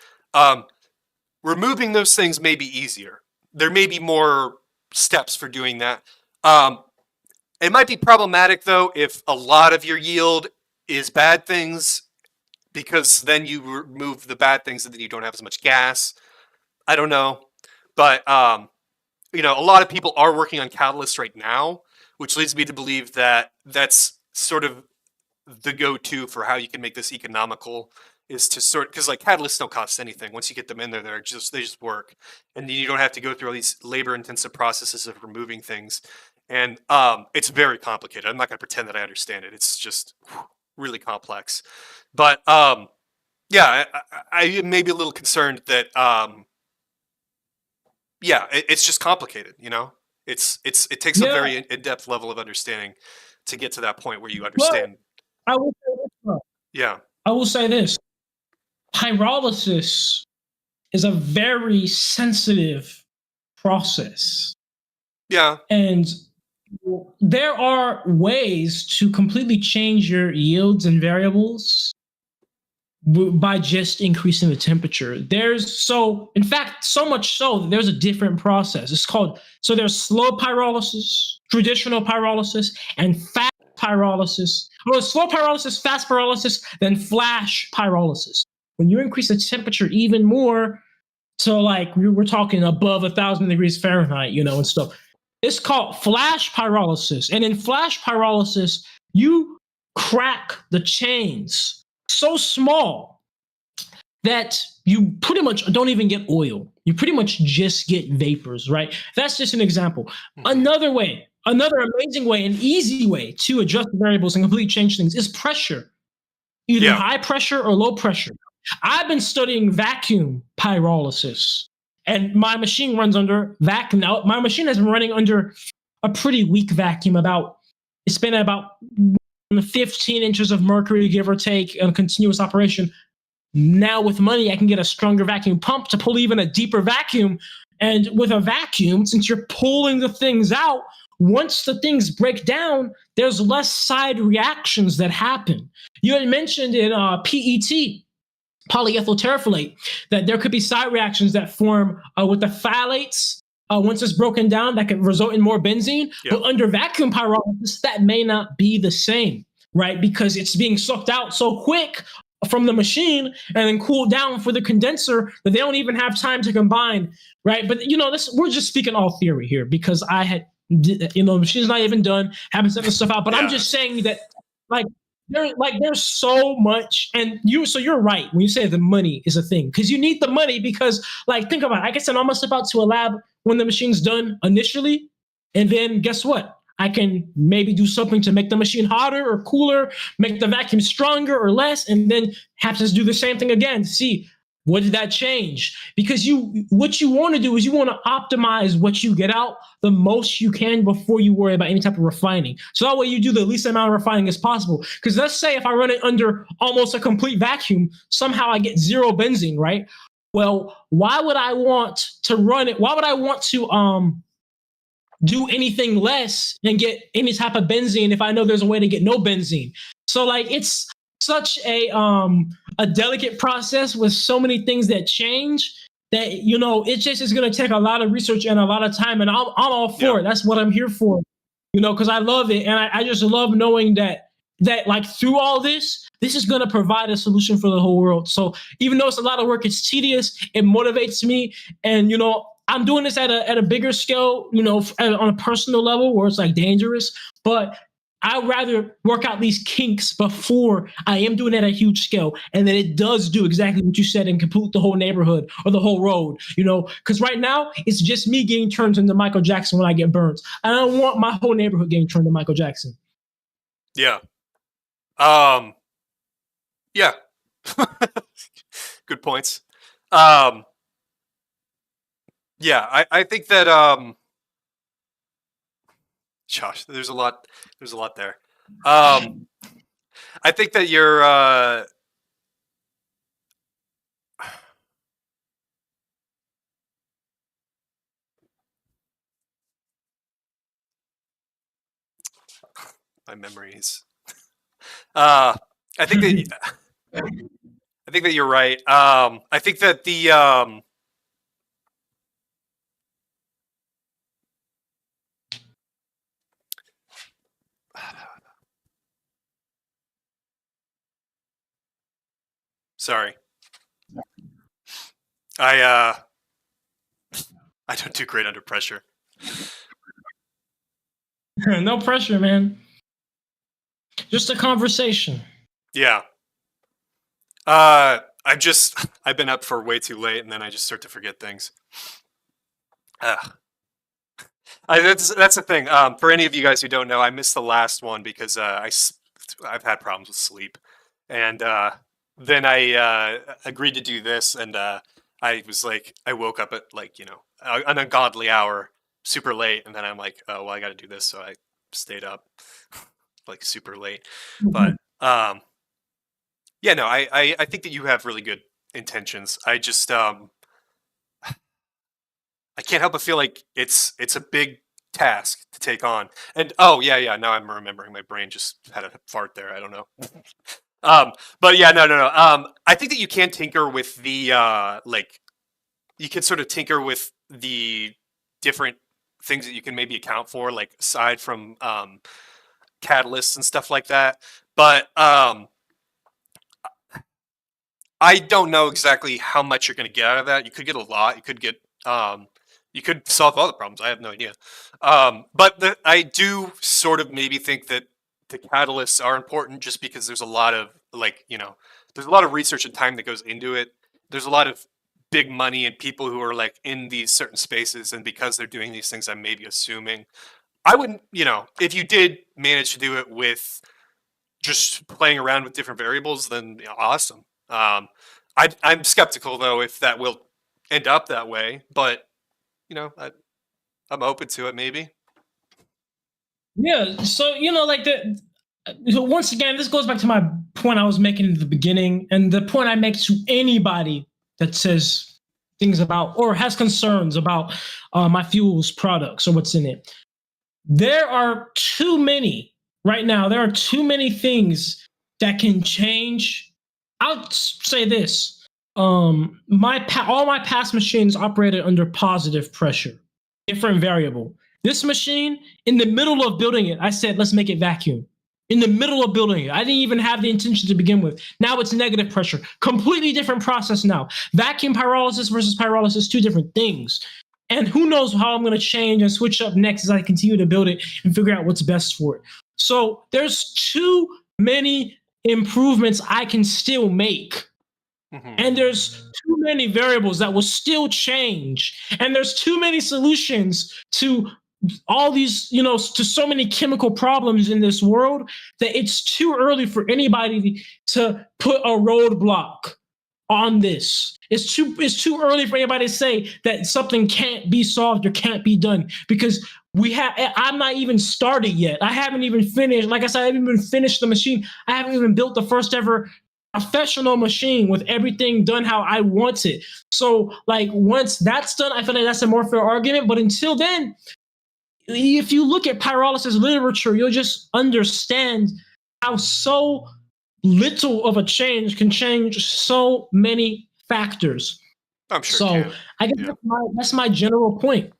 Removing those things may be easier. There may be more steps for doing that. It might be problematic though if a lot of your yield is bad things, because then you remove the bad things and then you don't have as much gas. I don't know. But, a lot of people are working on catalysts right now, which leads me to believe that that's sort of the go-to for how you can make this economical, is to because like catalysts don't cost anything. Once you get them in there, they just work. And then you don't have to go through all these labor-intensive processes of removing things. And it's very complicated. I'm not going to pretend that I understand it. It's just really complex. But yeah, I may be a little concerned that it's just complicated. It takes a very in-depth level of understanding to get to that point where you understand. But I will say this, though. Yeah. I will say this: pyrolysis is a very sensitive process. Yeah. And there are ways to completely change your yields and variables by just increasing the temperature. In fact, so much so that there's a different process. There's slow pyrolysis, traditional pyrolysis, and fast pyrolysis. Well, slow pyrolysis, fast pyrolysis, then flash pyrolysis. When you increase the temperature even more, so like we're talking above 1,000 degrees Fahrenheit, and stuff. It's called flash pyrolysis. And in flash pyrolysis, you crack the chains so small that you pretty much don't even get oil. You pretty much just get vapors, right? That's just an example. Mm-hmm. Another amazing way, an easy way to adjust variables and completely change things is pressure, either high pressure or low pressure. I've been studying vacuum pyrolysis, and my machine runs under vacuum. Now, my machine has been running under a pretty weak vacuum. It's been about 15 inches of mercury, give or take, in continuous operation. Now with money, I can get a stronger vacuum pump to pull even a deeper vacuum. And with a vacuum, since you're pulling the things out, once the things break down, there's less side reactions that happen. You had mentioned in PET, polyethyl terephthalate, that there could be side reactions that form with the phthalates. Once it's broken down, that could result in more benzene. Yep. But under vacuum pyrolysis, that may not be the same, right? Because it's being sucked out so quick from the machine and then cooled down for the condenser that they don't even have time to combine, right? But we're just speaking all theory here, because the machine's not even done, haven't sent the stuff out. But I'm just saying that, there's so much, and you're right when you say the money is a thing, because you need the money, because think about it. I guess I'm almost about to a lab when the machine's done initially, and then guess what? I can maybe do something to make the machine hotter or cooler, make the vacuum stronger or less, and then have to do the same thing again. See, what did that change? Because what you want to do is you want to optimize what you get out the most you can before you worry about any type of refining. So that way you do the least amount of refining as possible. Because let's say if I run it under almost a complete vacuum, somehow I get zero benzene, right? Well, why would I want to run it? Why would I want to do anything less and get any type of benzene if I know there's a way to get no benzene? So like it's such a delicate process with so many things that change that it just is going to take a lot of research and a lot of time, and I'm all for it. That's what I'm here for, because I love it, and I just love knowing that like through all this is going to provide a solution for the whole world. So even though it's a lot of work, it's tedious, it motivates me, and I'm doing this at a bigger scale, on a personal level where it's like dangerous, but I'd rather work out these kinks before I am doing it at a huge scale. And then it does do exactly what you said and can pollute the whole neighborhood or the whole road, because right now it's just me getting turned into Michael Jackson when I get burnt. I don't want my whole neighborhood getting turned to Michael Jackson. Yeah. Yeah. Good points. Yeah, I think that, Josh, there's a lot there. I think that you're, my memories. I think that you're right. I think that the, sorry. I don't do great under pressure. No pressure, man. Just a conversation. Yeah. I've been up for way too late, and then I just start to forget things. That's the thing. For any of you guys who don't know, I missed the last one because I've had problems with sleep, and then I agreed to do this, and I was like, I woke up at like an ungodly hour, super late, and then I'm like, oh well, I got to do this, so I stayed up like super late. But yeah, no, I think that you have really good intentions. I just I can't help but feel like it's a big task to take on. And oh yeah, now I'm remembering. My brain just had a fart there. I don't know. But yeah, no. I think that you can tinker with the you can sort of tinker with the different things that you can maybe account for, like aside from catalysts and stuff like that. But I don't know exactly how much you're going to get out of that. You could get a lot. You could get you could solve all the problems. I have no idea. But I do sort of maybe think that the catalysts are important just because there's a lot of there's a lot of research and time that goes into it. There's a lot of big money and people who are like in these certain spaces, and because they're doing these things, I'm maybe assuming. I wouldn't, if you did manage to do it with just playing around with different variables, then awesome. I'm skeptical though if that will end up that way, but I'm open to it maybe. Yeah, so once again, this goes back to my point I was making in the beginning, and the point I make to anybody that says things about or has concerns about my fuels products or what's in it. There are too many right now. There are too many things that can change. I'll say this: all my past machines operated under positive pressure, different variable. This machine, in the middle of building it, I said, let's make it vacuum. In the middle of building it, I didn't even have the intention to begin with. Now it's negative pressure, completely different process now. Vacuum pyrolysis versus pyrolysis, two different things. And who knows how I'm going to change and switch up next as I continue to build it and figure out what's best for it. So there's too many improvements I can still make. Mm-hmm. And there's too many variables that will still change. And there's too many solutions to all these, you know, to so many chemical problems in this world that it's too early for anybody to put a roadblock on this. It's too early for anybody to say that something can't be solved or can't be done because I'm not even started yet. I haven't even finished. Like I said, I haven't even finished the machine. I haven't even built the first ever professional machine with everything done how I want it. So like once that's done, I feel like that's a more fair argument. But until then, if you look at pyrolysis literature, you'll just understand how so little of a change can change so many factors. I'm sure So it can. I guess that's my general point.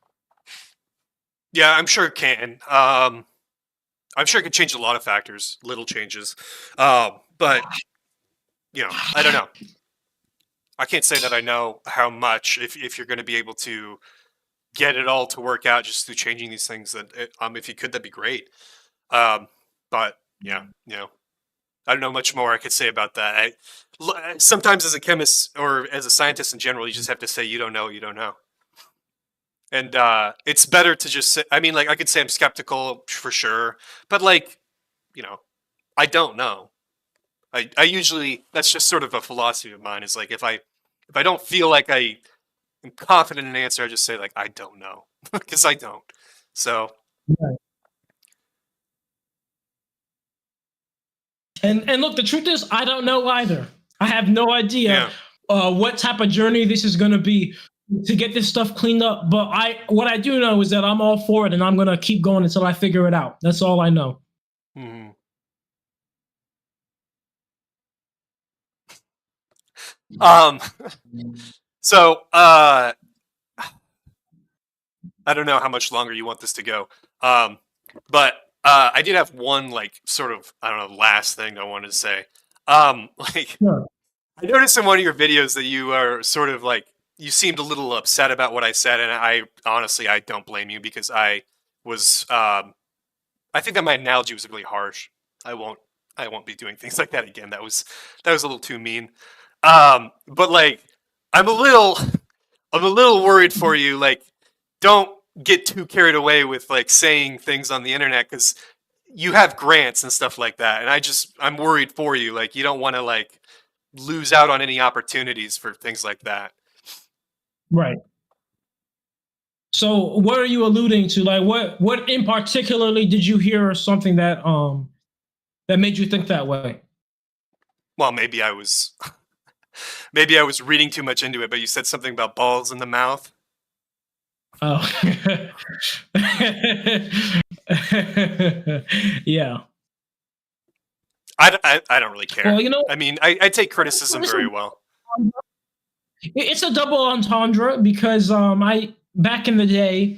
Yeah, I'm sure it can. I'm sure it can change a lot of factors, little changes. But you know, I don't know. I can't say that I know how much if you're going to be able to get it all to work out just through changing these things. That if you could, that'd be great. But yeah, you know, I don't know much more I could say about that. Sometimes as a chemist or as a scientist in general, you just have to say you don't know, you don't know. And it's better to just say, I mean, like I could say I'm skeptical for sure, but like, you know, I don't know. I usually, that's just sort of a philosophy of mine, is like if I don't feel like I am confident in an answer, I just say like I don't know because I don't. So Right. And look, the truth is, I don't know either. I have no idea what type of journey this is going to be to get this stuff cleaned up. But what I do know is that I'm all for it, and I'm going to keep going until I figure it out. That's all I know. Mm-hmm. So I don't know how much longer you want this to go. But I did have one like sort of, I don't know, last thing I wanted to say. Like Sure. I noticed in one of your videos that you are sort of like, you seemed a little upset about what I said, and I honestly I don't blame you because I was I think that my analogy was really harsh. I won't be doing things like that again. That was a little too mean. But like I'm a little worried for you. Like, don't get too carried away with like saying things on the internet because you have grants and stuff like that, and I'm worried for you. Like, you don't want to like lose out on any opportunities for things like that. Right. So, what are you alluding to? Like, what in particularly did you hear or something that made you think that way? Well, maybe I was reading too much into it, but you said something about balls in the mouth. Oh, yeah. I don't really care. Well, you know, I mean, I take criticism very well. it's a double entendre because I back in the day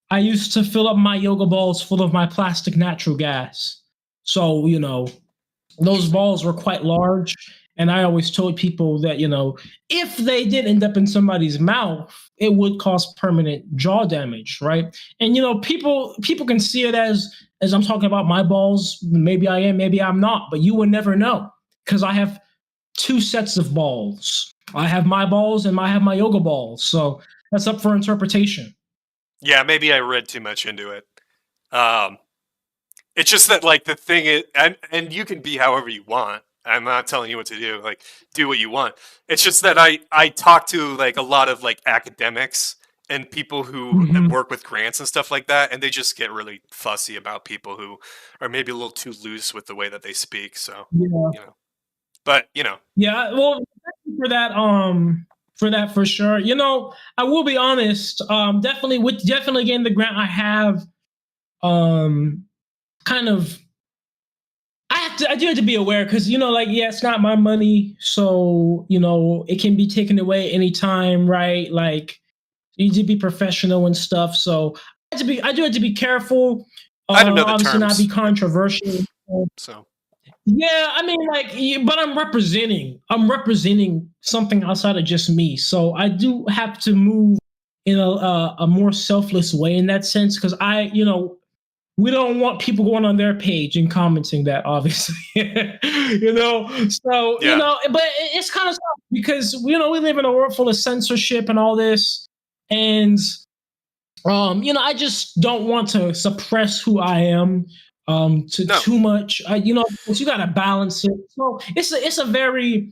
I used to fill up my yoga balls full of my plastic natural gas. So you know those balls were quite large, and I always told people that you know if they did end up in somebody's mouth, it would cause permanent jaw damage, right? And you know people can see it as I'm talking about my balls. Maybe I am, maybe I'm not, but you would never know because I have two sets of balls. I have my balls and I have my yoga balls. So that's up for interpretation. Yeah, maybe I read too much into it. Um, it's just that like the thing is, and you can be however you want. I'm not telling you what to do. Like, do what you want. It's just that I talk to like a lot of like academics and people who Mhm. work with grants and stuff like that, and they just get really fussy about people who are maybe a little too loose with the way that they speak. So Yeah. you know, but you know, Yeah. Well, thank you for that for sure. You know, I will be honest. Definitely getting the grant, I have um kind of I do have to be aware because you know, like, yeah, it's not my money, so you know, it can be taken away anytime, right? Like, you need to be professional and stuff. So I do have to be careful. I don't know the Obviously, not be terms. controversial. So Yeah, I mean, like, but I'm representing something outside of just me. So I do have to move in a more selfless way in that sense because you know, we don't want people going on their page and commenting that, obviously, you know. So you yeah, know, but it's kind of tough because you know we live in a world full of censorship and all this, and I just don't want to suppress who I am to No. too much. You got to balance it. So it's a very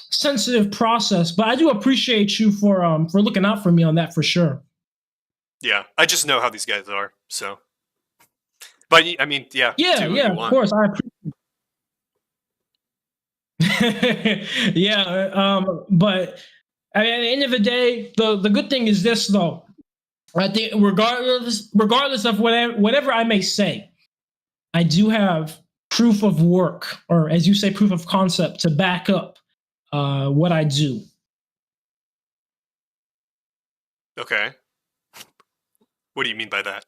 sensitive process, but I do appreciate you for looking out for me on that for sure. Yeah, I just know how these guys are. So, but I mean, yeah, Yeah, do what yeah, you of want. course. Yeah, but I mean, at the end of the day, the good thing is this though. I think regardless of whatever I may say, I do have proof of work, or as you say, proof of concept to back up what I do. Okay. What do you mean by that?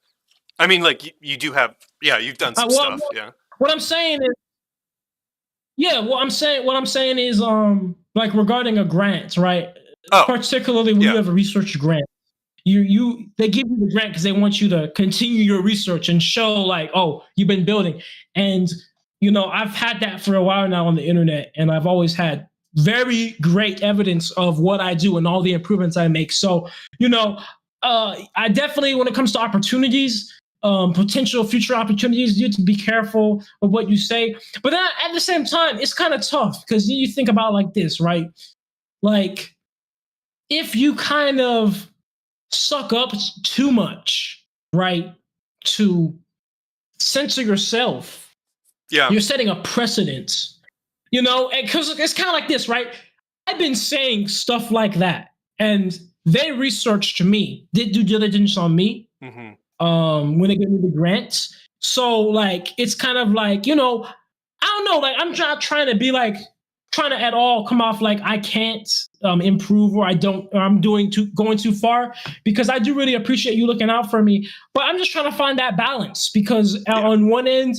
I mean, like you do have, yeah, you've done some Well, stuff, yeah. what I'm saying is, yeah, what I'm saying is, like regarding a grant, right? Oh, Particularly when you yeah, have a research grant, they give you the grant because they want you to continue your research and show like, oh, you've been building. And I've had that for a while now on the internet, and I've always had very great evidence of what I do and all the improvements I make. So I definitely, when it comes to opportunities, potential future opportunities, you have to be careful of what you say. But then at the same time, it's kind of tough because you think about it like this, right? Like if you kind of suck up too much, right, to censor yourself, yeah, you're setting a precedent, because it's kind of like this, right? I've been saying stuff like that, and they researched me, did due diligence on me, hmm, when they gave me the grants. So like, it's kind of like, I don't know, like I'm not trying to be like trying to at all come off like I can't improve, or I don't, or I'm going too far, because I do really appreciate you looking out for me. But I'm just trying to find that balance, because yeah, on one end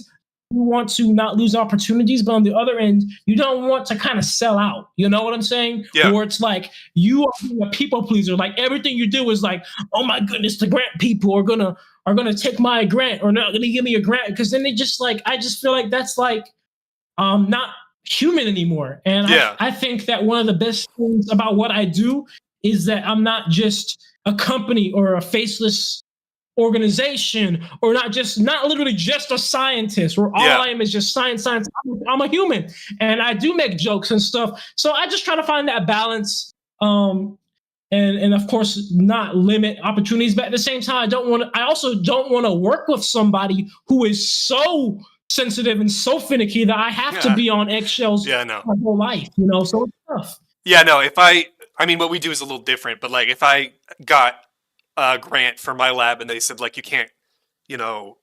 you want to not lose opportunities, but on the other end you don't want to kind of sell out. You know what I'm saying? yeah, Or it's like you are being a people pleaser. Like everything you do is like, oh my goodness, the grant people are gonna take my grant, or not gonna give me a grant, because then they just like, I just feel like that's like not human anymore. And yeah, I think that one of the best things about what I do is that I'm not just a company or a faceless organization, or not literally just a scientist where all yeah, I am is just science. I'm a human, and I do make jokes and stuff. So I just try to find that balance. And of course not limit opportunities, but at the same time I also don't want to work with somebody who is so sensitive and so finicky that I have to yeah, be on eggshells yeah. No, my whole life, so it's tough. yeah, no. I mean, what we do is a little different, but like if I got a grant for my lab and they said like you can't, you know,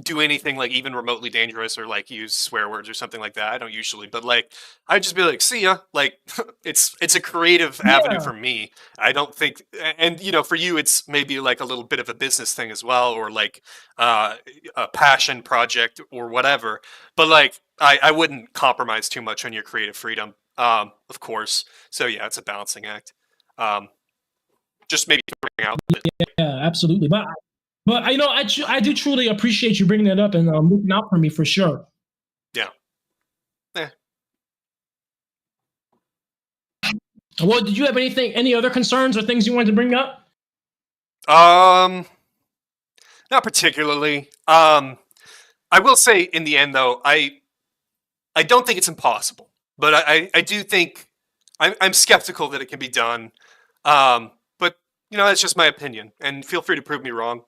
do anything like even remotely dangerous or like use swear words or something like that. I don't usually, but like I'd just be like, "See ya." Like it's a creative avenue Yeah, for me. I don't think, and for you, it's maybe like a little bit of a business thing as well, or like uh, a passion project or whatever. But like I wouldn't compromise too much on your creative freedom, of course. So yeah, it's a balancing act. Um, just maybe throwing out. yeah, absolutely. But I do truly appreciate you bringing that up and looking out for me for sure. Yeah. Eh. Well, did you have any other concerns or things you wanted to bring up? Um. Not particularly. I will say in the end though, I don't think it's impossible, but I do think I'm skeptical that it can be done. But that's just my opinion, and feel free to prove me wrong.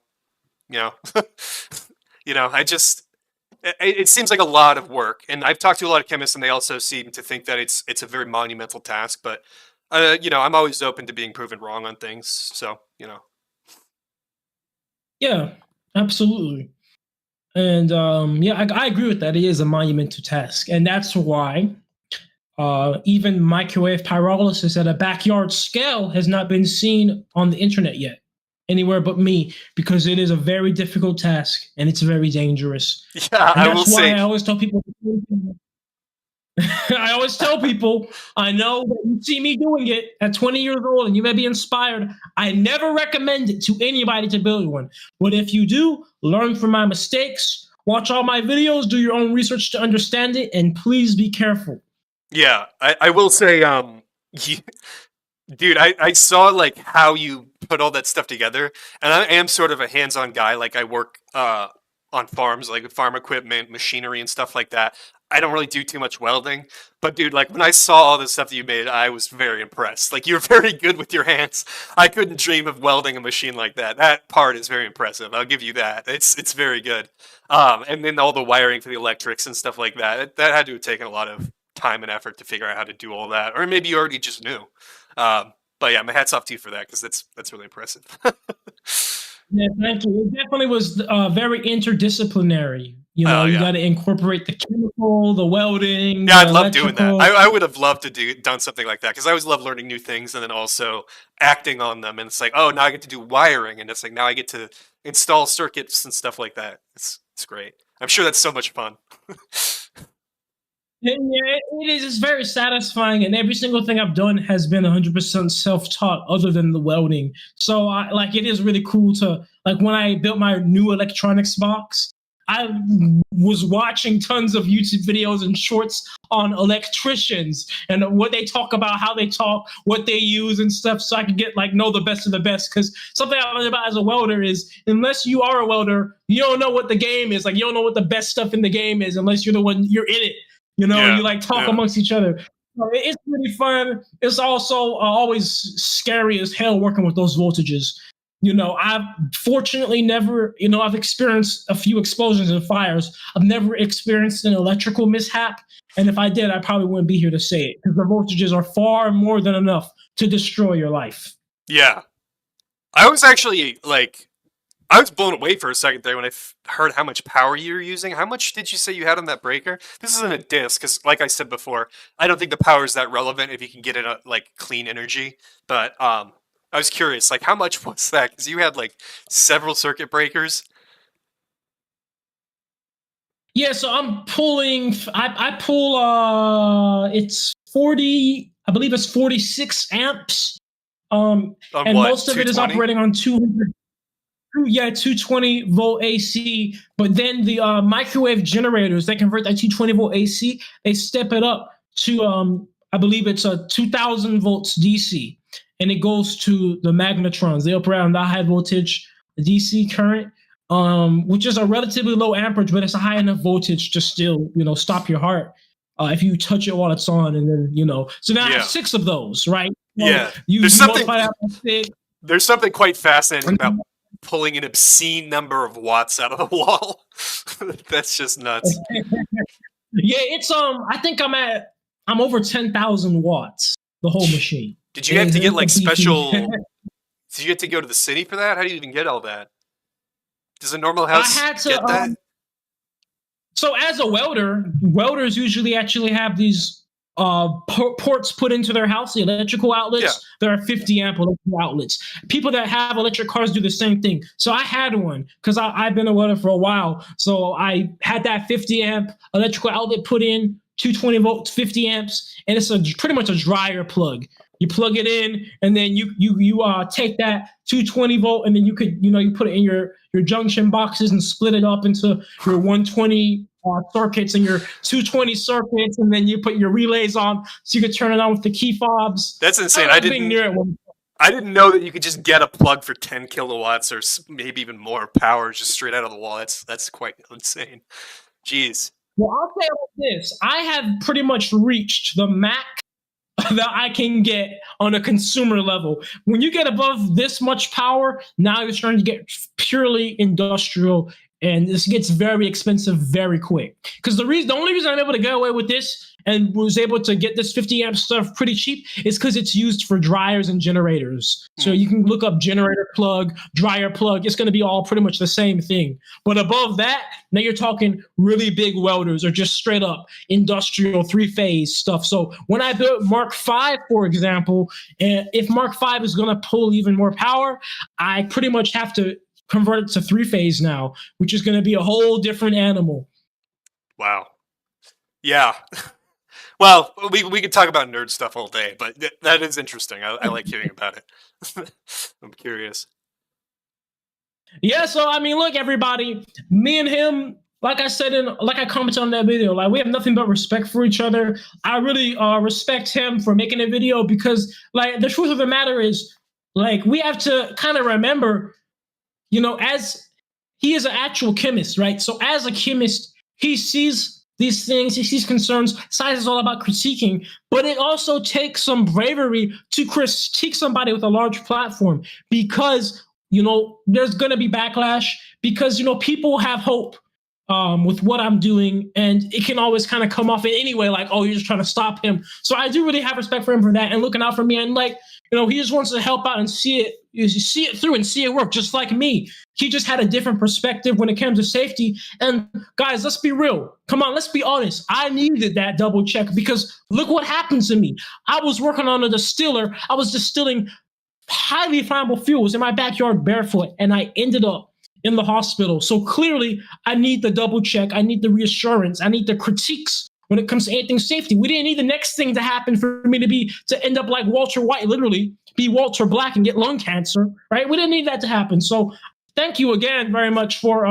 You know, I just it seems like a lot of work, and I've talked to a lot of chemists, and they also seem to think that it's a very monumental task. But I'm always open to being proven wrong on things. So Yeah, absolutely. And yeah, I agree with that. It is a monumental task, and that's why even microwave pyrolysis at a backyard scale has not been seen on the internet yet, anywhere but me, because it is a very difficult task and it's very dangerous. yeah, And I will that's why say I always tell people. I always tell people, I know that you see me doing it at 20 years old and you may be inspired. I never recommend it to anybody to build one. But if you do, learn from my mistakes, watch all my videos, do your own research to understand it, and please be careful. yeah, I will say Dude, I saw like how you put all that stuff together, and I am sort of a hands-on guy. Like I work on farms, like farm equipment, machinery, and stuff like that. I don't really do too much welding, but dude, like when I saw all the stuff that you made, I was very impressed. Like you're very good with your hands. I couldn't dream of welding a machine like that. That part is very impressive. I'll give you that. It's very good. And then all the wiring for the electrics and stuff like that. That had to have taken a lot of time and effort to figure out how to do all that, or maybe you already just knew. But yeah, my hat's off to you for that because that's really impressive. Yeah, thank you. It definitely was very interdisciplinary. You know, Oh you yeah, got to incorporate the chemical, the welding, yeah, the I'd love doing that. electrical. I would have loved to done something like that because I always love learning new things and then also acting on them. And it's like, oh, now I get to do wiring, and it's like now I get to install circuits and stuff like that. It's great. I'm sure that's so much fun. Yeah, it is. It's very satisfying, and every single thing I've done has been 100% self-taught, other than the welding. So, it is really cool to like when I built my new electronics box. I was watching tons of YouTube videos and shorts on electricians and what they talk about, how they talk, what they use and stuff, so I could get like know the best of the best. Because something I learned about as a welder is unless you are a welder, you don't know what the game is. Like you don't know what the best stuff in the game is unless you're the one you're in it. You know, Yeah, you like talk yeah, amongst each other. So it's really fun. It's also always scary as hell working with those voltages. You know, I've fortunately never, I've experienced a few explosions and fires. I've never experienced an electrical mishap. And if I did, I probably wouldn't be here to say it because the voltages are far more than enough to destroy your life. yeah. I was actually like I was blown away for a second there when I heard how much power you were using. How much did you say you had on that breaker? This isn't a disc, because like I said before, I don't think the power is that relevant if you can get it like clean energy. But I was curious, like how much was that? Because you had like several circuit breakers. Yeah, so I'm pulling. I pull. It's 40. I believe it's 46 amps. Um, On and what? most of it is 220? operating on 200. Yeah, 220-volt AC. But then the microwave generators that convert that 220-volt AC, they step it up to I believe it's a 2000 volts DC, and it goes to the magnetrons. They operate on that high voltage DC current, which is a relatively low amperage, but it's a high enough voltage to still stop your heart if you touch it while it's on, and then So now I have Yeah. 6 of those, right? So Yeah. you There's you something multiply that by 6. there's something quite fascinating about pulling an obscene number of watts out of the wall. That's just nuts. Yeah, it's I think I'm over 10,000 watts. The whole machine. Did you have to get It's a like beefy. special did you get to go to the city for that? How do you even get all that? Does a normal I house had to. get that? So as a welder, welders usually actually have these ports put into their house, the electrical Yeah. outlets. There are 50 amp electrical outlets. People that have electric cars do the same thing. So I had one because I've been a welder for a while. So I had that 50 amp electrical outlet put in, 220 volts, 50 amps, and it's pretty much a dryer plug. You plug it in, and then you take that 220 volt, and then you put it in your junction boxes and split it up into your 120 circuits and your 220 circuits, and then you put your relays on so you could turn it on with the key fobs. That's insane. I've been near it one. I didn't know that you could just get a plug for 10 kilowatts or maybe even more power just straight out of the wall. That's quite insane. Jeez. Well, I'll say like this: I have pretty much reached the max that I can get on a consumer level. When you get above this much power, now you're starting to get purely industrial, and this gets very expensive very quick. Because the only reason I'm able to get away with this and was able to get this 50 amp stuff pretty cheap is because it's used for dryers and generators. So you can look up generator plug, dryer plug. It's going to be all pretty much the same thing. But above that, now you're talking really big welders or just straight up industrial 3-phase stuff. So when I built Mark V, for example, and if Mark V is going to pull even more power, I pretty much have to convert it to 3-phase now, which is going to be a whole different animal. Wow. Yeah. Well, we could talk about nerd stuff all day, but that is interesting. I like hearing about it. I'm curious. Yeah, so I mean, look, everybody, me and him, like I said like I commented on that video, like we have nothing but respect for each other. I really respect him for making a video because like the truth of the matter is like we have to kind of remember, as he is an actual chemist, right? So as a chemist, he sees these things, he sees concerns. Science is all about critiquing, but it also takes some bravery to critique somebody with a large platform because there's gonna be backlash because people have hope with what I'm doing, and it can always kind of come off in any way like, oh, you're just trying to stop him. So I do really have respect for him for that and looking out for me, and like, he just wants to help out and see it through and see it work, just like me. He just had a different perspective when it came to safety. And guys, let's be real. Come on, let's be honest. I needed that double check because look what happened to me. I was working on a distiller. I was distilling highly flammable fuels in my backyard barefoot, and I ended up in the hospital. So clearly, I need the double check. I need the reassurance. I need the critiques when it comes to anything safety. We didn't need the next thing to happen for me to end up like Walter White, literally be Walter Black and get lung cancer, right? We didn't need that to happen. So thank you again very much for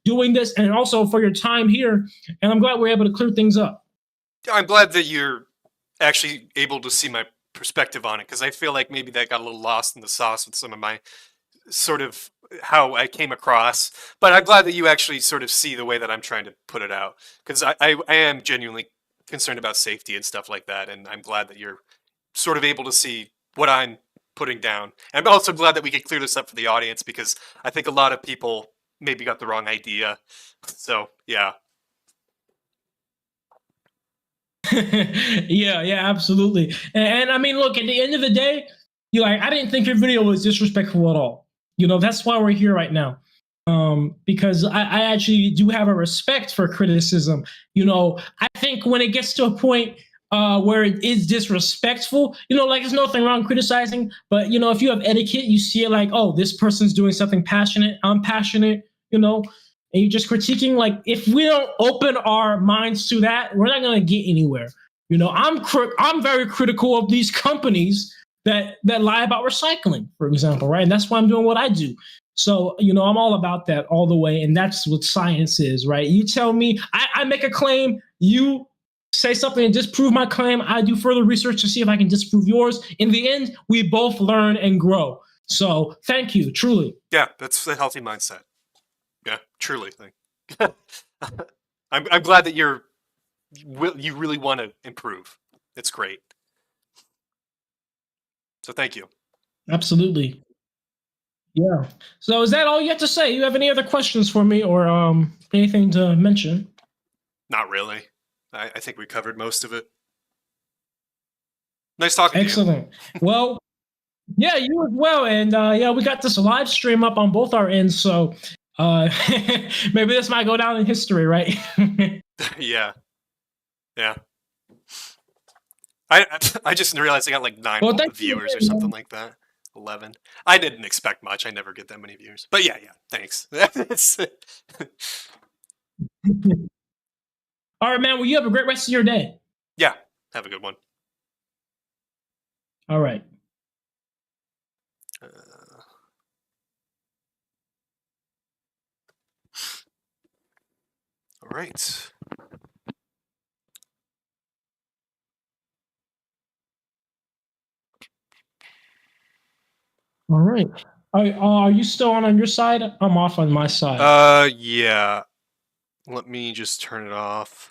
doing this and also for your time here. And I'm glad we're able to clear things up. I'm glad that you're actually able to see my perspective on it, because I feel like maybe that got a little lost in the sauce with some of my sort of how I came across. But I'm glad that you actually sort of see the way that I'm trying to put it out, because I am genuinely concerned about safety and stuff like that, and I'm glad that you're sort of able to see what I'm putting down. And I'm also glad that we could clear this up for the audience, because I think a lot of people maybe got the wrong idea. So yeah. Yeah, absolutely. And I mean, look, at the end of the day, I didn't think your video was disrespectful at all. That's why we're here right now. Because I actually do have a respect for criticism. I think when it gets to a point where it is disrespectful, like there's nothing wrong criticizing, but if you have etiquette, you see it like, oh, this person's doing something passionate, I'm passionate, and you're just critiquing. Like if we don't open our minds to that, we're not gonna get anywhere. I'm very critical of these companies that lie about recycling, for example, right? And that's why I'm doing what I do. So, I'm all about that all the way. And that's what science is, right? You tell me, I make a claim, you say something and disprove my claim. I do further research to see if I can disprove yours. In the end, we both learn and grow. So thank you, truly. Yeah, that's a healthy mindset. Yeah, truly. I'm glad that you really want to improve. It's great. So thank you. Absolutely. Yeah. So is that all you have to say? You have any other questions for me or anything to mention? Not really. I think we covered most of it. Nice talking to you. Excellent. Well, yeah, you as well. And yeah, we got this live stream up on both our ends. So maybe this might go down in history, right? Yeah. Yeah. I just realized I got like 9 viewers or something like that. 11. I didn't expect much. I never get that many viewers. But yeah, thanks. All right, man. Well, you have a great rest of your day. Yeah. Have a good one. All right. All right. All right. Are you still on your side? I'm off on my side. Yeah. Let me just turn it off.